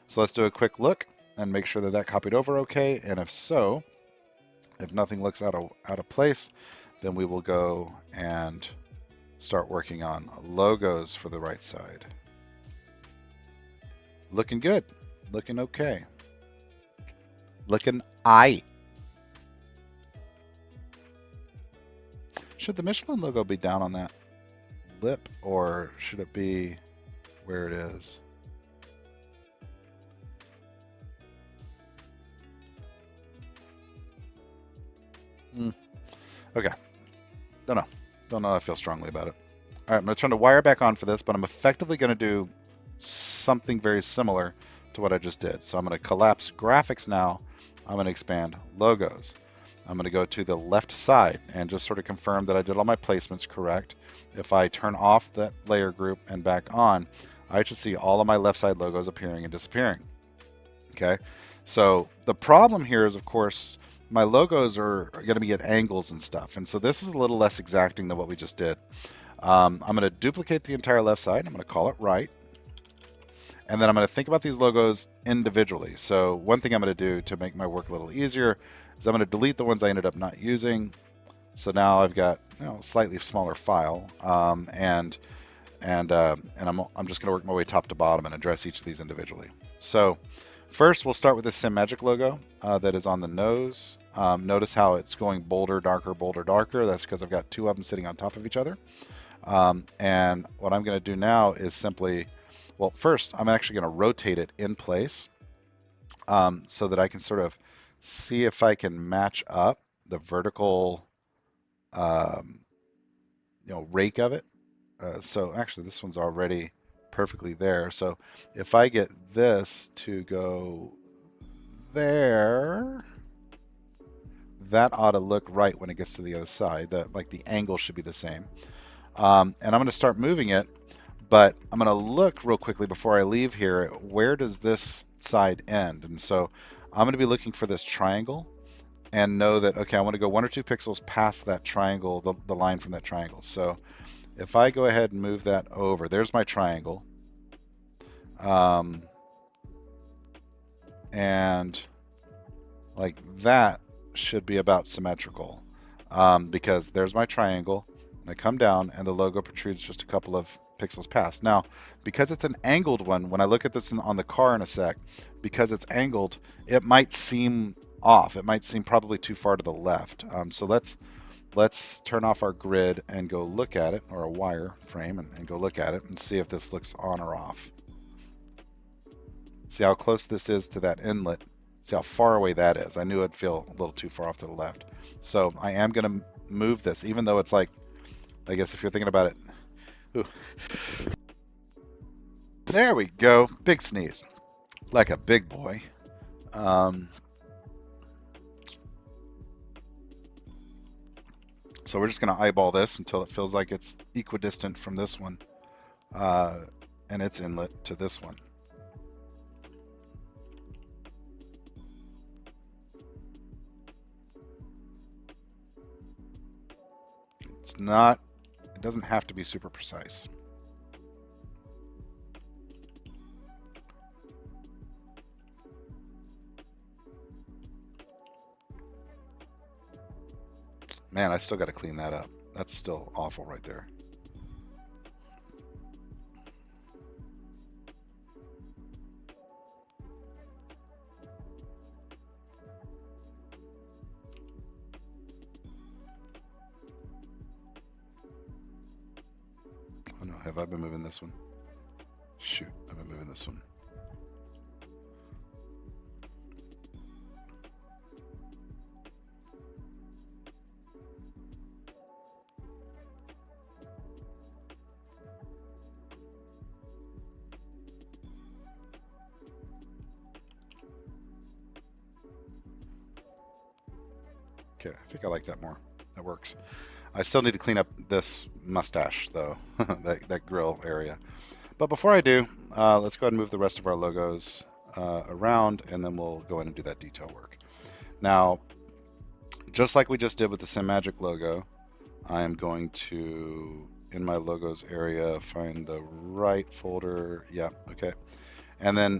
So let's do a quick look and make sure that that copied over okay. And if so, if nothing looks out of place, then we will go and start working on logos for the right side. Looking good. Looking okay. Looking aight. Should the Michelin logo be down on that lip, or should it be where it is? Okay. Don't know. Don't know how I feel strongly about it. All right, I'm going to turn the wire back on for this, but I'm effectively going to do something very similar to what I just did. So I'm going to collapse graphics now. I'm going to expand logos. I'm going to go to the left side and just sort of confirm that I did all my placements correct. If I turn off that layer group and back on, I should see all of my left side logos appearing and disappearing. Okay, so the problem here is, of course, my logos are going to be at angles and stuff. And so this is a little less exacting than what we just did. I'm going to duplicate the entire left side. I'm going to call it right. And then I'm going to think about these logos individually. So one thing I'm going to do to make my work a little easier is I'm going to delete the ones I ended up not using. So now I've got, you know, a slightly smaller file, and I'm just going to work my way top to bottom and address each of these individually. So first, we'll start with the SimMagic logo that is on the nose. Notice how it's going bolder, darker, bolder, darker. That's because I've got two of them sitting on top of each other. And what I'm going to do now is simply, well, first, I'm actually going to rotate it in place so that I can sort of see if I can match up the vertical, rake of it. So actually, this one's already perfectly there. So if I get this to go there, that ought to look right when it gets to the other side. Like the angle should be the same. And I'm going to start moving it, but I'm going to look real quickly before I leave here. Where does this side end? And so I'm going to be looking for this triangle and know that, okay, I want to go 1 or 2 pixels past that triangle, the line from that triangle. So if I go ahead and move that over, there's my triangle. And like that should be about symmetrical because there's my triangle. And I come down and the logo protrudes just a couple of pixels past. Now, because it's an angled one, when I look at this on the car in a sec, because it's angled, it might seem off. It might seem probably too far to the left. So let's turn off our grid and go look at it, or a wire frame, and go look at it and see if this looks on or off. See how close this is to that inlet. See how far away that is. I knew it'd feel a little too far off to the left. So I am going to move this, even though it's like, I guess if you're thinking about it. Ooh. There we go. Big sneeze. Like a big boy. So we're just going to eyeball this until it feels like it's equidistant from this one and its inlet to this one. It's not, it doesn't have to be super precise. Man, I still got to clean that up. That's still awful right there. Oh no, have I been moving this one? Shoot, I've been moving this one. Okay, I think I like that more. That works. I still need to clean up this mustache though, that grill area. But before I do, let's go ahead and move the rest of our logos around, and then we'll go in and do that detail work. Now, just like we just did with the SimMagic logo, I am going to, in my logos area, find the right folder. Yeah, okay. And then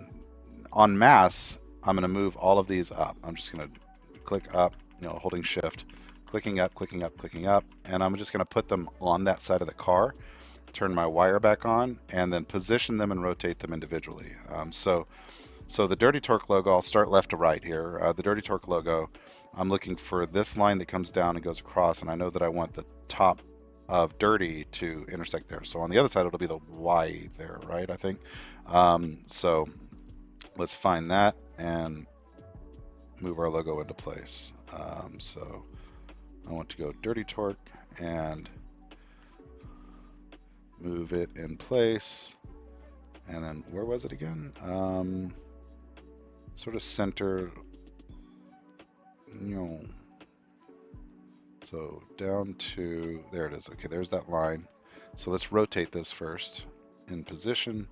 on mass, I'm going to move all of these up. I'm just going to click up, holding shift, clicking up, clicking up, clicking up, and I'm just going to put them on that side of the car, turn my wire back on, and then position them and rotate them individually. So the Dirty Torque logo, I'll start left to right here. The Dirty Torque logo, I'm looking for this line that comes down and goes across, and I know that I want the top of Dirty to intersect there. So on the other side, it'll be the Y there, right, I think. So let's find that and move our logo into place. So I want to go Dirty Torque and move it in place. And then where was it again? Sort of center, so down to, there it is. Okay, there's that line. So let's rotate this first in position,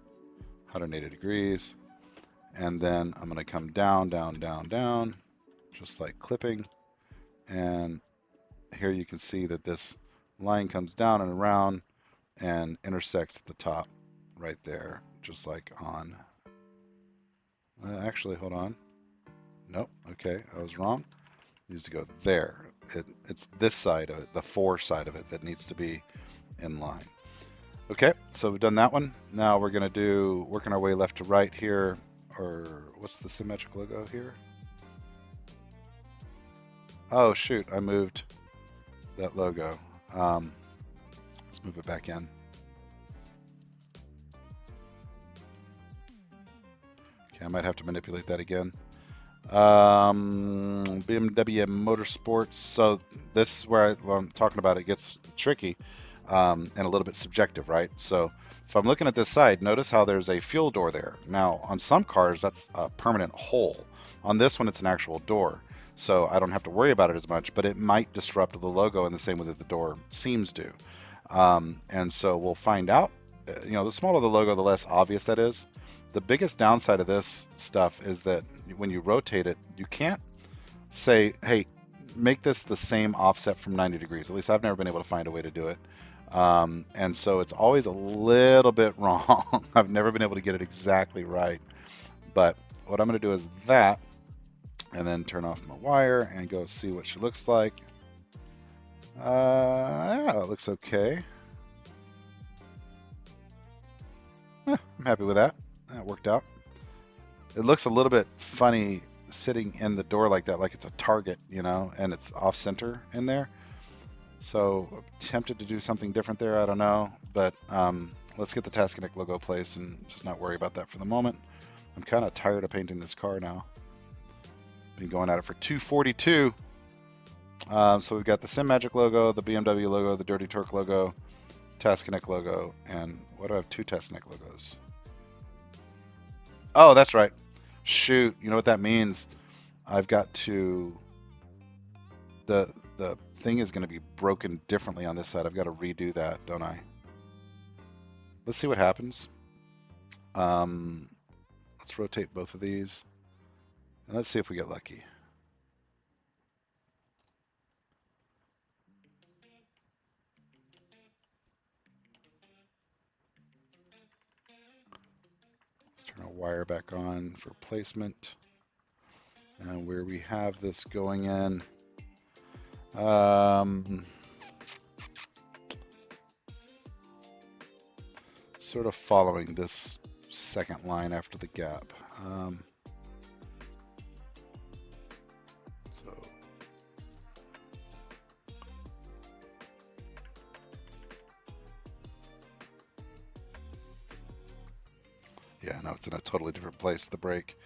180 degrees. And then I'm going to come down, down, down, down, just like clipping. And here you can see that this line comes down and around and intersects at the top right there, just like on, actually, hold on. Nope, okay, I was wrong. It needs to go there. It's this side of it, the 4 side of it, that needs to be in line. Okay, so we've done that one. Now we're going to do, working our way left to right here, or what's the symmetric logo here? Oh shoot, I moved that logo. Let's move it back in. Okay, I might have to manipulate that again. BMW Motorsports. So this is where I'm talking about, it gets tricky and a little bit subjective, right? So if I'm looking at this side, notice how there's a fuel door there. Now on some cars, that's a permanent hole. On this one, it's an actual door. So I don't have to worry about it as much, but it might disrupt the logo in the same way that the door seams do. And so we'll find out, the smaller the logo, the less obvious that is. The biggest downside of this stuff is that when you rotate it, you can't say, hey, make this the same offset from 90 degrees. At least I've never been able to find a way to do it. And so it's always a little bit wrong. I've never been able to get it exactly right. But what I'm going to do is that, and then turn off my wire and go see what she looks like. Yeah, it looks okay. I'm happy with that. That worked out. It looks a little bit funny sitting in the door like that, like it's a target, and it's off center in there. So I'm tempted to do something different there. I don't know, but let's get the Tascanic logo placed and just not worry about that for the moment. I'm kind of tired of painting this car now. Been going at it for 242. So we've got the SimMagic logo, the BMW logo, the Dirty Torque logo, Tascanic logo, and what do I have? 2 Tascanic logos. Oh, that's right. Shoot, you know what that means? I've got to, the thing is going to be broken differently on this side. I've got to redo that, don't I? Let's see what happens. Let's rotate both of these, and let's see if we get lucky. Turn our wire back on for placement. And where we have this going in, sort of following this second line after the gap. So yeah, no, it's in a totally different place, the brake.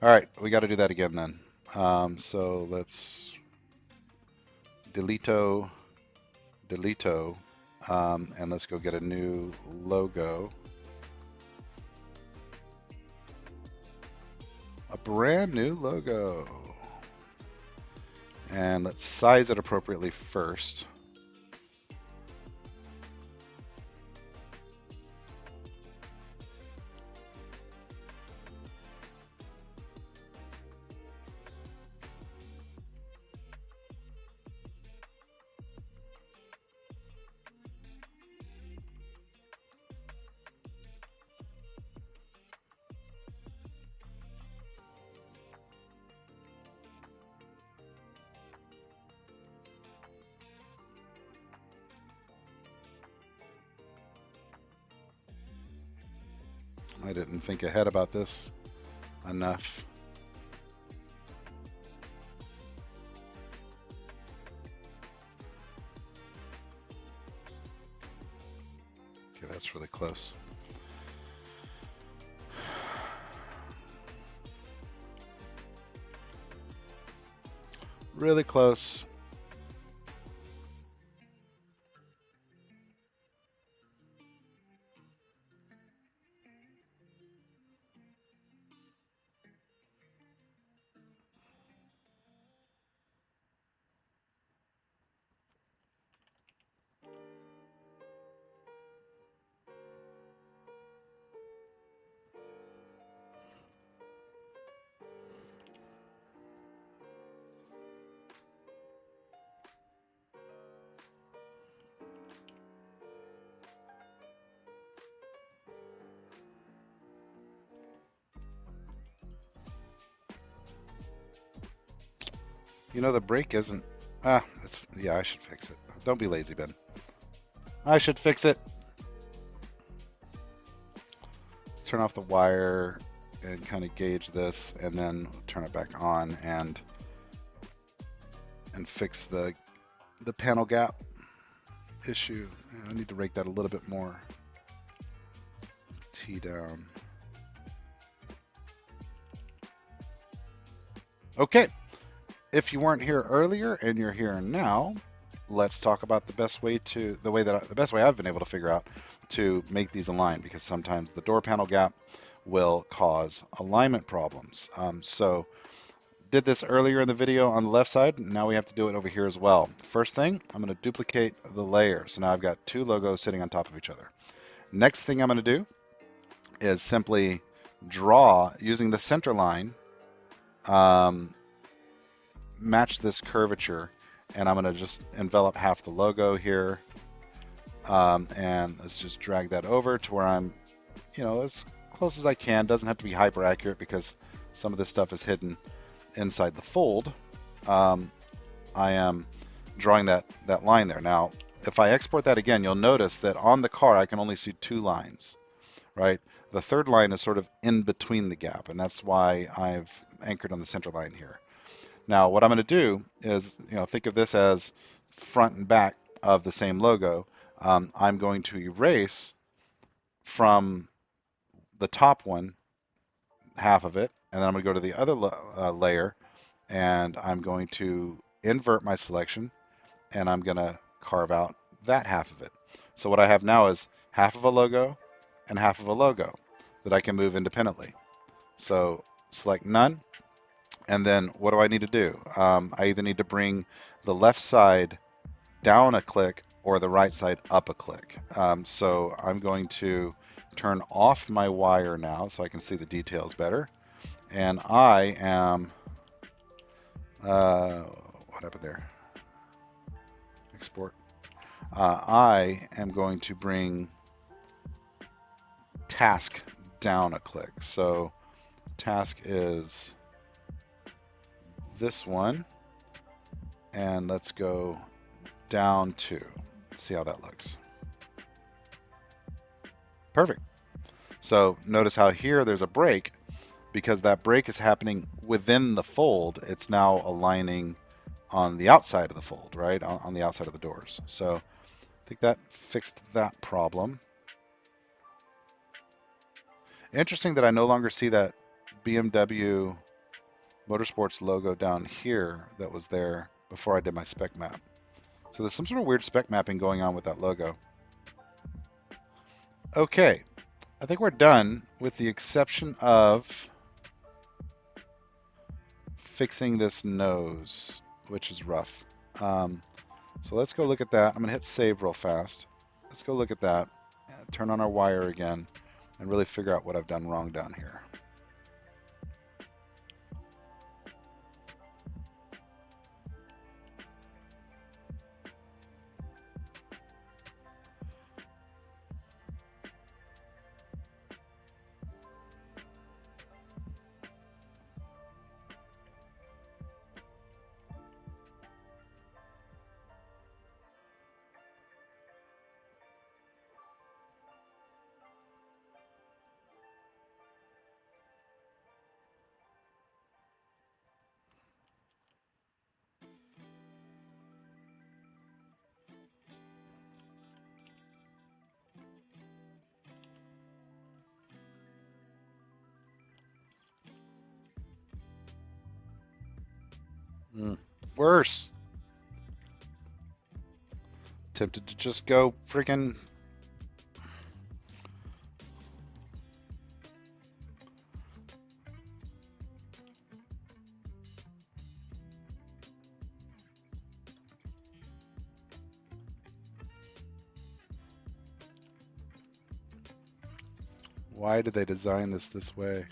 All right, we got to do that again then. So let's delete, and let's go get a new logo. A brand new logo. And let's size it appropriately first. I didn't think ahead about this enough. Okay, that's really close. Really close. You know, the brake isn't... yeah, I should fix it. Don't be lazy, Ben. I should fix it. Let's turn off the wire and kind of gauge this, and then turn it back on and fix the panel gap issue. I need to rake that a little bit more. T down. Okay. If you weren't here earlier and you're here now, let's talk about the best way I've been able to figure out to make these align, because sometimes the door panel gap will cause alignment problems. So did this earlier in the video on the left side. Now we have to do it over here as well. First thing, I'm going to duplicate the layer. So now I've got two logos sitting on top of each other. Next thing I'm going to do is simply draw using the center line, match this curvature, and I'm going to just envelop half the logo here, and let's just drag that over to where I'm, as close as I can. Doesn't have to be hyper accurate because some of this stuff is hidden inside the fold. I am drawing that line there. Now, if I export that again, you'll notice that on the car I can only see two lines, right? The third line is sort of in between the gap, and that's why I've anchored on the center line here. Now, what I'm going to do is, think of this as front and back of the same logo. I'm going to erase from the top one half of it, and then I'm going to go to the other layer, and I'm going to invert my selection, and I'm going to carve out that half of it. So what I have now is half of a logo and half of a logo that I can move independently. So select none. And then what do I need to do? I either need to bring the left side down a click or the right side up a click. So I'm going to turn off my wire now so I can see the details better. And I am, what happened there? Export. I am going to bring task down a click. So task is this one, and let's go down 2. Let's see how that looks. Perfect. So notice how here there's a break. Because that break is happening within the fold, it's now aligning on the outside of the fold, right? On the outside of the doors. So I think that fixed that problem. Interesting that I no longer see that BMW Motorsports logo down here that was there before I did my spec map. So there's some sort of weird spec mapping going on with that logo. Okay, I think we're done with the exception of fixing this nose, which is rough. So let's go look at that. I'm going to hit save real fast. Let's go look at that, turn on our wire again, and really figure out what I've done wrong down here. Worse. Tempted to just go freaking. Why did they design this way?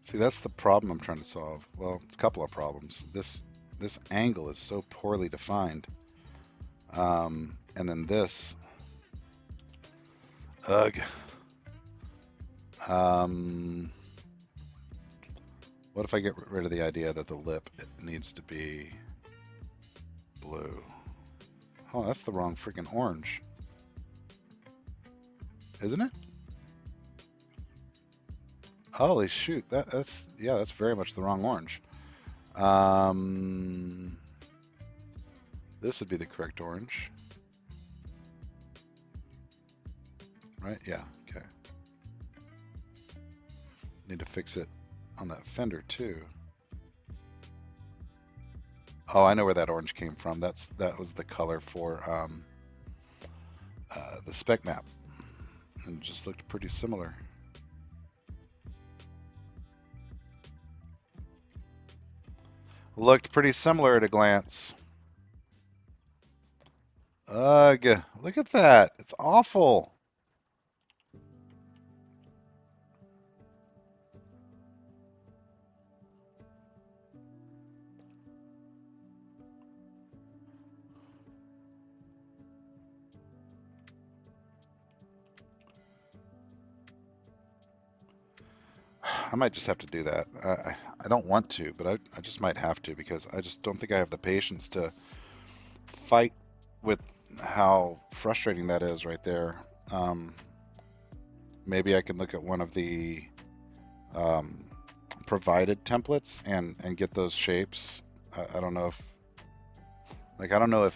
See, that's the problem I'm trying to solve. Well, a couple of problems. This angle is so poorly defined. And then this. Ugh. What if I get rid of the idea that the lip needs to be blue? Oh, that's the wrong freaking orange. Isn't it? Holy shoot, that's very much the wrong orange. This would be the correct orange. Right? Yeah, okay. Need to fix it on that fender too. Oh, I know where that orange came from. That was the color for the spec map. And it just looked pretty similar. Looked pretty similar at a glance. Ugh, look at that. It's awful. I might just have to do that. I don't want to, but I just might have to because I just don't think I have the patience to fight with how frustrating that is right there. maybe I can look at one of the um, provided templates and get those shapes. I don't know if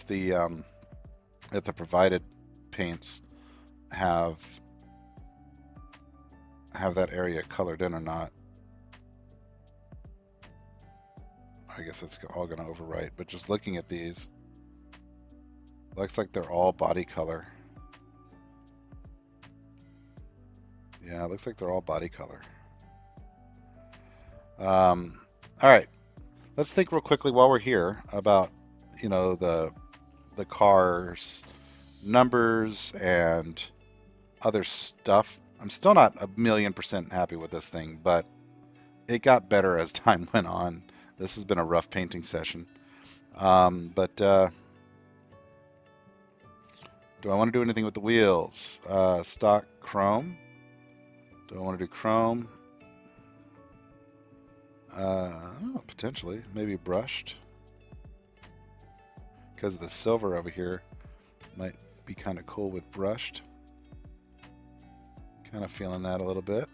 the provided paints have that area colored in or not. I guess it's all going to overwrite, but just looking at these, looks like they're all body color. Yeah, it looks like they're all body color. All right, let's think real quickly while we're here about, the car's numbers and other stuff. I'm still not 1,000,000% happy with this thing, but it got better as time went on. This has been a rough painting session. But do I want to do anything with the wheels? Stock chrome. Do I want to do chrome? Potentially. Maybe brushed. Because of the silver over here. Might be kind of cool with brushed. Kind of feeling that a little bit.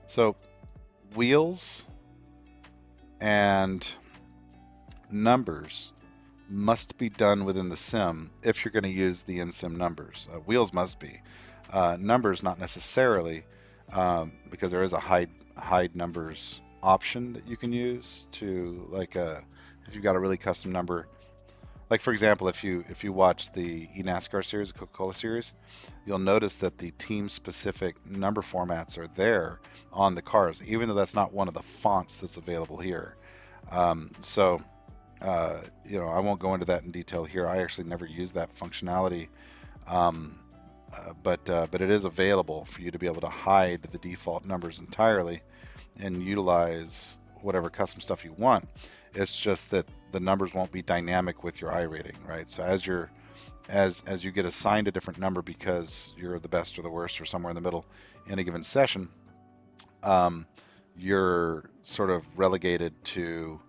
So wheels and numbers must be done within the sim if you're going to use the in-sim numbers. Wheels must be. Numbers not necessarily, because there is a hide numbers option that you can use to, like, if you've got a really custom number. Like, for example, if you watch the eNASCAR series, the Coca-Cola series, you'll notice that the team-specific number formats are there on the cars, even though that's not one of the fonts that's available here. I won't go into that in detail here. I actually never used that functionality, but it is available for you to be able to hide the default numbers entirely and utilize whatever custom stuff you want. It's just that the numbers won't be dynamic with your iRating, right? So as you get assigned a different number because you're the best or the worst or somewhere in the middle in a given session, you're sort of relegated to.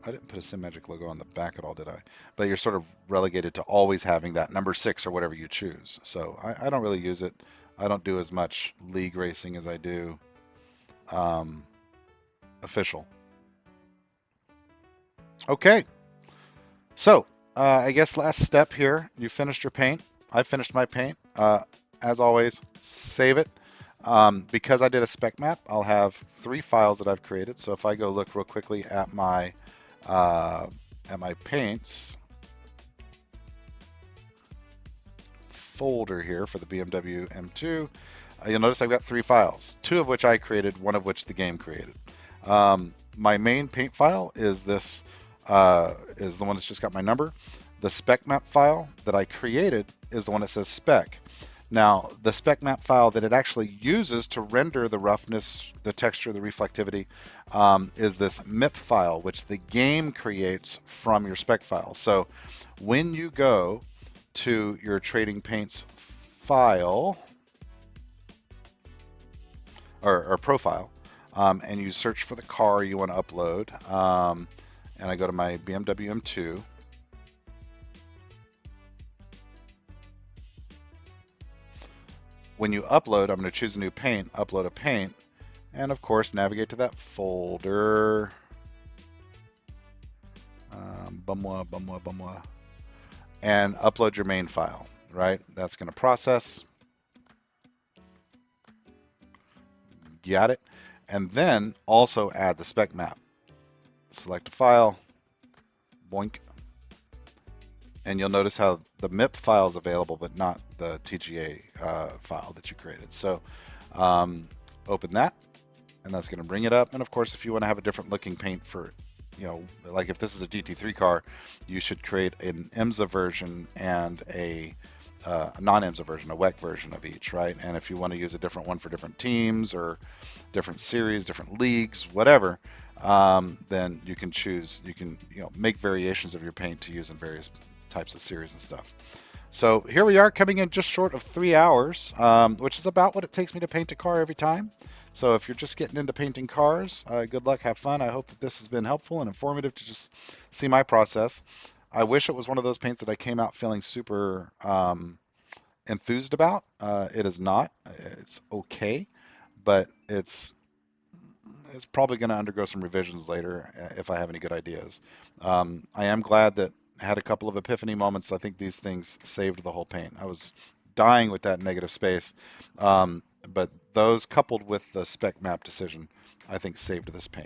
I didn't put a Sim Magic logo on the back at all, did I? But you're sort of relegated to always having that number 6 or whatever you choose. So I don't really use it. I don't do as much league racing as I do official. Okay, so I guess last step here. You finished your paint. I finished my paint. As always, save it. Because I did a spec map, I'll have 3 files that I've created. So if I go look real quickly at my paints folder here for the BMW M2, you'll notice I've got 3 files, 2 of which I created, 1 of which the game created. My main paint file is this, is the one that's just got my number. The spec map file that I created is the one that says spec. Now, the spec map file that it actually uses to render the roughness, the texture, the reflectivity, is this MIP file, which the game creates from your spec file. So when you go to your Trading Paints file, or profile, and you search for the car you want to upload, and I go to my BMW M2, when you upload, I'm going to choose a new paint, upload a paint, and of course navigate to that folder. And upload your main file, right? That's going to process. Got it. And then also add the spec map. Select a file, boink. And you'll notice how the MIP file is available, but not the TGA file that you created. So open that, and that's going to bring it up. And of course, if you want to have a different looking paint for, like if this is a GT3 car, you should create an IMSA version and a non-IMSA version, a WEC version of each, right? And if you want to use a different one for different teams or different series, different leagues, whatever, then you can choose, make variations of your paint to use in various types of series and stuff. So here we are coming in just short of 3 hours, which is about what it takes me to paint a car every time. So if you're just getting into painting cars, good luck, have fun. I hope that this has been helpful and informative to just see my process. I wish it was one of those paints that I came out feeling super enthused about. It is not. It's okay, but it's probably going to undergo some revisions later if I have any good ideas. I am glad that I had a couple of epiphany moments. I think these things saved the whole paint. I was dying with that negative space, but those coupled with the spec map decision, I think saved this paint.